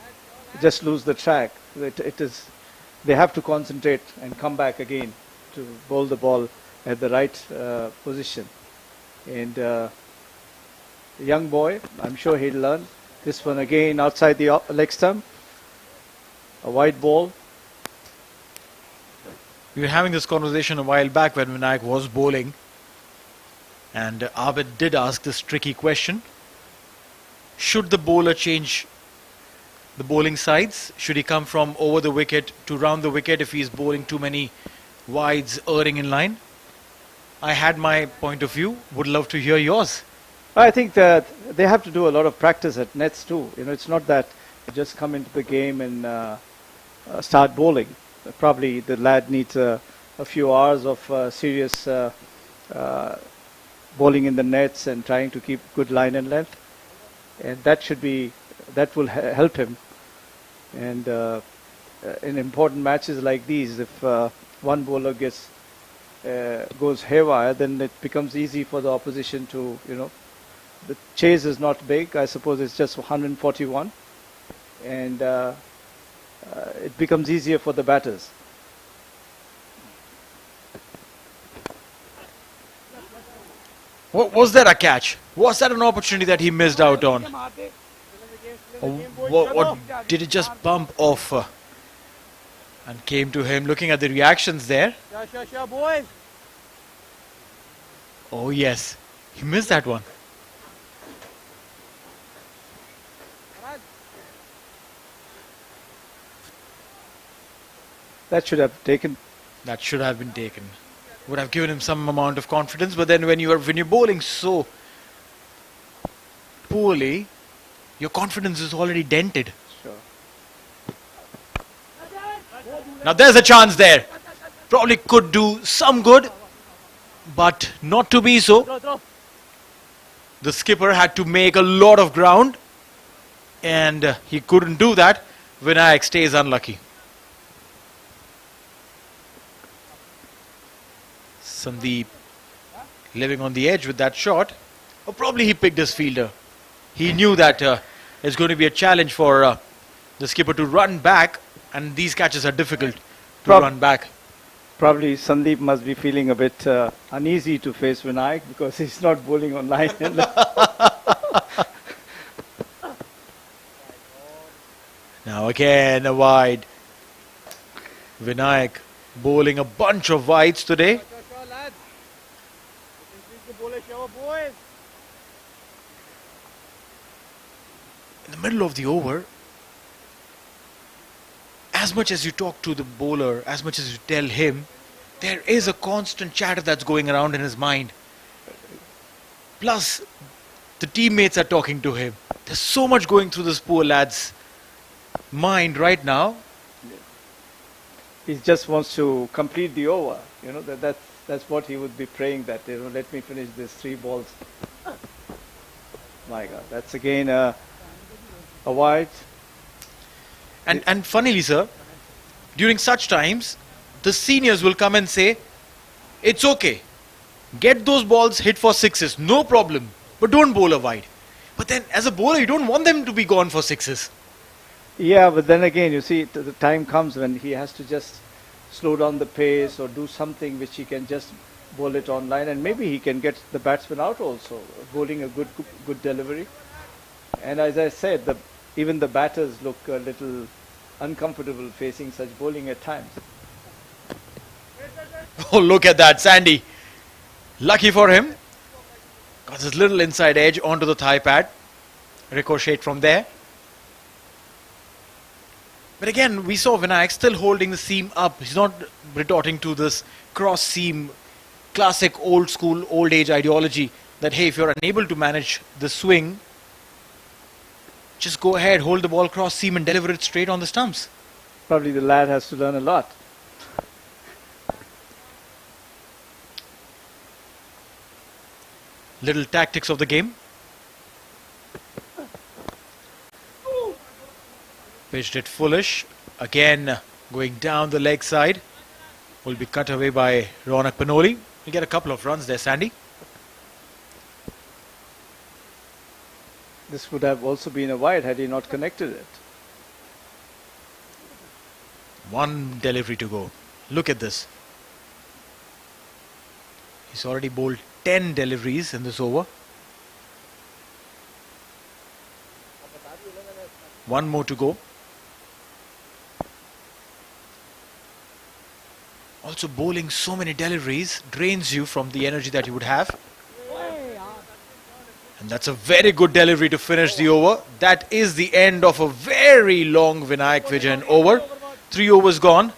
just lose the track. They have to concentrate and come back again to bowl the ball at the right position. And the young boy, I'm sure he'll learn. This one again outside the leg stump. A wide ball. We were having this conversation a while back when Vinayak was bowling. And Abid did ask this tricky question. Should the bowler change the bowling sides? Should he come from over the wicket to round the wicket if he is bowling too many wides erring in line? I had my point of view. Would love to hear yours. I think that they have to do a lot of practice at nets too. It's not that you just come into the game and start bowling. Probably the lad needs a few hours of serious bowling in the nets and trying to keep good line and length. And that should be that will help him. And in important matches like these, if one bowler goes haywire, then it becomes easy for the opposition to, the chase is not big. I suppose it's just 141, and it becomes easier for the batters. Was that a catch? Was that an opportunity that he missed out on? Or did it just bump off and came to him? Looking at the reactions there. boys. Oh yes, he missed that one. That should have taken. That should have been taken. Would have given him some amount of confidence, but then when you're bowling so poorly, your confidence is already dented. Sure. Now there's a chance there. Probably could do some good, but not to be so. The skipper had to make a lot of ground, and he couldn't do that. Vinayak stays unlucky. Sandeep living on the edge with that shot. Or probably he picked his fielder. He knew that it's going to be a challenge for the skipper to run back, and these catches are difficult to run back. Probably Sandeep must be feeling a bit uneasy to face Vinayak because he's not bowling on line. Now again a wide. Vinayak bowling a bunch of wides today. In the middle of the over, as much as you talk to the bowler, as much as you tell him, there is a constant chatter that's going around in his mind. Plus, the teammates are talking to him. There's so much going through this poor lad's mind right now. He just wants to complete the over. That's what he would be praying, that let me finish these 3 balls. My God, that's again a wide. And funnily, sir, during such times, the seniors will come and say, it's okay, get those balls hit for 6s, no problem, but don't bowl a wide. But then as a bowler, you don't want them to be gone for 6s. Yeah, but then again, you see, the time comes when he has to just slow down the pace or do something which he can just bowl it on line, and maybe he can get the batsman out also, bowling a good delivery. And as I said, even the batters look a little uncomfortable facing such bowling at times. Oh, look at that, Sandy. Lucky for him. Got his little inside edge onto the thigh pad. Ricochet from there. But again, we saw Vinayak still holding the seam up. He's not retorting to this cross seam, classic old school, old age ideology that, hey, if you're unable to manage the swing, just go ahead, hold the ball cross seam and deliver it straight on the stumps. Probably the lad has to learn a lot. Little tactics of the game. Pitched it foolish. Again, going down the leg side. Will be cut away by Ronak Panoli. We'll get a couple of runs there, Sandy. This would have also been a wide had he not connected it. One delivery to go. Look at this. He's already bowled 10 deliveries in this over. One more to go. Also, bowling so many deliveries drains you from the energy that you would have. And that's a very good delivery to finish the over. That is the end of a very long Vinayak Vijayan over. 3 overs gone.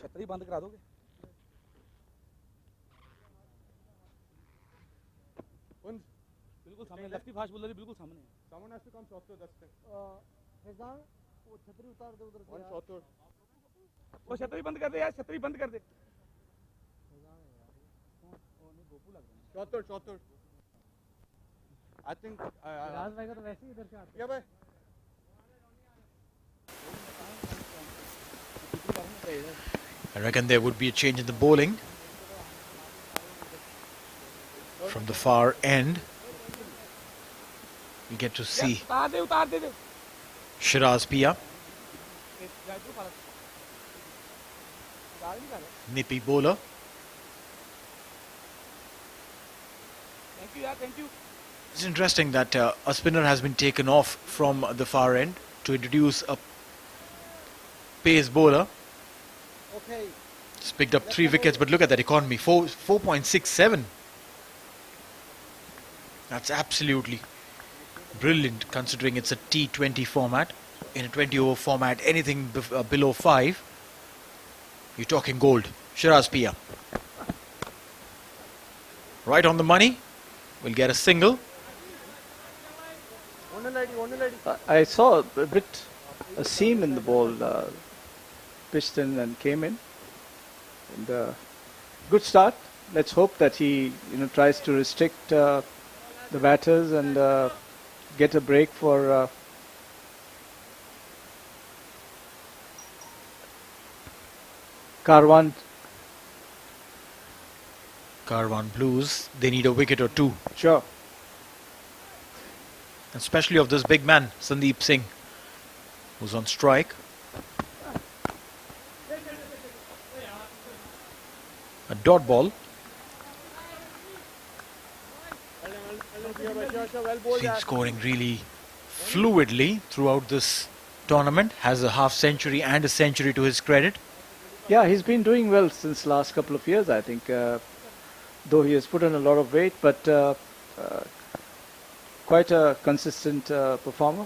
छतरी बंद करा दोगे बिल्कुल सामने lefty fast bowler बिल्कुल सामने Someone has to come short to that's it. Faizan वो छतरी उतार दे उधर से One short to. वो छतरी बंद कर दे यार छतरी बंद कर दे Short to. I think. राज भाई का तो वैसे ही इधर से आता Yeah, bhai. I reckon there would be a change in the bowling from the far end. We get to see उतार दे Shiraz Pia, nippy bowler. Thank you यार thank you It's interesting that a spinner has been taken off from the far end to introduce a pace bowler. Okay It's picked up 3 wickets, but look at that economy, 4.67. That's absolutely brilliant considering it's a T20 format. In a 20 over format, anything below 5, you're talking gold. Shiraz Pia. Right on the money. We'll get a single. I saw a bit a seam in the ball, pitched in and came in. And good start. Let's hope that he tries to restrict the batters and get a break for Karwan. Karwan Blues, they need a wicket or 2. Sure. Especially of this big man, Sandeep Singh, who's on strike. A dot ball. Been scoring really fluidly throughout this tournament. Has a half century and a century to his credit. Yeah, he's been doing well since last couple of years, I think. Though he has put on a lot of weight, but quite a consistent performer.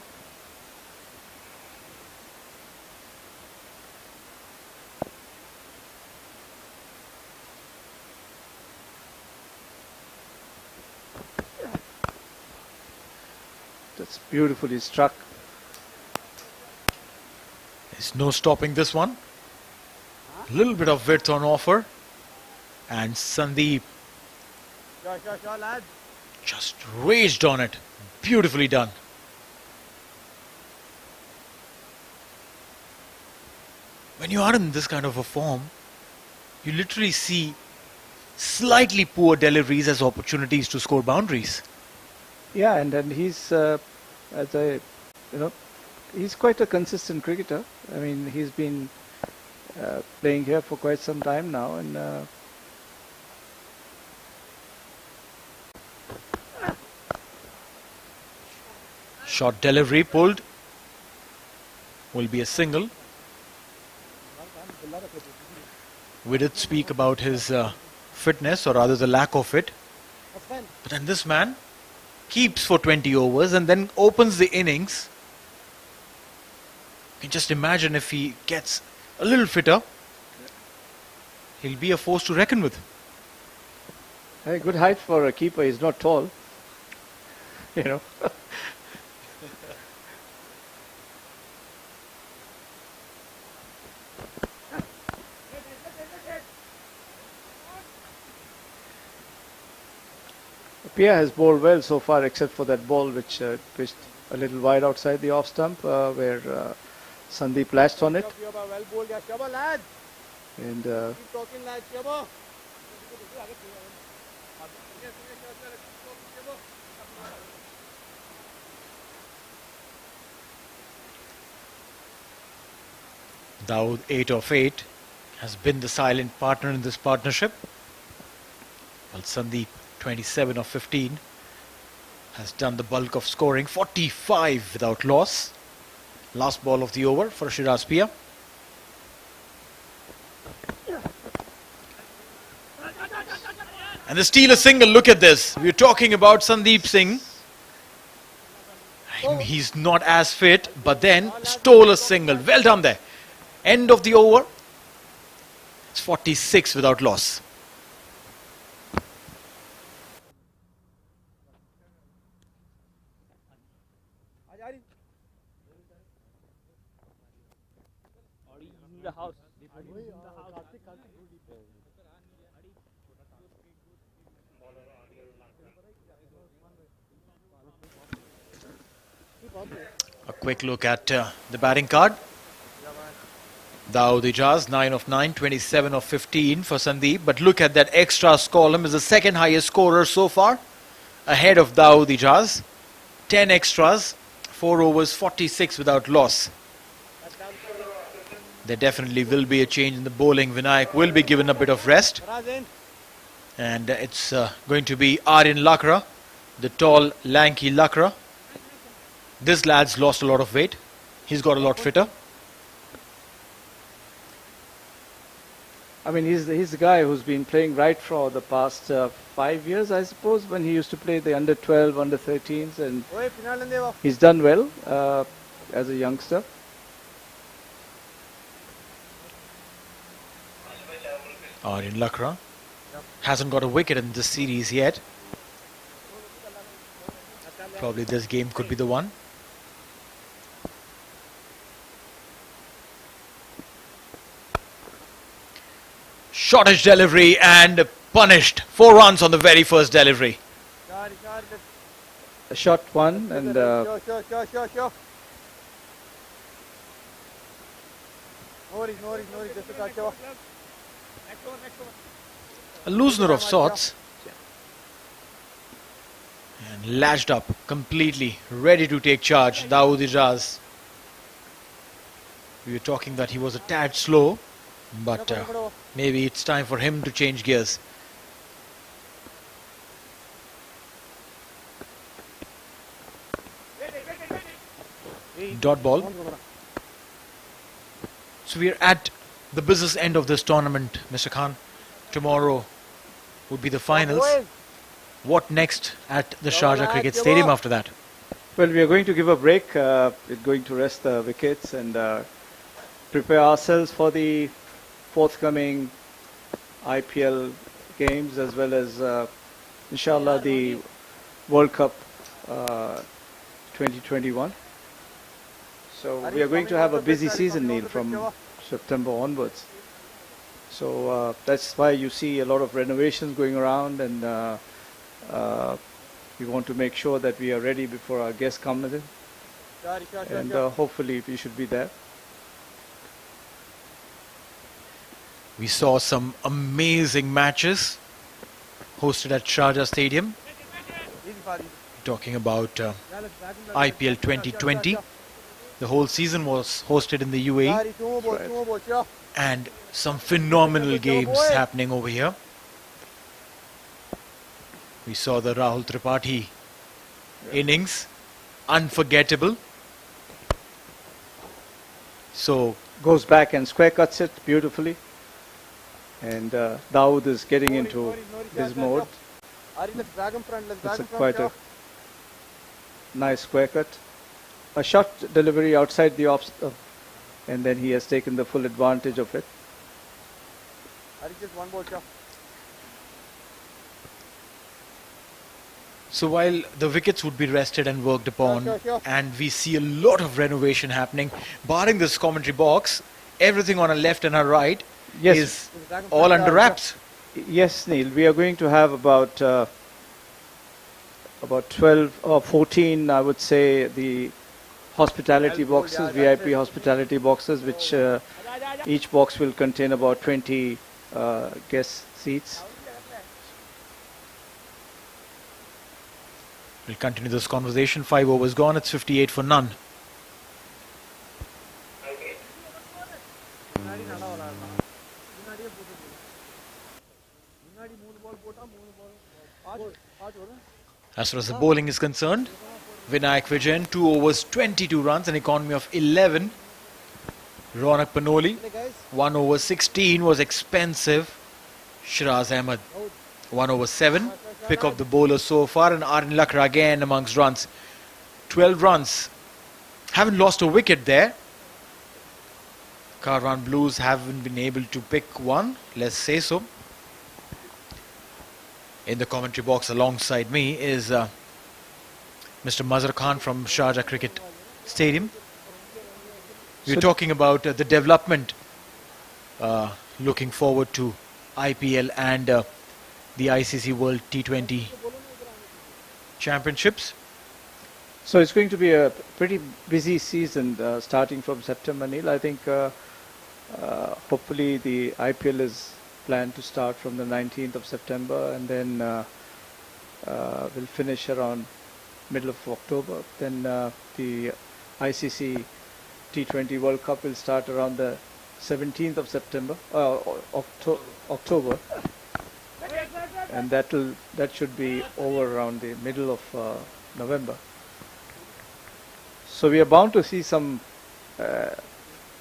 That's beautifully struck. There's no stopping this one. A little bit of width on offer. And Sandeep just raged on it. Beautifully done. When you are in this kind of a form, you literally see slightly poor deliveries as opportunities to score boundaries. Yeah, and he's, he's quite a consistent cricketer. I mean, he's been playing here for quite some time now, and short delivery pulled. Will be a single. We did speak about his fitness, or rather the lack of it. But then this man keeps for 20 overs and then opens the innings. You can just imagine if he gets a little fitter, he'll be a force to reckon with. Hey, good height for a keeper. He's not tall. Pia has bowled well so far, except for that ball which pitched a little wide outside the off stump, where Sandeep lashed on it. And Dawood, 8 of 8, has been the silent partner in this partnership. While Sandeep, 27 of 15, has done the bulk of scoring, 45 without loss. Last ball of the over for Shiraz Pia. And the steal a single, look at this. We're talking about Sandeep Singh. he's not as fit, but then stole a single. Well done there. End of the over. It's 46 without loss. A quick look at the batting card. Dawood Ijaz, 9 of 9, 27 of 15 for Sandeep. But look at that extras column, is the second highest scorer so far, ahead of Dawood Ijaz. 10 extras, 4 overs, 46 without loss. There definitely will be a change in the bowling. Vinayak will be given a bit of rest. And it's going to be Aryan Lakra, the tall, lanky Lakra. This lad's lost a lot of weight. He's got a lot fitter. I mean, he's the guy who's been playing right for the past 5 years, I suppose, when he used to play the under 12, under 13s, and he's done well as a youngster. Aryan Lakra hasn't got a wicket in this series yet. Probably this game could be the one. Shortish delivery and punished. 4 runs on the very first delivery. A shot one and a loosener of sorts. And lashed up completely, ready to take charge. Dawood Ijaz. We were talking that he was a tad slow, but maybe it's time for him to change gears. Dot ball. So we are at the business end of this tournament, Mr. Khan. Tomorrow would be the finals. What next at the Sharjah Cricket Stadium after that? well, we are going to give a break. We're going to rest the wickets and prepare ourselves for the forthcoming IPL games, as well as inshallah the World Cup 2021. So we are going to have a busy season, Neil, from September onwards. So that's why you see a lot of renovations going around, and we want to make sure that we are ready before our guests come in, and hopefully we should be there. We saw some amazing matches hosted at Sharjah Stadium. Talking about IPL 2020. The whole season was hosted in the UAE. And some phenomenal games happening over here. We saw the Rahul Tripathi innings. Unforgettable. So goes back and square cuts it beautifully. And Dawood is getting into his mode. It's quite a nice square cut. A shot delivery outside the off, and then he has taken the full advantage of it. So while the wickets would be rested and worked upon, and we see a lot of renovation happening, barring this commentary box, everything on our left and our right is all under wraps. Yes, Neil, we are going to have about 12 or 14, I would say, the hospitality boxes, VIP hospitality boxes, which each box will contain about 20 guest seats. We'll continue this conversation. 5 overs gone. It's 58 for none. As far as the bowling is concerned, Vinayak Vijayan, 2 overs, 22 runs, an economy of 11. Ronak Panoli, 1 over 16 was expensive. Shiraz Ahmed, 1 over 7. Pick of the bowler so far, and Aryan Lakra again amongst runs. 12 runs haven't lost a wicket there. Karwan Blues haven't been able to pick one, let's say so. In the commentary box alongside me is Mr. Mazhar Khan from Sharjah Cricket Stadium. We're talking about the development, looking forward to IPL and the ICC World T20 Championships. So it's going to be a pretty busy season starting from September, Neil. I think hopefully the IPL is planned to start from the 19th of September, and then we'll finish around middle of October. Then the ICC T20 World Cup will start around the 17th of September, October, and that should be over around the middle of November. So we are bound to see some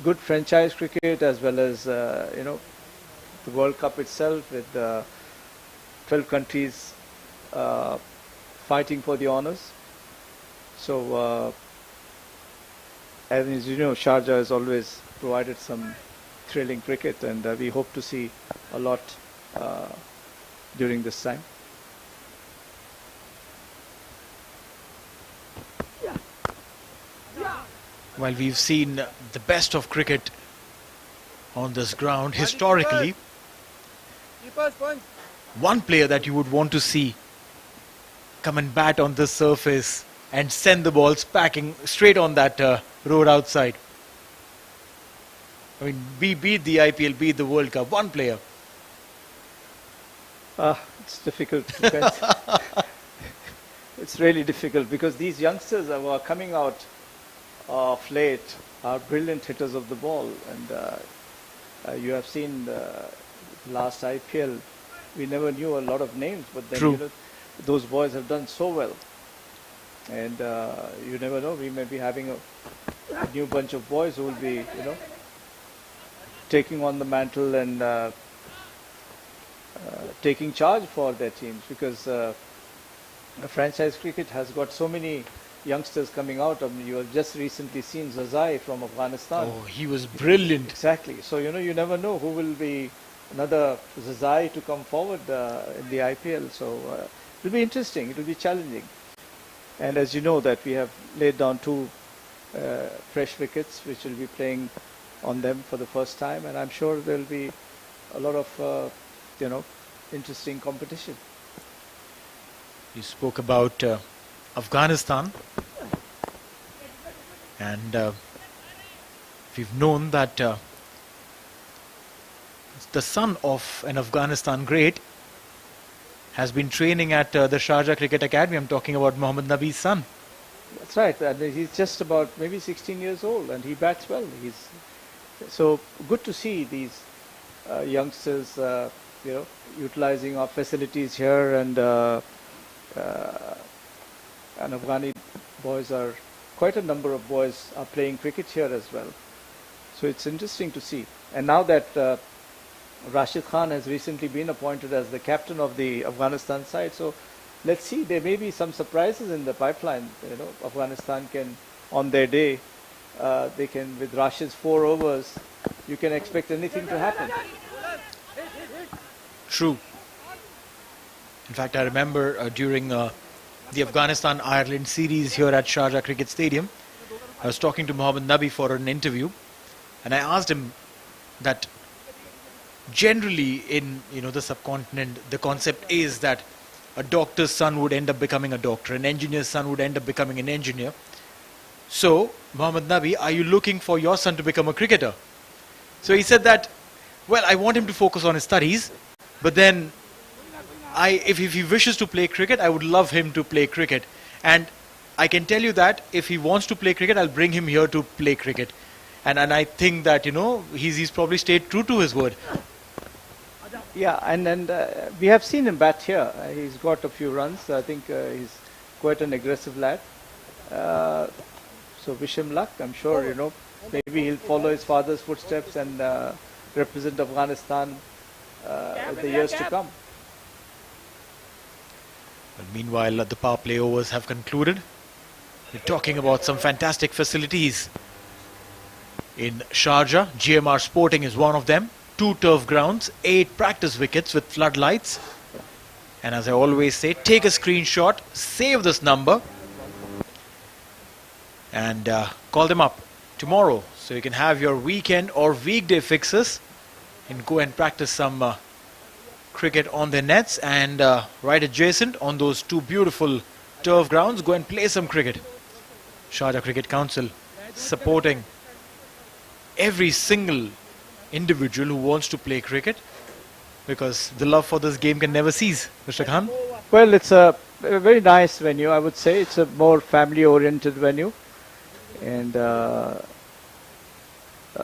good franchise cricket, as well as the World Cup itself, with 12 countries fighting for the honours. So as you know, Sharjah has always provided some thrilling cricket, and we hope to see a lot during this time. Well, we've seen the best of cricket on this ground historically. One player that you would want to see come and bat on this surface and send the balls packing straight on that road outside. I mean, beat the IPL, beat the World Cup. One player. It's difficult to get. It's really difficult, because these youngsters who are coming out of late are brilliant hitters of the ball, and you have seen the last IPL, we never knew a lot of names, but then those boys have done so well, and you never know, we may be having a new bunch of boys who will be taking on the mantle and taking charge for their teams, because franchise cricket has got so many youngsters coming out. I mean, you have just recently seen Zazai from Afghanistan. Oh, he was brilliant. Exactly. So, you never know who will be another Zazai to come forward in the IPL. So, it will be interesting. It will be challenging. And as you know, that we have laid down two fresh wickets, which will be playing on them for the first time. And I'm sure there will be a lot of, interesting competition. You spoke about Afghanistan, and we've known that the son of an Afghanistan great has been training at the Sharjah Cricket Academy. I'm talking about Mohammad Nabi's son. That's right, and he's just about maybe 16 years old, and he bats well. So good to see these youngsters, utilizing our facilities here, and Afghani boys are, quite a number of boys are playing cricket here as well. So it's interesting to see. And now that Rashid Khan has recently been appointed as the captain of the Afghanistan side, so let's see, there may be some surprises in the pipeline. Afghanistan can, on their day, they can, with Rashid's 4 overs, you can expect anything to happen. True. In fact, I remember during the Afghanistan-Ireland series here at Sharjah Cricket Stadium, I was talking to Mohammad Nabi for an interview, and I asked him that generally in the subcontinent, the concept is that a doctor's son would end up becoming a doctor, an engineer's son would end up becoming an engineer. So, Mohammad Nabi, are you looking for your son to become a cricketer? So he said that, well, I want him to focus on his studies, but then if he wishes to play cricket, I would love him to play cricket. And I can tell you that if he wants to play cricket, I'll bring him here to play cricket. And I think that, he's probably stayed true to his word. Yeah, and we have seen him bat here. He's got a few runs. I think he's quite an aggressive lad. So wish him luck. I'm sure, maybe he'll follow his father's footsteps and represent Afghanistan in the years to come. Well, meanwhile, the power play overs have concluded. We're talking about some fantastic facilities in Sharjah. GMR Sporting is one of them. 2 turf grounds, 8 practice wickets with floodlights. And as I always say, take a screenshot, save this number, and call them up tomorrow so you can have your weekend or weekday fixes and go and practice some cricket on the nets, and right adjacent on those 2 beautiful turf grounds, go and play some cricket. Sharjah Cricket Council supporting every single individual who wants to play cricket, because the love for this game can never cease. Mr. Khan? Well, it's a very nice venue, I would say. It's a more family-oriented venue, and a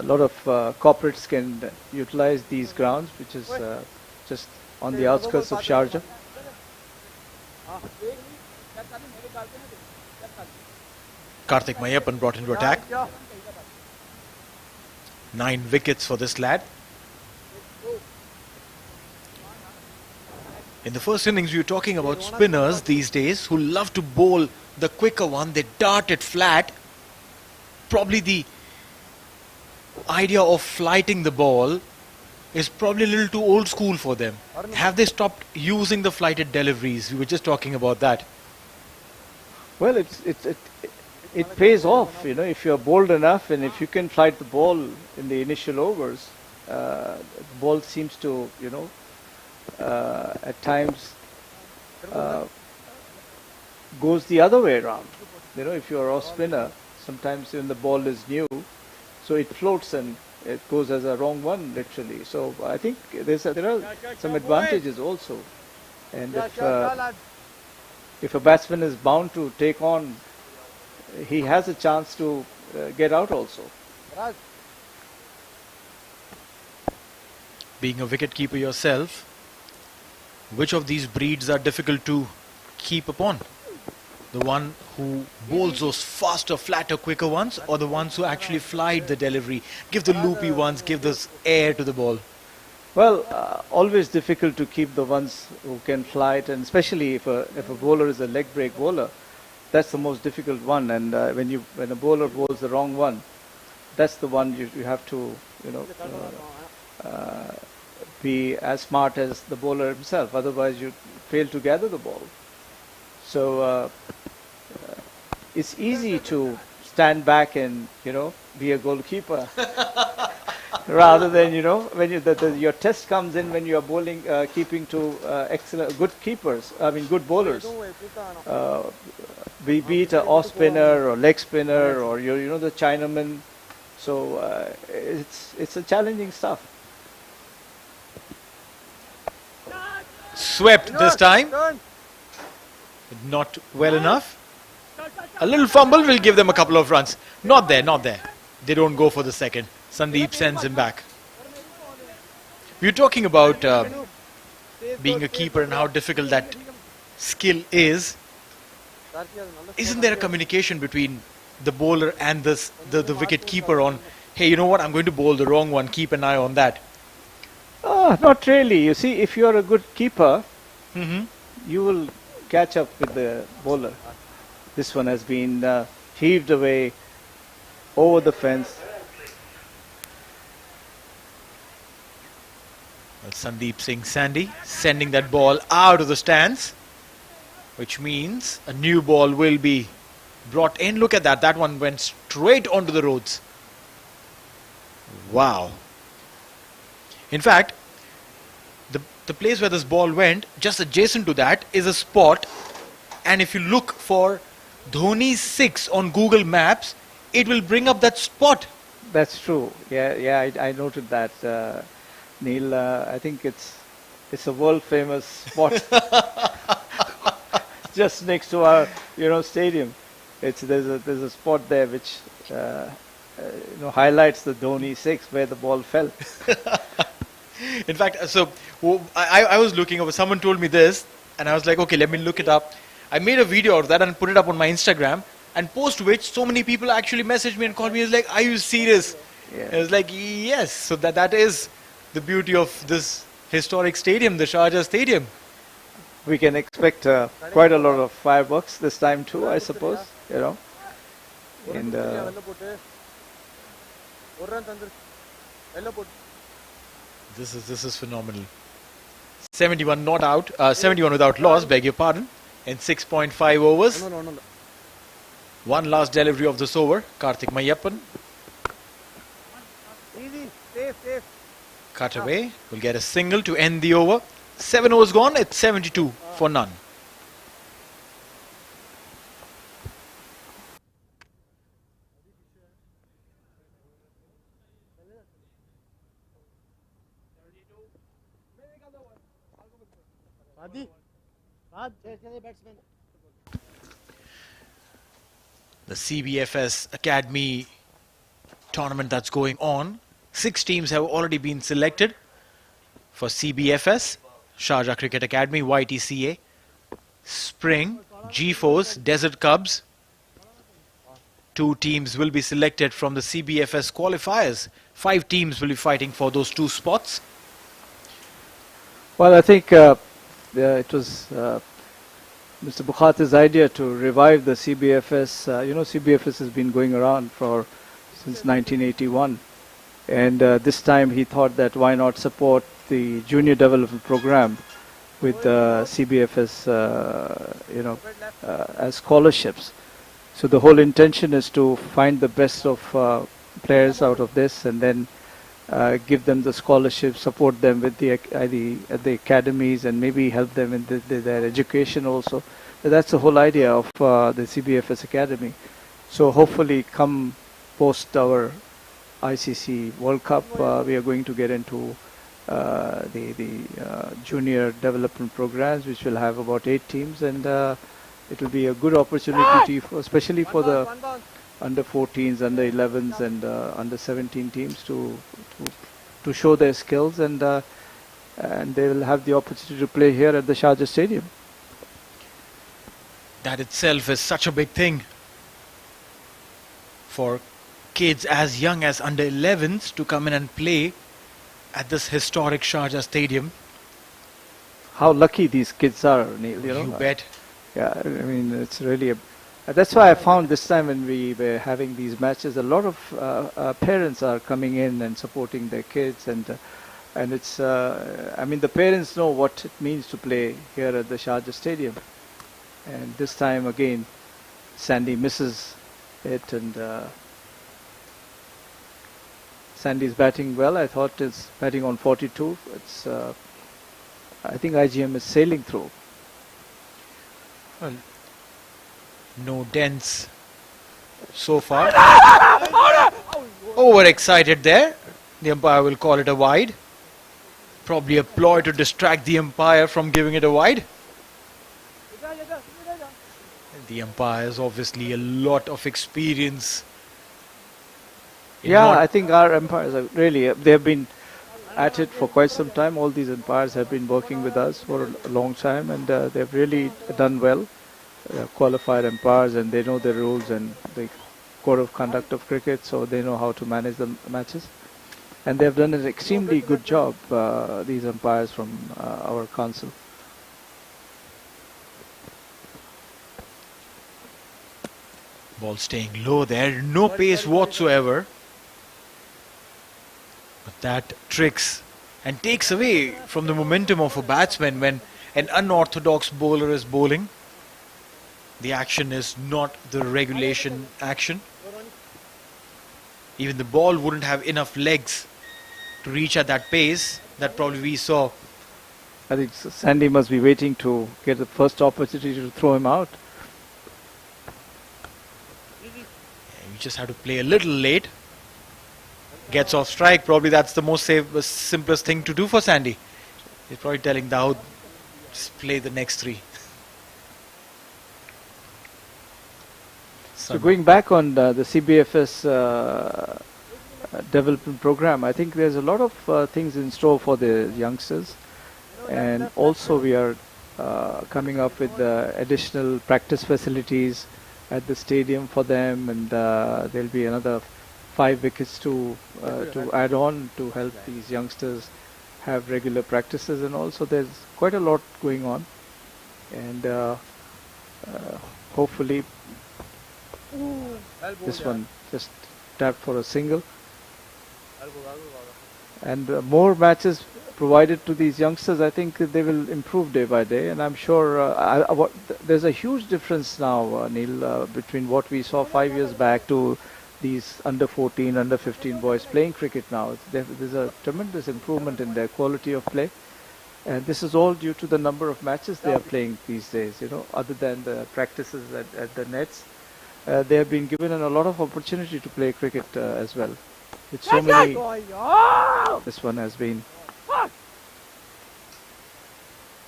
lot of corporates can utilize these grounds, which is just on the outskirts of Sharjah. Kartik Mayappan brought into attack. 9 wickets for this lad. In the first innings, we were talking about spinners these days who love to bowl the quicker one. They dart it flat. Probably the idea of flighting the ball is probably a little too old school for them. Have they stopped using the flighted deliveries? We were just talking about that. Well, it pays off, you know, if you're bold enough and if you can flight the ball in the initial overs. The ball seems to, you know, at times goes the other way around. You know, if you're a off spinner, sometimes when the ball is new, so it floats and it goes as a wrong one, literally. So I think there are some advantages also. And if a batsman is bound to take on, he has a chance to get out also. Being a wicket-keeper yourself, which of these breeds are difficult to keep upon? The one who bowls those faster, flatter, quicker ones, or the ones who actually flight the delivery, give the loopy ones, give this air to the ball? Well, always difficult to keep the ones who can flight, and especially if a bowler is a leg break bowler, that's the most difficult one. And when a bowler bowls the wrong one, that's the one you have to, you know, be as smart as the bowler himself. Otherwise, you fail to gather the ball. So it's easy to stand back and, you know, be a goalkeeper rather than, you know, when your test comes in when you are bowling, keeping to good keepers. I mean, good bowlers. Be it an off spinner or leg spinner or you know, the Chinaman. So it's a challenging stuff. Swept this time. Not well enough. A little fumble will give them a couple of runs. Not there, not there. They don't go for the second. Sandeep sends him back. We're talking about being a keeper and how difficult that skill is. Isn't there a communication between the bowler and the wicket keeper on, hey, you know what, I'm going to bowl the wrong one, keep an eye on that? Not really. You see, if you're a good keeper, you will catch up with the bowler. This one has been heaved away over the fence. Well, Sandeep Singh Sandy sending that ball out of the stands, which means a new ball will be brought in. Look at that. That one went straight onto the roads. Wow. In fact, the place where this ball went, just adjacent to that, is a spot. And if you look for Dhoni 6 on Google Maps, it will bring up that spot. That's true. Yeah, I noted that, Neil. I think it's a world famous spot just next to our, you know, stadium. There's a spot there which you know, highlights the Dhoni 6 where the ball fell. In fact, so I was looking over, someone told me this, and I was like, okay, let me look it up. I made a video out of that and put it up on my Instagram, and post which so many people actually messaged me and called me. It's like, are you serious? Yeah. I was like, yes. So that is the beauty of this historic stadium, the Sharjah Stadium. We can expect quite a lot of fireworks this time too, I suppose. You know. And This is phenomenal. 71 not out, 71 without loss, beg your pardon, in 6.5 overs. One last delivery of this over, Kartik Mayappan. Cut away, will get a single to end the over. 7 overs gone, it's 72 for none. The CBFS Academy tournament that's going on. 6 teams have already been selected for CBFS, Sharjah Cricket Academy, YTCA, Spring, G-Force, Desert Cubs. 2 teams will be selected from the CBFS qualifiers. 5 teams will be fighting for those 2 spots. well, I think it was Mr. Bukhatir's idea to revive the CBFS. CBFS has been going around since 1981. And this time he thought that why not support the junior development program with CBFS, as scholarships. So the whole intention is to find the best of players out of this and then give them the scholarships, support them with the academies and maybe help them in their education also. So that's the whole idea of the CBFS Academy. So hopefully come post our ICC World Cup, we are going to get into the junior development programs, which will have about 8 teams, and it will be a good opportunity, especially for the under 14s, under 11s, and under 17 teams to show their skills, and they will have the opportunity to play here at the Sharjah Stadium. That itself is such a big thing for kids as young as under 11s to come in and play at this historic Sharjah Stadium. How lucky these kids are, Neil, You bet. Yeah, I mean, it's really that's why I found this time when we were having these matches, a lot of parents are coming in and supporting their kids, and it's I mean, the parents know what it means to play here at the Sharjah Stadium. And this time again, Sandy misses it, and Sandy's batting well. I thought it's batting on 42. It's I think IGM is sailing through. Well, no dents so far. Overexcited there. The umpire will call it a wide. Probably a ploy to distract the umpire from giving it a wide. The umpire has obviously a lot of experience. Yeah, I think our umpires are really, they've been at it for quite some time. All these umpires have been working with us for a long time, and they've really done well. Qualified umpires, and they know the rules and the code of conduct of cricket, so they know how to manage the matches. And they've done an extremely good job, these umpires from our council. Ball staying low there, no pace whatsoever. But that tricks and takes away from the momentum of a batsman when an unorthodox bowler is bowling. The action is not the regulation action. Even the ball wouldn't have enough legs to reach at that pace that probably we saw. I think Sandy must be waiting to get the first opportunity to throw him out. You just have to play a little late. Gets off strike. Probably that's the most simplest thing to do for Sandy. He's probably telling Dawood, just play the next 3. So going back on the CBFS development program, I think there's a lot of things in store for the youngsters, and also we are coming up with additional practice facilities at the stadium for them, and there'll be another 5 wickets to add on to help these youngsters have regular practices, and also there's quite a lot going on, and hopefully This one just tapped for a single. And more matches provided to these youngsters, I think they will improve day by day. And I'm sure there's a huge difference now, Neil, between what we saw 5 years back to these under 14, under 15 boys playing cricket now. There's a tremendous improvement in their quality of play. And this is all due to the number of matches they are playing these days, you know, other than the practices at the nets. They have been given a lot of opportunity to play cricket as well. With so many, this one has been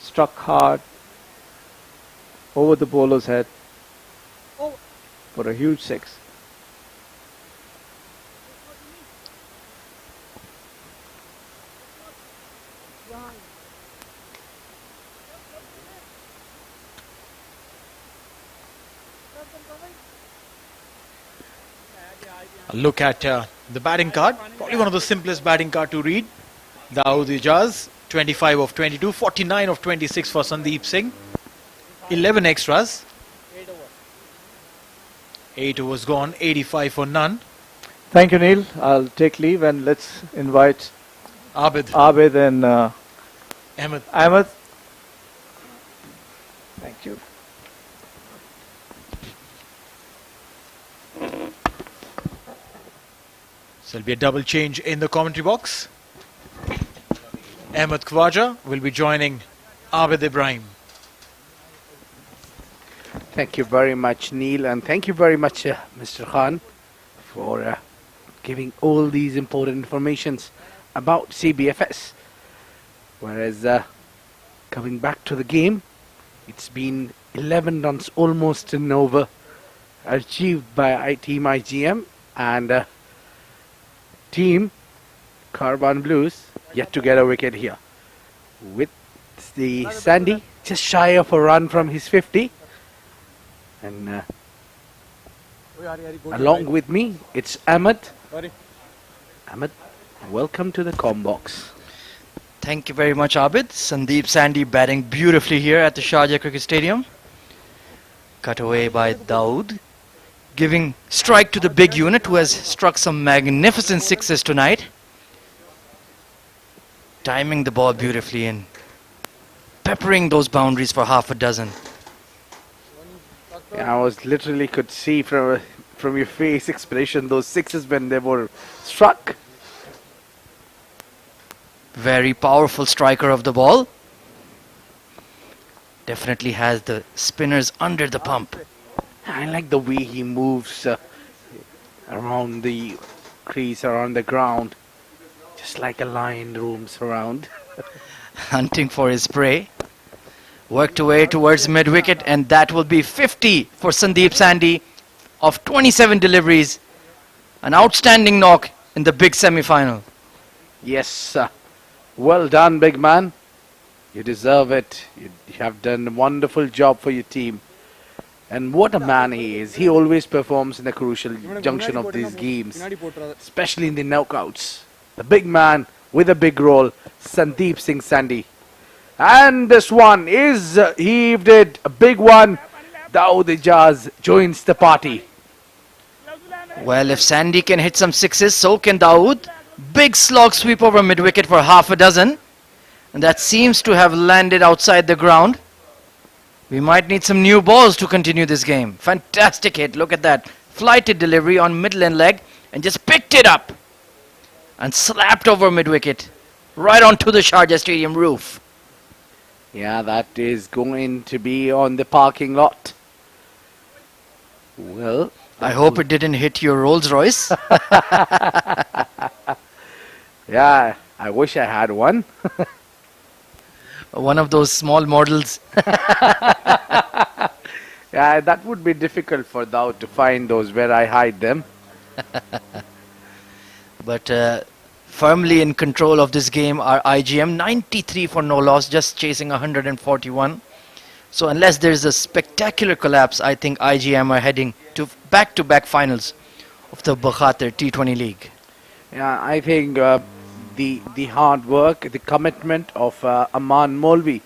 struck hard over the bowler's head for a huge six. A look at the batting card. Probably one of the simplest batting card to read. Dawood Ijaz, 25 of 22, 49 of 26 for Sandeep Singh. 11 extras. 8 overs gone, 85 for none. Thank you, Neil. I'll take leave and let's invite Abid and Ahmed. Thank you. So there'll be a double change in the commentary box. Ahmed Khwaja will be joining Abid Ibrahim. Thank you very much, Neil, and thank you very much, Mr. Khan, for giving all these important informations about CBFS. Whereas, coming back to the game, it's been 11 runs almost an over achieved by Team IGM, and Team Karwan Blues yet to get a wicket here. With the Sandy just shy of a run from his 50. And along with me, it's Ahmed. Ahmed, welcome to the comm box. Thank you very much, Abid. Sandeep Sandy batting beautifully here at the Sharjah Cricket Stadium. Cut away by Dawood. Giving strike to the big unit who has struck some magnificent sixes tonight. Timing the ball beautifully and peppering those boundaries for half a dozen. Yeah, I was literally could see from your face expression those sixes when they were struck. Very powerful striker of the ball. Definitely has the spinners under the pump. I like the way he moves around the crease, around the ground, just like a lion roams around. Hunting for his prey. Worked away towards mid-wicket, and that will be 50 for Sandeep Sandy of 27 deliveries. An outstanding knock in the big semi-final. Yes, well done, big man. You deserve it. You have done a wonderful job for your team. And what a man he is. He always performs in the crucial junction of these games, especially in the knockouts. The big man with a big role, Sandeep Singh Sandy. And this one is heaved it, a big one. Dawood Ijaz joins the party. Well, if Sandy can hit some sixes, so can Dawood. Big slog sweep over mid-wicket for half a dozen. And that seems to have landed outside the ground. We might need some new balls to continue this game. Fantastic hit. Look at that. Flighted delivery on middle and leg and just picked it up and slapped over mid-wicket right onto the Sharjah Stadium roof. Yeah, that is going to be on the parking lot. Well, I hope it didn't hit your Rolls Royce. Yeah, I wish I had one. One of those small models. Yeah, that would be difficult for Dawood to find those where I hide them. But firmly in control of this game are IGM. 93 for no loss, just chasing 141. So unless there's a spectacular collapse, I think IGM are heading to back-to-back finals of the Bukhatir T20 League. Yeah, I think the hard work, the commitment of Aman Molvi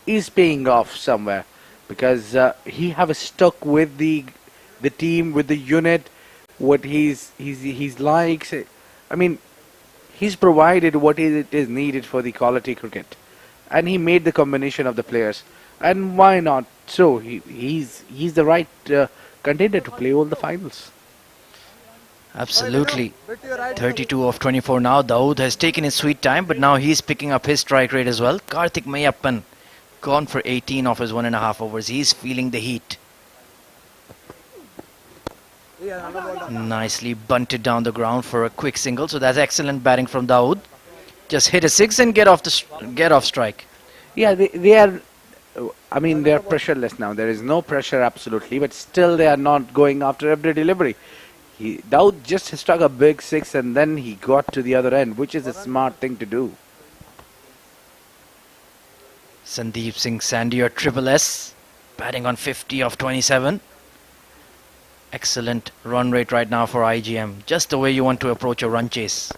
is paying off somewhere, because he have stuck with the the team, with the unit, what he's likes. I mean, he's provided what it is needed for the quality cricket, and he made the combination of the players. And why not? So he's the right contender to play all the finals. Absolutely. 32 of 24 now. Dawood has taken his sweet time, but now he's picking up his strike rate as well. Karthik Mayappan gone for 18 of his 1.5 overs. He's feeling the heat. Nicely bunted down the ground for a quick single. So that's excellent batting from Dawood. Just hit a 6 and get off strike. Yeah, they are. I mean, they are pressureless now. There is no pressure absolutely, but still they are not going after every delivery. Dawood just struck a big 6 and then he got to the other end, which is a smart thing to do. Sandeep Singh Sandy or Triple S batting on 50 of 27. Excellent run rate right now for IGM. Just the way you want to approach a run chase.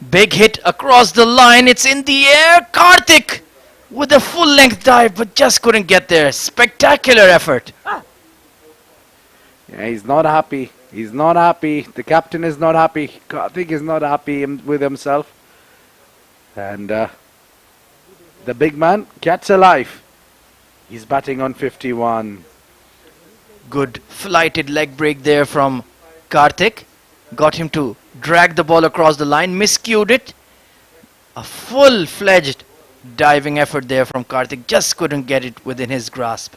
Big hit across the line. It's in the air. Karthik with a full length dive, but just couldn't get there. Spectacular effort. Yeah, he's not happy. He's not happy. The captain is not happy. Karthik is not happy with himself. And the big man, cat's alive. He's batting on 51. Good flighted leg break there from Karthik. Got him to drag the ball across the line. Miscued it. A full-fledged diving effort there from Karthik. Just couldn't get it within his grasp.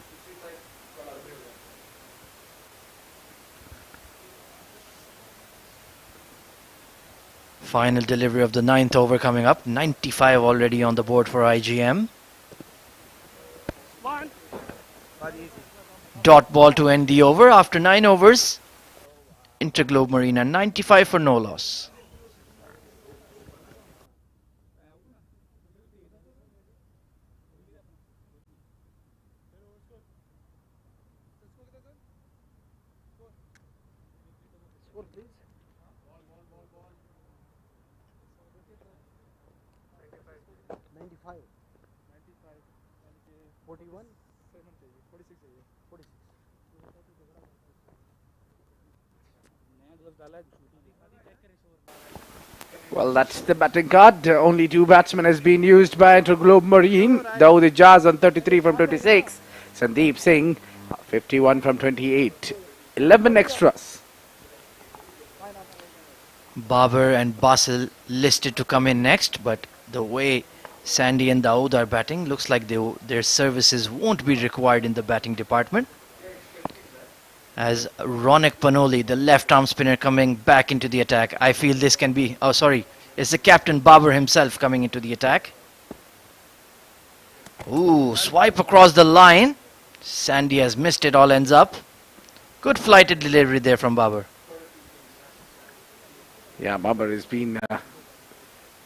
Final delivery of the 9th over coming up. 95 already on the board for IGM. Dot ball to end the over after 9 overs. InterGlobe Marina 95 for no loss. Well, that's the batting card. Only 2 batsmen has been used by InterGlobe Marine. Dawood Ijaz on 33 from 26. Sandeep Singh 51 from 28. 11 extras. Babar and Basil listed to come in next, but the way Sandy and Dawood are batting, looks like their services won't be required in the batting department. As Ronak Panoli, the left arm spinner, coming back into the attack. I feel this can be, oh sorry, it's the captain Babar himself coming into the attack. Ooh, swipe across the line. Sandy has missed it, all ends up. Good flighted delivery there from Babar. Yeah, Babar has been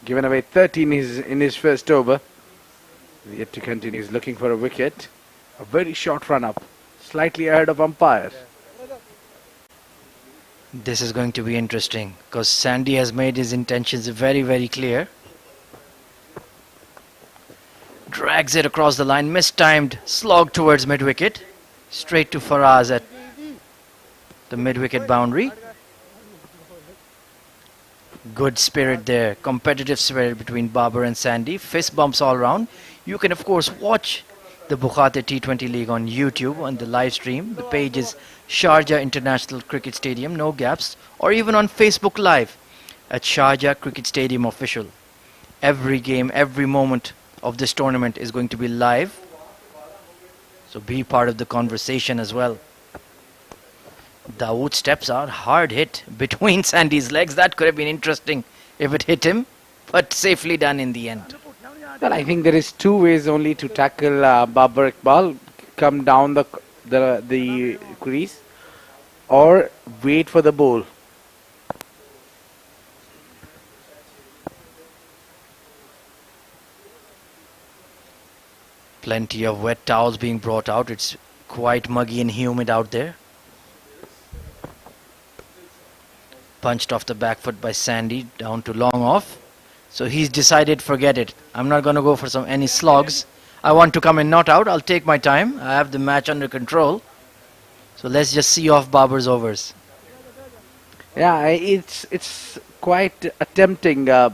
given away 13 in his first over. Yet to continue. He's looking for a wicket. A very short run up. Slightly ahead of umpire. This is going to be interesting because Sandy has made his intentions very, very clear. Drags it across the line, mistimed slog towards mid-wicket. Straight to Faraz at the mid-wicket boundary. Good spirit there, competitive spirit between Babar and Sandy. Fist bumps all round. You can of course watch the Bukhatir T20 League on YouTube on the live stream. The page is Sharjah International Cricket Stadium, no gaps, or even on Facebook Live at Sharjah Cricket Stadium Official. Every game, every moment of this tournament is going to be live, so be part of the conversation as well. Dawood steps out, hard hit between Sandy's legs. That could have been interesting if it hit him, but safely done in the end. Well, I think there is 2 ways only to tackle Babar Iqbal. Come down the crease or wait for the ball. Plenty of wet towels being brought out. It's quite muggy and humid out there. Punched off the back foot by Sandy, down to long off. So he's decided, forget it. I'm not going to go for any slogs. I want to come in not out. I'll take my time. I have the match under control. So let's just see off Babar's overs. Yeah, it's quite tempting to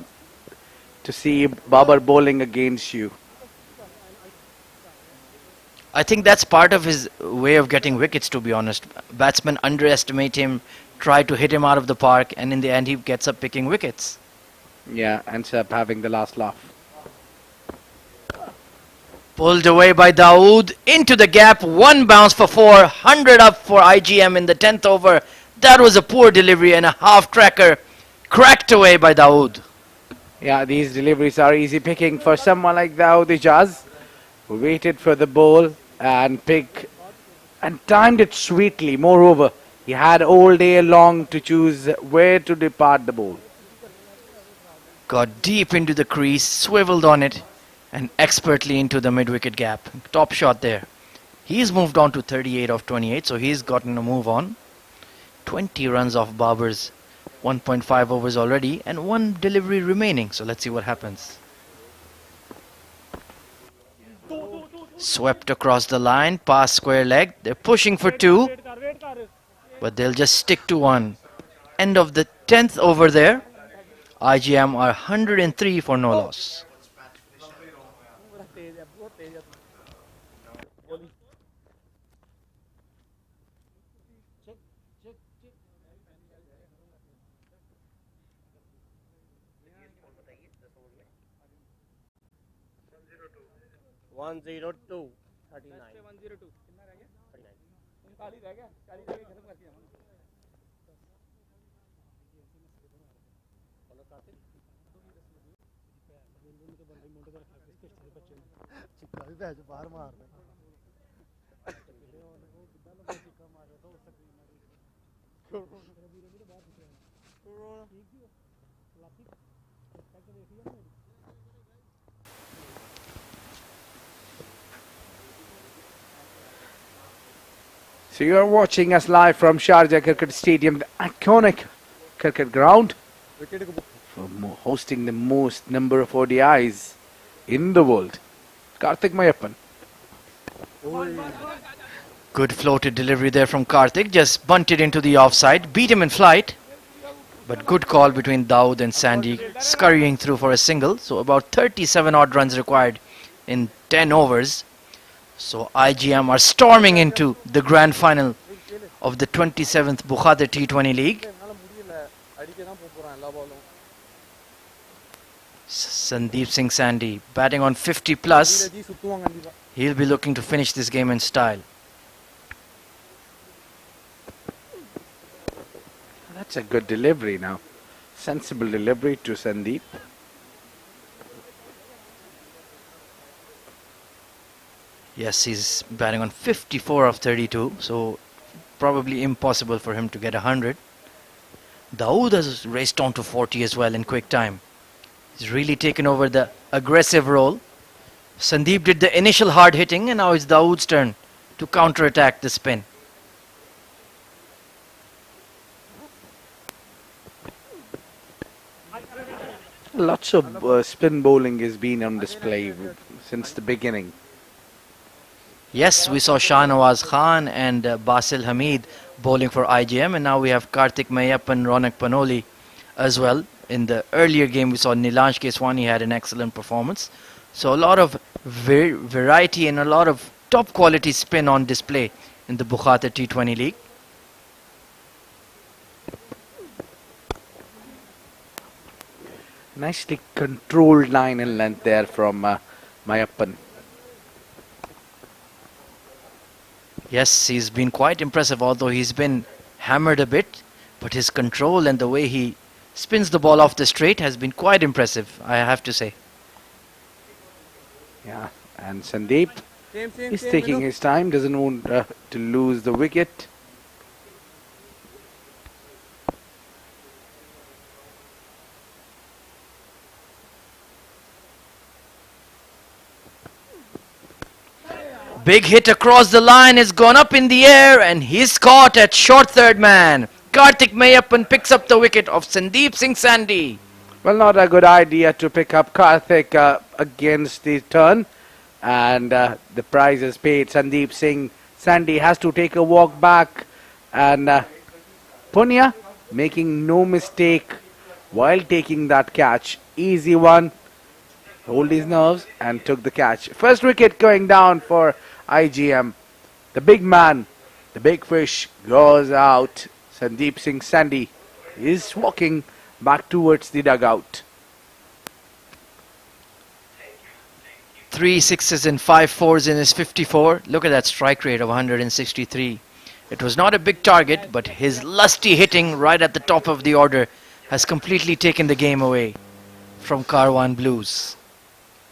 see Babar bowling against you. I think that's part of his way of getting wickets, to be honest. Batsmen underestimate him, try to hit him out of the park, and in the end he gets up picking wickets. Yeah, ends up having the last laugh. Pulled away by Dawood, into the gap, one bounce for 400 up for IGM in the 10th over. That was a poor delivery and a half cracker, cracked away by Dawood. Yeah, these deliveries are easy picking for someone like Dawood Ijaz, who waited for the ball and picked and timed it sweetly. Moreover, he had all day long to choose where to depart the ball. Got deep into the crease, swiveled on it, and expertly into the mid-wicket gap. Top shot there. He's moved on to 38 of 28, so he's gotten a move on. 20 runs off Babar's 1.5 overs already, and one delivery remaining. So let's see what happens. Swept across the line, past square leg. They're pushing for two, but they'll just stick to one. End of the 10th over there. IGM are 103 for no loss. So you are watching us live from Sharjah Cricket Stadium, the iconic cricket ground, hosting the most number of ODIs in the world. Karthik Mayappan. Good floated delivery there from Karthik, just bunted into the offside, beat him in flight. But good call between Dawood and Sandy, scurrying through for a single. So about 37 odd runs required in 10 overs. So IGM are storming into the grand final of the 27th Bukhatir T20 League. Sandeep Singh Sandy batting on 50 plus. He'll be looking to finish this game in style. That's a good delivery now. Sensible delivery to Sandeep. Yes, he's batting on 54 of 32, so probably impossible for him to get 100. Dawood has raced on to 40 as well in quick time. He's really taken over the aggressive role. Sandeep did the initial hard hitting, and now it's Dawood's turn to counter-attack the spin. Lots of spin bowling has been on display since the beginning. Yes, we saw Shahnawaz Khan and Basil Hamid bowling for IGM, and now we have Karthik Mayappan, Ronak Panoli as well. In the earlier game, we saw Nilansh Keswani had an excellent performance. So a lot of variety and a lot of top quality spin on display in the Bukhatir T20 League. Nicely controlled line and length there from Mayappan. Yes, he's been quite impressive, although he's been hammered a bit. But his control and the way he spins the ball off the straight has been quite impressive, I have to say. Yeah, and Sandeep is taking his time, doesn't want to lose the wicket. Big hit across the line, has gone up in the air, and he's caught at short third man. Karthik Mayappan picks up the wicket of Sandeep Singh Sandy. Well, not a good idea to pick up Karthik against the turn. And the prize is paid. Sandeep Singh Sandy has to take a walk back, and Punya making no mistake while taking that catch. Easy one. Hold his nerves and took the catch. First wicket going down for IGM. The big man, the big fish goes out. Sandeep Singh Sandy is walking back towards the dugout. 3 sixes and 5 fours in his 54. Look at that strike rate of 163. It was not a big target, but his lusty hitting right at the top of the order has completely taken the game away from Karwan Blues.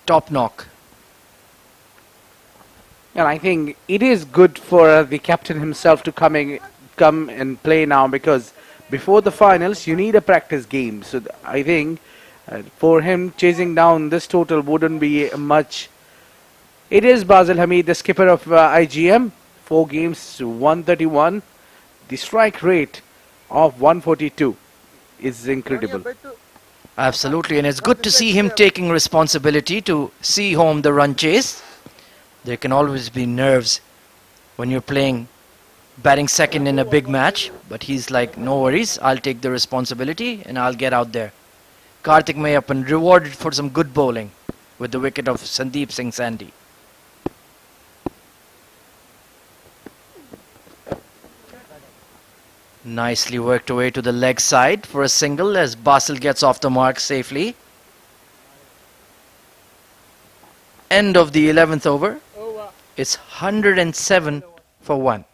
Top knock. And I think it is good for the captain himself to come and play now, because before the finals you need a practice game. So I think for him chasing down this total wouldn't be much. It is Basil Hamid, the skipper of IGM. 4 games to 131. The strike rate of 142 is incredible. Absolutely, and it's good to see him taking responsibility to see home the run chase. There can always be nerves when you're batting second in a big match, but he's like, no worries, I'll take the responsibility and I'll get out there. Kartik Mayappan rewarded for some good bowling with the wicket of Sandeep Singh Sandy. Nicely worked away to the leg side for a single as Basil gets off the mark safely. End of the 11th over. It's 107 for 1.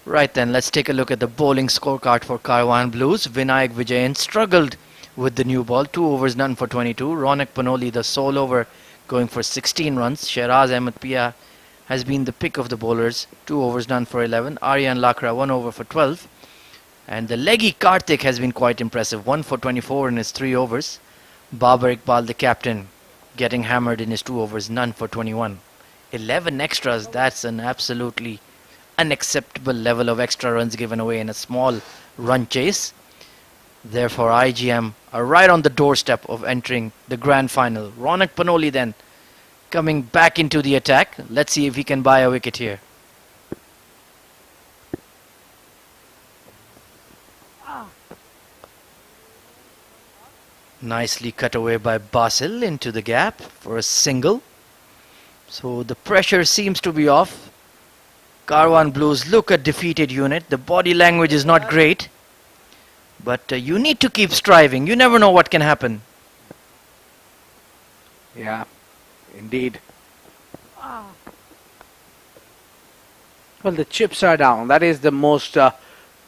Right then, let's take a look at the bowling scorecard for Karwan Blues. Vinayak Vijayan struggled with the new ball. 2 overs, none for 22. Ronak Panoli, the sole over, going for 16 runs. Sheraz Ahmed Pia has been the pick of the bowlers. 2 overs, none for 11. Aryan Lakra, 1 over for 12. And the leggy Kartik has been quite impressive. 1 for 24 in his 3 overs. Babar Iqbal, the captain, getting hammered in his 2 overs, none for 21. 11 extras, that's an absolutely unacceptable level of extra runs given away in a small run chase. Therefore, IGM are right on the doorstep of entering the grand final. Ronak Panoli then coming back into the attack. Let's see if he can buy a wicket here. Nicely cut away by Basil into the gap for a single. So the pressure seems to be off. Karwan Blues look a defeated unit. The body language is not great. But you need to keep striving. You never know what can happen. Yeah, indeed. Well, the chips are down. That is the most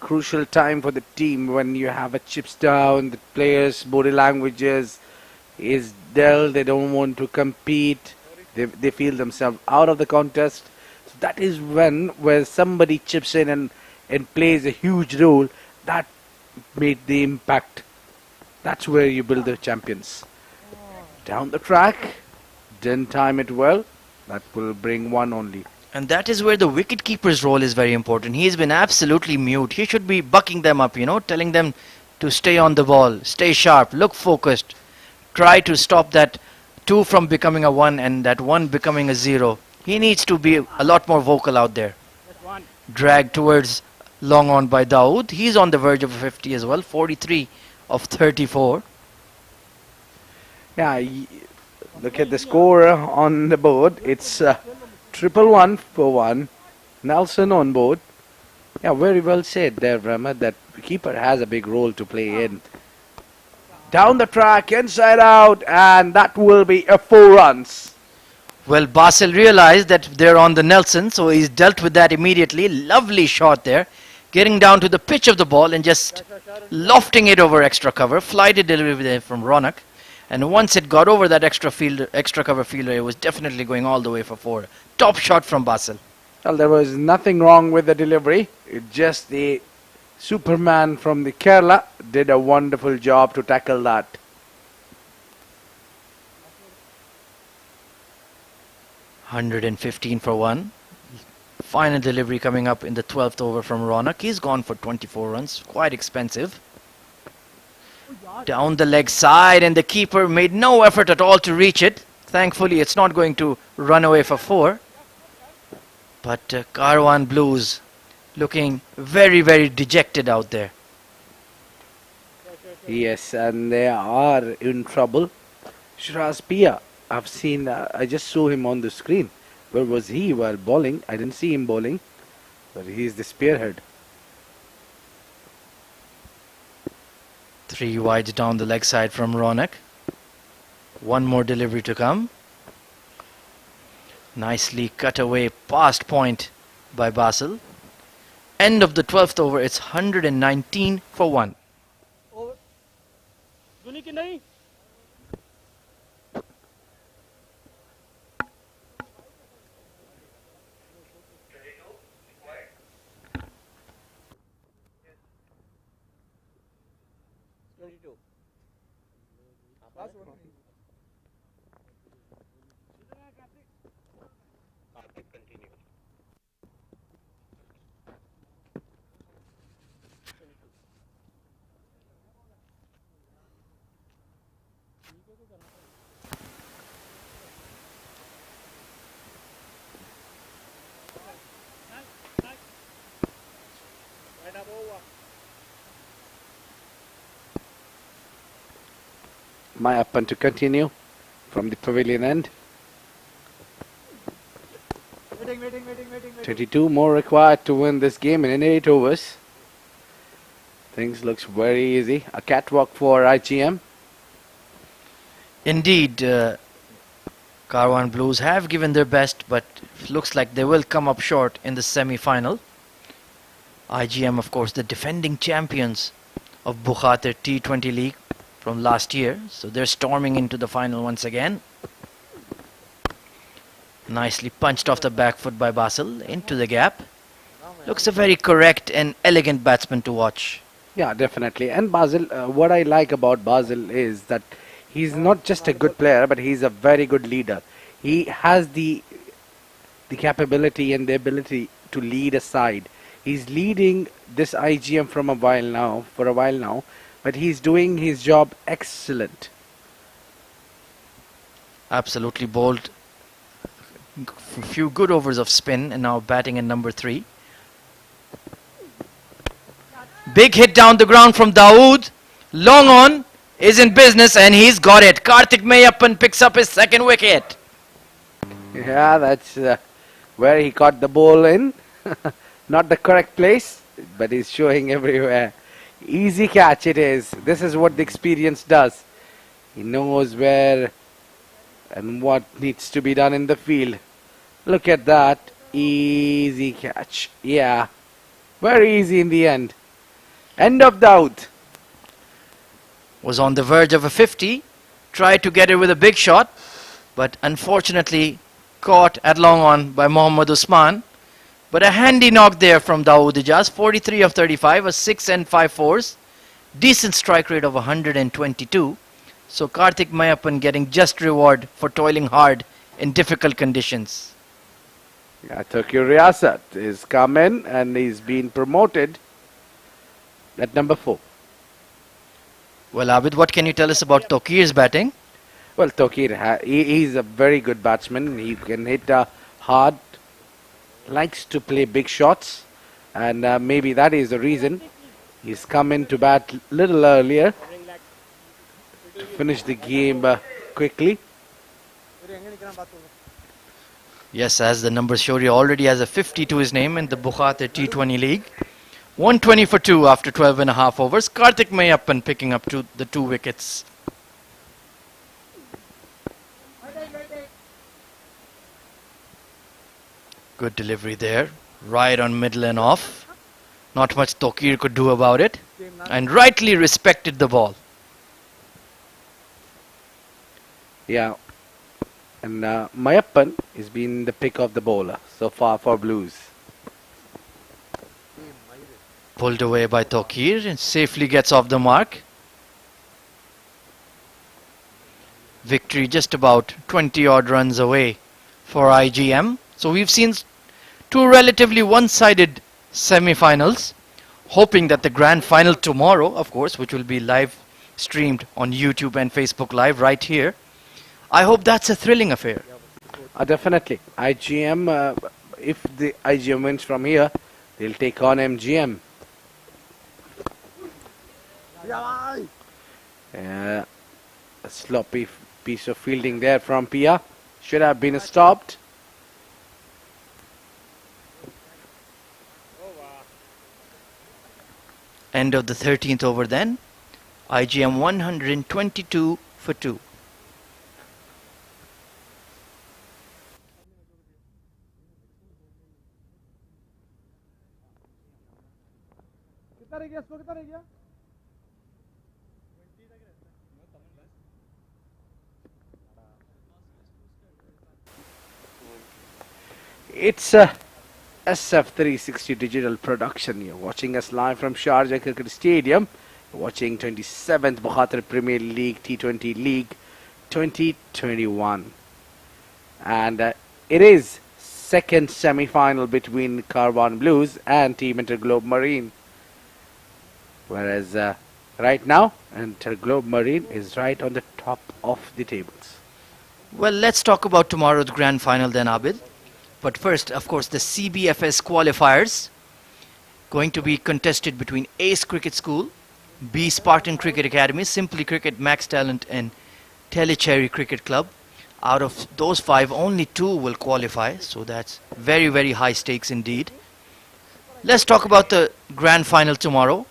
crucial time for the team. When you have a chips down, the players' body languages is dull. They don't want to compete. They feel themselves out of the contest. So that is where somebody chips in and plays a huge role. That made the impact. That's where you build the champions. Down the track, didn't time it well. That will bring one only. And that is where the wicket-keeper's role is very important. He's been absolutely mute. He should be bucking them up, telling them to stay on the ball, stay sharp, look focused. Try to stop that 2 from becoming a 1 and that 1 becoming a 0. He needs to be a lot more vocal out there. Dragged towards long on by Dawood. He's on the verge of a 50 as well. 43 of 34. Yeah, look at the score on the board. It's 111 for 1. Nelson on board. Yeah, very well said there, Brahma. That keeper has a big role to play in. Down the track, inside out, and that will be a 4 runs. Well, Basil realized that they're on the Nelson, so he's dealt with that immediately. Lovely shot there. Getting down to the pitch of the ball and just lofting it over extra cover. Flighted delivery there from Ronak. And once it got over that extra cover fielder, it was definitely going all the way for 4. Top shot from Basil. Well, there was nothing wrong with the delivery. It just the Superman from the Kerala did a wonderful job to tackle that. 115 for 1. Final delivery coming up in the 12th over from Ronak. He's gone for 24 runs. Quite expensive. Down the leg side, and the keeper made no effort at all to reach it. Thankfully, it's not going to run away for 4. But Karwan Blues looking very, very dejected out there. Yes, and they are in trouble. Sharjah, I've seen, I just saw him on the screen. Where was he while bowling? I didn't see him bowling, but he's the spearhead. 3 wides down the leg side from Ronak. One more delivery to come. Nicely cut away past point by Basil. End of the 12th over, it's 119 for 1. Mayappan to continue from the pavilion end. 22 more required to win this game in 8 overs. Things looks very easy. A catwalk for IGM. Indeed, Karwan Blues have given their best, but looks like they will come up short in the semi-final. IGM, of course, the defending champions of Bukhatir T20 League from last year. So they're storming into the final once again. Nicely punched off the back foot by Basil into the gap. Looks a very correct and elegant batsman to watch. Yeah, definitely. And Basil, what I like about Basil is that he's not just a good player, but he's a very good leader. He has the capability and the ability to lead a side. He's leading this IGM for a while now, but he's doing his job excellent. Absolutely bowled a few good overs of spin and now batting in number 3. Big hit down the ground from Dawood. Long on is in business and he's got it. Kartik Mayappan picks up his 2nd wicket. Yeah, that's where he caught the ball in. Not the correct place, but he's showing everywhere. Easy catch it is. This is what the experience does. He knows where and what needs to be done in the field. Look at that. Easy catch. Yeah. Very easy in the end. End of doubt. Was on the verge of a 50. Tried to get it with a big shot, but unfortunately caught at long on by Mohammad Usman. But a handy knock there from Dawood Ijaz. 43 of 35, a 6 and 5 fours. Decent strike rate of 122. So Kartik Mayappan getting just reward for toiling hard in difficult conditions. Yeah, Tokyo Riyasat is come in and he's been promoted at number 4. Well, Abid, what can you tell us about Tokir's batting? Well, Tokir, he's a very good batsman. He can hit hard, likes to play big shots, and maybe that is the reason he's come in to bat little earlier to finish the game quickly. Yes, as the numbers show, he already has a 50 to his name in the Bukhatir T20 League. 120 for 2 after 12 and a half overs. Kartik Mayappan picking up the 2 wickets. Good delivery there. Right on middle and off. Not much Tokir could do about it. And rightly respected the ball. Yeah. And Mayappan has been the pick of the bowler so far for Blues. Pulled away by Tokir and safely gets off the mark. Victory just about 20 odd runs away for IGM. So we've seen two relatively one-sided semi-finals, hoping that the grand final tomorrow, of course, which will be live streamed on YouTube and Facebook Live right here, I hope that's a thrilling affair. Definitely. IGM, if the IGM wins from here, they'll take on MGM. A sloppy piece of fielding there from Pia. Should have been stopped. End of the 13th over then. IGM 122 for 2. It's a SF360 digital production. You're watching us live from Sharjah Cricket Stadium. You're watching 27th Bukhatir Premier League T20 League 2021. And it is second semi-final between Karwan Blues and Team InterGlobe Marine. Whereas right now, InterGlobe Marine is right on the top of the tables. Well, let's talk about tomorrow's grand final then, Abid. But first, of course, the CBFS qualifiers going to be contested between Ace Cricket School, B Spartan Cricket Academy, Simply Cricket, Max Talent and Telecherry Cricket Club. Out of those 5, only 2 will qualify. So that's very, very high stakes indeed. Let's talk about the grand final tomorrow.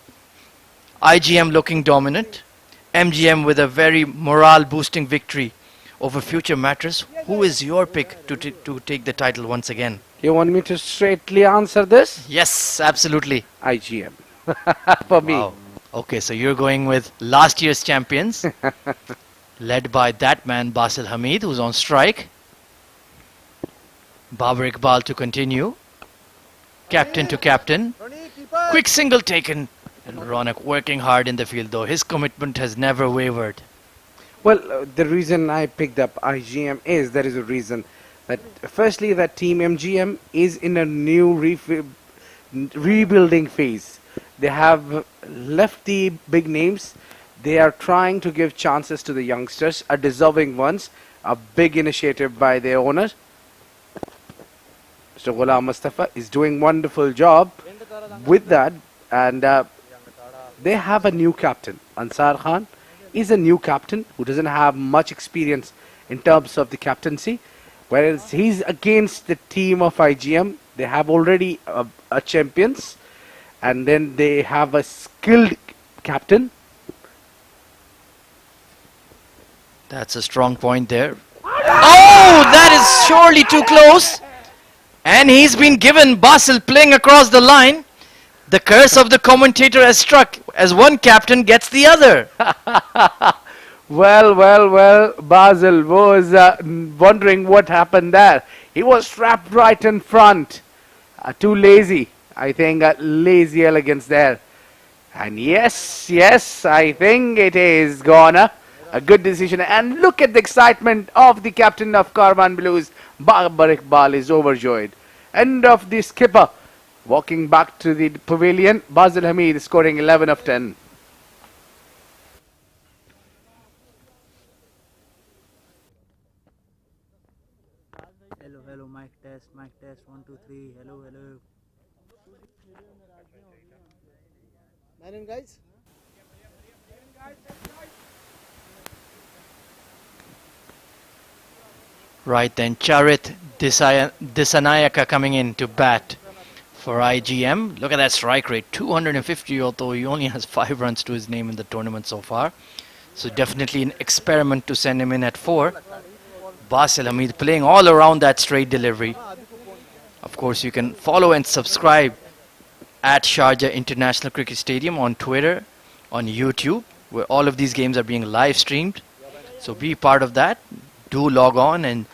IGM looking dominant. MGM with a very morale-boosting victory over Future Mattress. Who is your pick to take the title once again? You want me to straightly answer this? Yes, absolutely. IGM. For me. Wow. Okay, so you're going with last year's champions, led by that man Basil Hamid, who's on strike. Babar Iqbal to continue. Captain to captain. Quick single taken. And Ronak working hard in the field, though. His commitment has never wavered. Well, the reason I picked up IGM is there is a reason that firstly that Team MGM is in a new rebuilding phase. They have left the big names. They are trying to give chances to the youngsters, deserving ones. A big initiative by their owner. Mr. Ghulam Mustafa is doing wonderful job with that, and they have a new captain. Ansar Khan is a new captain who doesn't have much experience in terms of the captaincy, whereas he's against the team of IGM. They have already a champions, and then they have a skilled captain. That's a strong point there. Oh, that is surely too close. And he's been given Basil playing across the line. The curse of the commentator has struck as one captain gets the other. Well, Basil was wondering what happened there. He was trapped right in front. Too lazy. I think lazy elegance there. And yes, I think it is gonna. A good decision. And look at the excitement of the captain of Karwan Blues. Babar Iqbal is overjoyed. End of the skipper. Walking back to the pavilion, Basil Hamid scoring 11 of 10. Hello, mic test, 1, 2, 3, hello. Man in, guys. Right then, Charit Disanayaka coming in to bat for IGM. Look at that strike rate, 250, although he only has 5 runs to his name in the tournament so far. So definitely an experiment to send him in at 4. Basil Hamid playing all around that straight delivery. Of course, you can follow and subscribe at Sharjah International Cricket Stadium on Twitter, on YouTube, where all of these games are being live streamed. So be part of that. Do log on and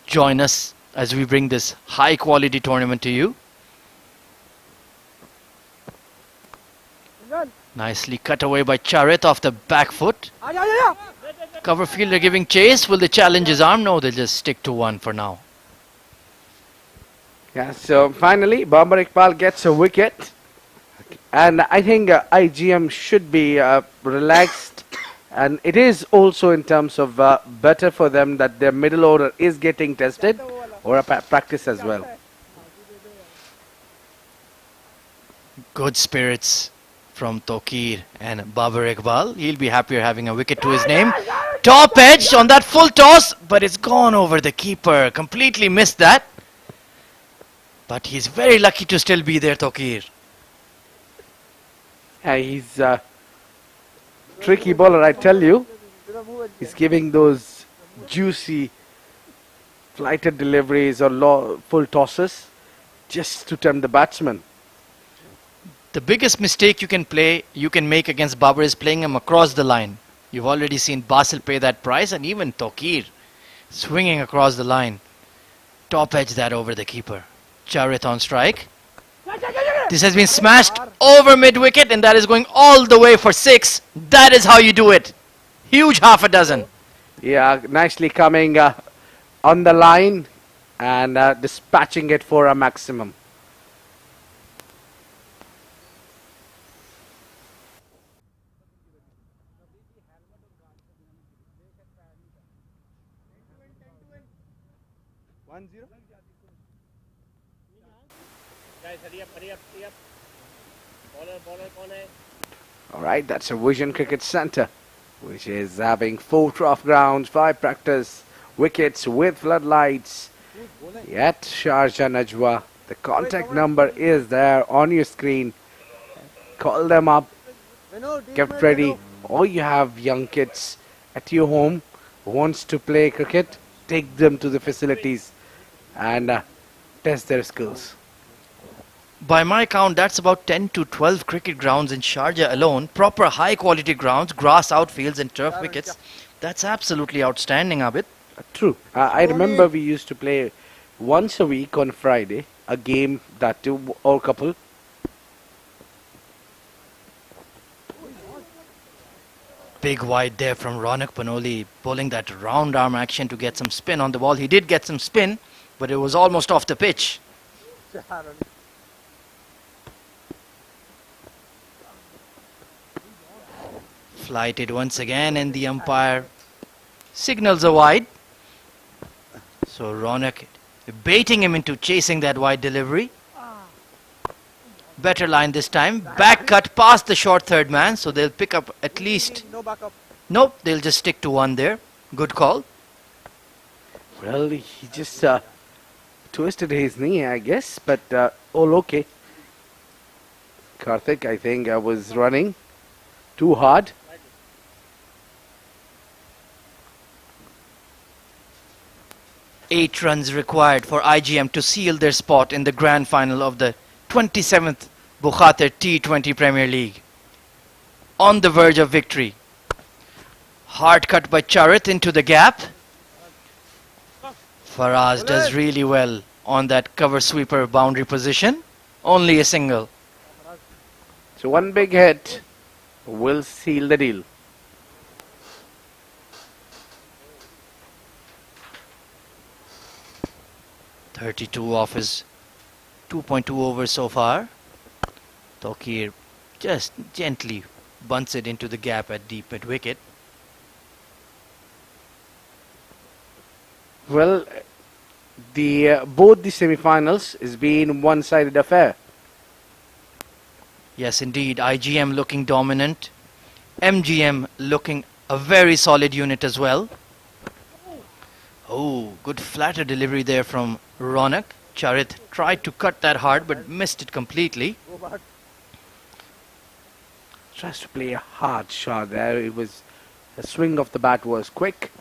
join us as we bring this high quality tournament to you. Nicely cut away by Charit off the back foot. Cover fielder giving chase. Will they challenge his arm? No, they'll just stick to one for now. Yeah, so finally, Bambar Iqbal gets a wicket. And I think IGM should be relaxed. And it is also in terms of better for them that their middle order is getting tested or a practice as well. Good spirits from Tokir and Babar Iqbal. He'll be happier having a wicket to his name. Top edge on that full toss, but it's gone over the keeper. Completely missed that. But he's very lucky to still be there, Tokir. Yeah, he's a tricky bowler, I tell you. He's giving those juicy flighted deliveries or full tosses just to tempt the batsman. The biggest mistake you can make against Babar is playing him across the line. You've already seen Basil pay that price, and even Tokir swinging across the line. Top edge that over the keeper. Charit on strike. This has been smashed over mid-wicket, and that is going all the way for 6. That is how you do it. Huge half a dozen. Yeah, nicely coming on the line and dispatching it for a maximum. Alright, that's a Vision Cricket Centre, which is having 4 trough grounds, 5 practice wickets with floodlights. Yet Sharjah Najwa, the contact number is there on your screen. Call them up, get ready, or you have young kids at your home who wants to play cricket, take them to the facilities and test their skills. By my count, that's about 10 to 12 cricket grounds in Sharjah alone. Proper high quality grounds, grass outfields and turf wickets. That's absolutely outstanding, Abid. True. I remember we used to play once a week on Friday, a game that two or couple. Big wide there from Ronak Panoli, bowling that round arm action to get some spin on the ball. He did get some spin, but it was almost off the pitch. Flighted once again, and the umpire signals a wide. So Ronak baiting him into chasing that wide delivery. Better line this time. Back cut past the short third man, so they'll pick up at least. Nope, they'll just stick to 1 there. Good call. Well, he just twisted his knee, I guess, but all okay. Karthik, I think I was running too hard. Eight runs required for IGM to seal their spot in the grand final of the 27th Bukhatir T20 Premier League. On the verge of victory. Hard cut by Charit into the gap. Faraz does really well on that cover sweeper boundary position. Only a single. So one big hit will seal the deal. .32 off his 2.2 overs so far. Tokir just gently bunts it into the gap at deep mid wicket. Well, both the semi-finals has been one-sided affair. Yes, indeed. IGM looking dominant. MGM looking a very solid unit as well. Oh, good flatter delivery there from Ronak. Charit tried to cut that hard but missed it completely. Tries to play a hard shot there. It was the swing of the bat was quick.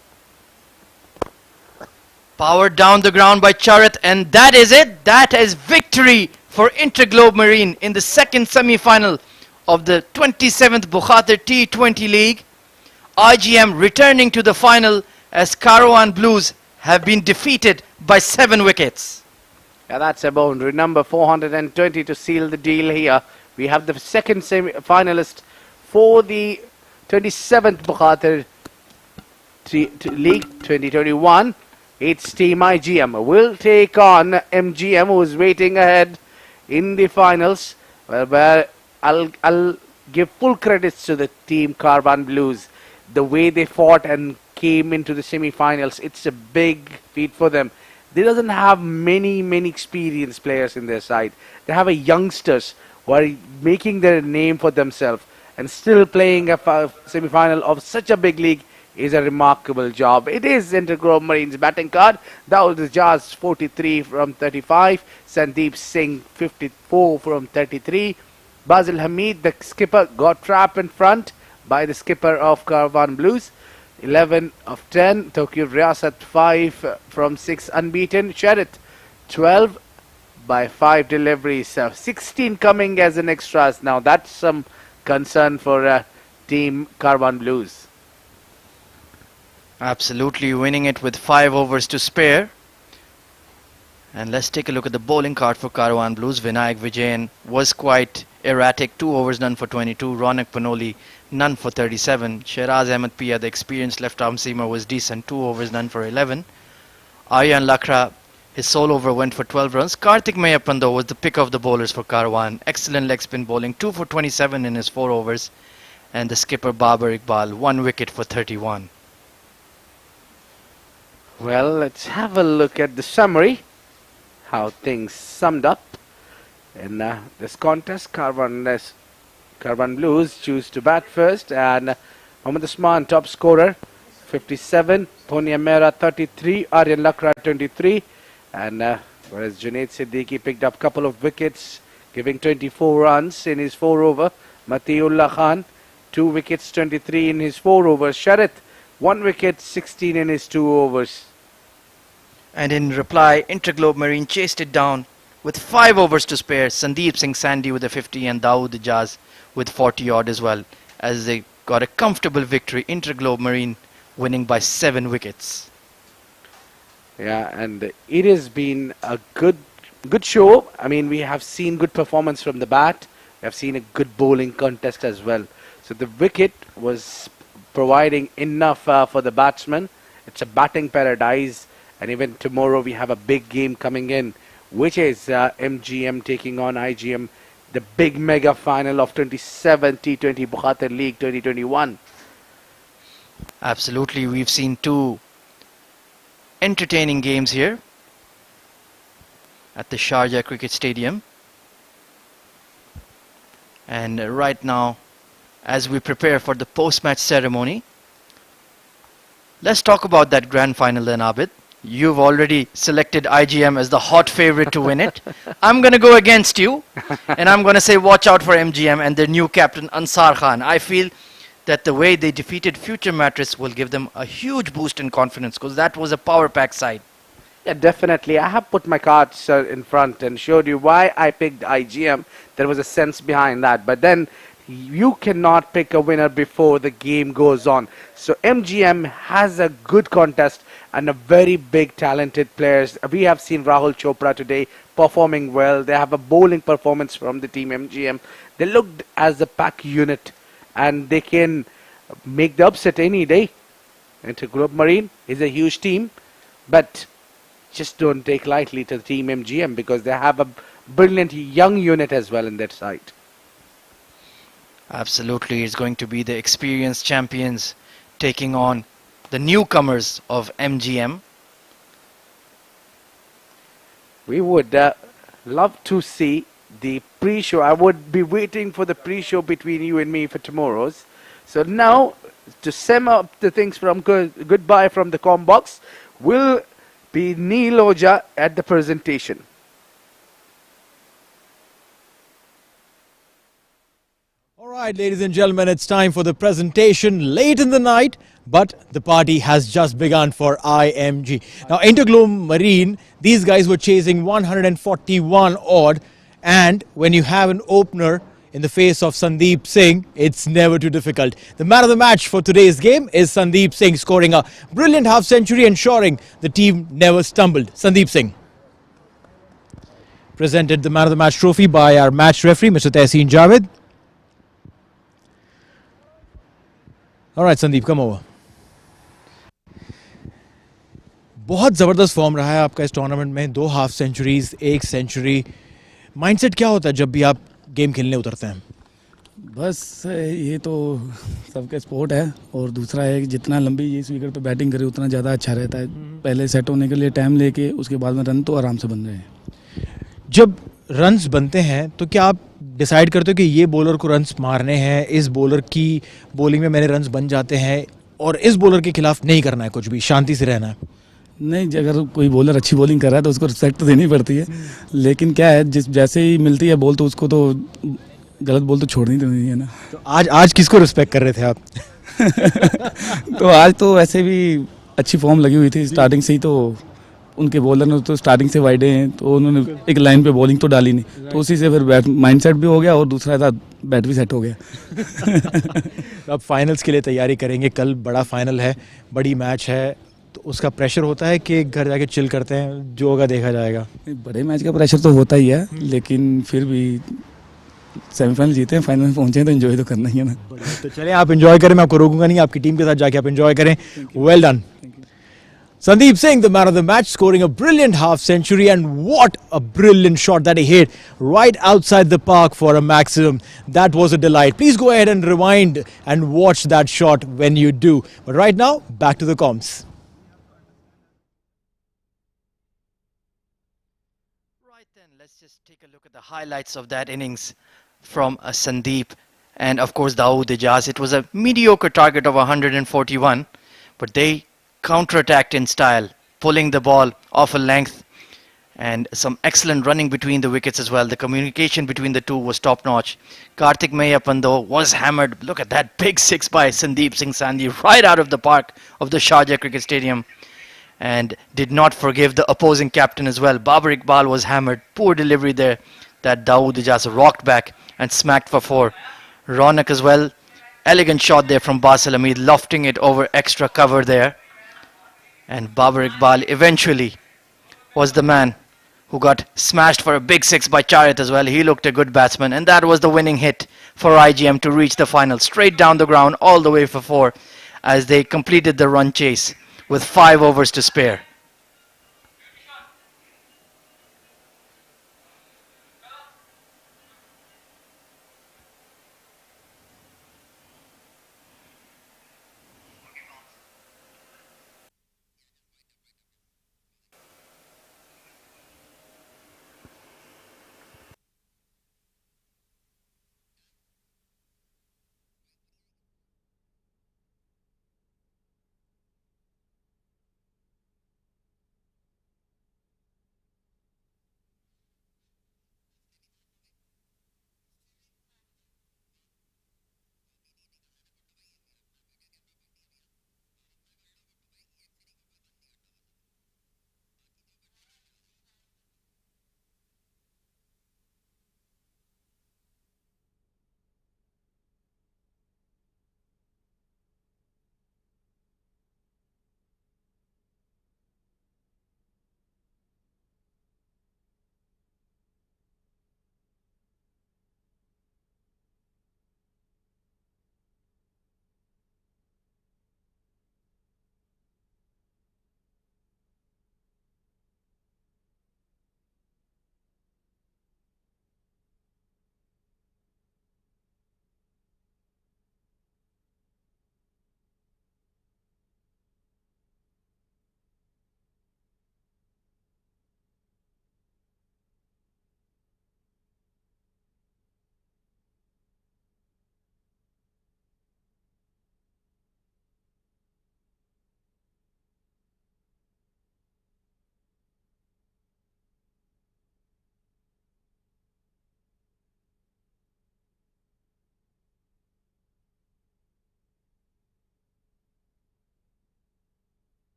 Powered down the ground by Charit, and that is it. That is victory for InterGlobe Marine in the second semi-final of the 27th Bukhatir T20 League. IGM returning to the final as Karwan Blues have been defeated by 7 wickets. Yeah, that's a boundary. Number 420 to seal the deal here. We have the second semi-finalist for the 27th Bukhatir League 2021. It's Team IGM will take on MGM, who's waiting ahead in the finals. Where I'll give full credits to the team Karwan Blues. The way they fought and came into the semi-finals, it's a big feat for them. They doesn't have many experienced players in their side. They have a youngsters who are making their name for themselves, and still playing a semi-final of such a big league is a remarkable job. It is InterGlobe Marine's batting card. Dawood Ijaz 43 from 35, Sandeep Singh 54 from 33. Basil Hamid, the skipper, got trapped in front by the skipper of Karwan Blues. 11 of 10. Tokyo Riyasat 5 from 6 unbeaten. Sharjah 12 by 5 deliveries. 16 coming as an extras. Now that's some concern for team Karwan Blues. Absolutely winning it with 5 overs to spare. And let's take a look at the bowling card for Karwan Blues. Vinayak Vijayan was quite erratic. 2 overs, none for 22. Ronak Panoli, none for 37. Sheraz Ahmed Pia, the experienced left-arm seamer, was decent. 2 overs, none for 11. Aryan Lakra, his sole over went for 12 runs. Kartik Mayappan, though, was the pick of the bowlers for Karwan. Excellent leg spin bowling. 2 for 27 in his 4 overs. And the skipper Babar Iqbal, 1 wicket for 31. Well, let's have a look at the summary. How things summed up in this contest. Karwan Blues choose to bat first, and Mohammad Usman top scorer 57, Ponia Mera 33, Aryan Lakra 23, and whereas Junaid Siddiqui picked up a couple of wickets, giving 24 runs in his 4 over. Matiullah Khan 2 wickets, 23 in his 4 overs. Sharjah 1 wicket, 16 in his 2 overs. And in reply, InterGlobe Marine chased it down with 5 overs to spare. Sandeep Singh Sandy with a 50 and Dawood Ijaz with 40 odd as well, as they got a comfortable victory. InterGlobe Marine winning by 7 wickets. Yeah, and it has been a good show. I mean, we have seen good performance from the bat. We have seen a good bowling contest as well. So the wicket was providing enough for the batsmen. It's a batting paradise. And even tomorrow we have a big game coming in, which is MGM taking on IGM, the big mega final of 27 T20 Bukhatir League 2021. Absolutely, we've seen 2 entertaining games here at the Sharjah Cricket Stadium. And right now, as we prepare for the post-match ceremony, let's talk about that grand final then, Abid. You've already selected IGM as the hot favorite to win it. I'm going to go against you, and I'm going to say watch out for MGM and their new captain Ansar Khan. I feel that the way they defeated Future Mattress will give them a huge boost in confidence, because that was a power pack side. Yeah, definitely. I have put my cards in front and showed you why I picked IGM. There was a sense behind that. But then you cannot pick a winner before the game goes on. So MGM has a good contest and a very big talented players. We have seen Rahul Chopra today performing well. They have a bowling performance from the team MGM. They looked as a pack unit, and they can make the upset any day. InterGlobe Marine is a huge team, but just don't take lightly to the team MGM, because they have a brilliant young unit as well in that side. Absolutely, it's going to be the experienced champions taking on the newcomers of MGM. We would love to see the pre-show. I would be waiting for the pre-show between you and me for tomorrow's. So now, to sum up the things from goodbye from the com box, will be Neil Oja at the presentation. Alright, ladies and gentlemen, it's time for the presentation late in the night, but the party has just begun for IMG. Now, InterGlobe Marine, these guys were chasing 141 odd, and when you have an opener in the face of Sandeep Singh, it's never too difficult. The man of the match for today's game is Sandeep Singh, scoring a brilliant half century, ensuring the team never stumbled. Sandeep Singh presented the man of the match trophy by our match referee, Mr. Tehseen Javed. All right, Sandeep, come over. बहुत ज़बरदस्त form रहा है आपका इस tournament में, 2 half centuries, 1 century. Mindset क्या होता है जब भी आप गेम खेलने उतरते हैं? बस ये तो सबका स्पोर्ट है, और दूसरा है कि जितना लंबी ये विकेट पे बैटिंग करे उतना ज़्यादा अच्छा रहता है। पहले सेट होने के लिए टाइम लेके उसके बाद में रन तो आराम से बन रहे हैं। जब रन्स बनते हैं तो क्या आप डिसाइड करते हो कि ये बॉलर को रन्स मारने हैं, इस बॉलर की बॉलिंग में मेरे रन्स बन जाते हैं और इस बॉलर के खिलाफ नहीं करना है, कुछ भी शांति से रहना है? नहीं, अगर कोई बॉलर अच्छी बॉलिंग कर रहा है तो उसको रिस्पेक्ट तो देनी पड़ती है, लेकिन क्या है जैसे ही मिलती है बॉल तो उसको तो गलत बॉल तो छोड़नी तो नहीं है ना। तो आज किसको रिस्पेक्ट कर रहे थे आप? तो आज तो वैसे भी अच्छी फॉर्म लगी हुई थी स्टार्टिंग से ही, तो उनके बॉलर ने तो स्टार्टिंग से वाइडे हैं तो उन्होंने एक लाइन पे बॉलिंग तो डाली नहीं, तो उसी से फिर माइंड सेट भी हो गया और दूसरा था बैट भी सेट हो गया। तो अब फाइनल्स के लिए तैयारी करेंगे, कल बड़ा फाइनल है, बड़ी मैच है, तो उसका प्रेशर होता है कि घर जाके चिल करते हैं, जो होगा देखा जाएगा? बड़े मैच का प्रेशर तो होता ही है, लेकिन फिर भी सेमीफाइनल जीते हैं, फाइनल में पहुंचे हैं तो एंजॉय तो करना ही है ना। तो चलें, आप एंजॉय करें, मैं आपको रोकूंगा नहीं, आपकी टीम के साथ जाके आप एंजॉय करें। Well done Sandeep Singh, the man of the match, scoring a brilliant half century, and what a brilliant shot that he hit right outside the park for a maximum. That was a delight. Please go ahead and rewind and watch that shot when you do. But right now, back to the comms. Right then, let's just take a look at the highlights of that innings from Sandeep and of course Dawood Ijaz. It was a mediocre target of 141, but they counter-attacked in style, pulling the ball off a length, and some excellent running between the wickets as well. The communication between the two was top-notch. Kartik Mayappan though was hammered. Look at that big six by Sandeep Singh Sandhi right out of the park of the Sharjah Cricket Stadium, and did not forgive the opposing captain as well. Babar Iqbal was hammered. Poor delivery there. That Dawood Ijaz rocked back and smacked for 4. Ronak as well. Elegant shot there from Basil Hamid, lofting it over extra cover there. And Babar Iqbal eventually was the man who got smashed for a big 6 by Charit as well. He looked a good batsman, and that was the winning hit for IGM to reach the final. Straight down the ground all the way for 4 as they completed the run chase with 5 overs to spare.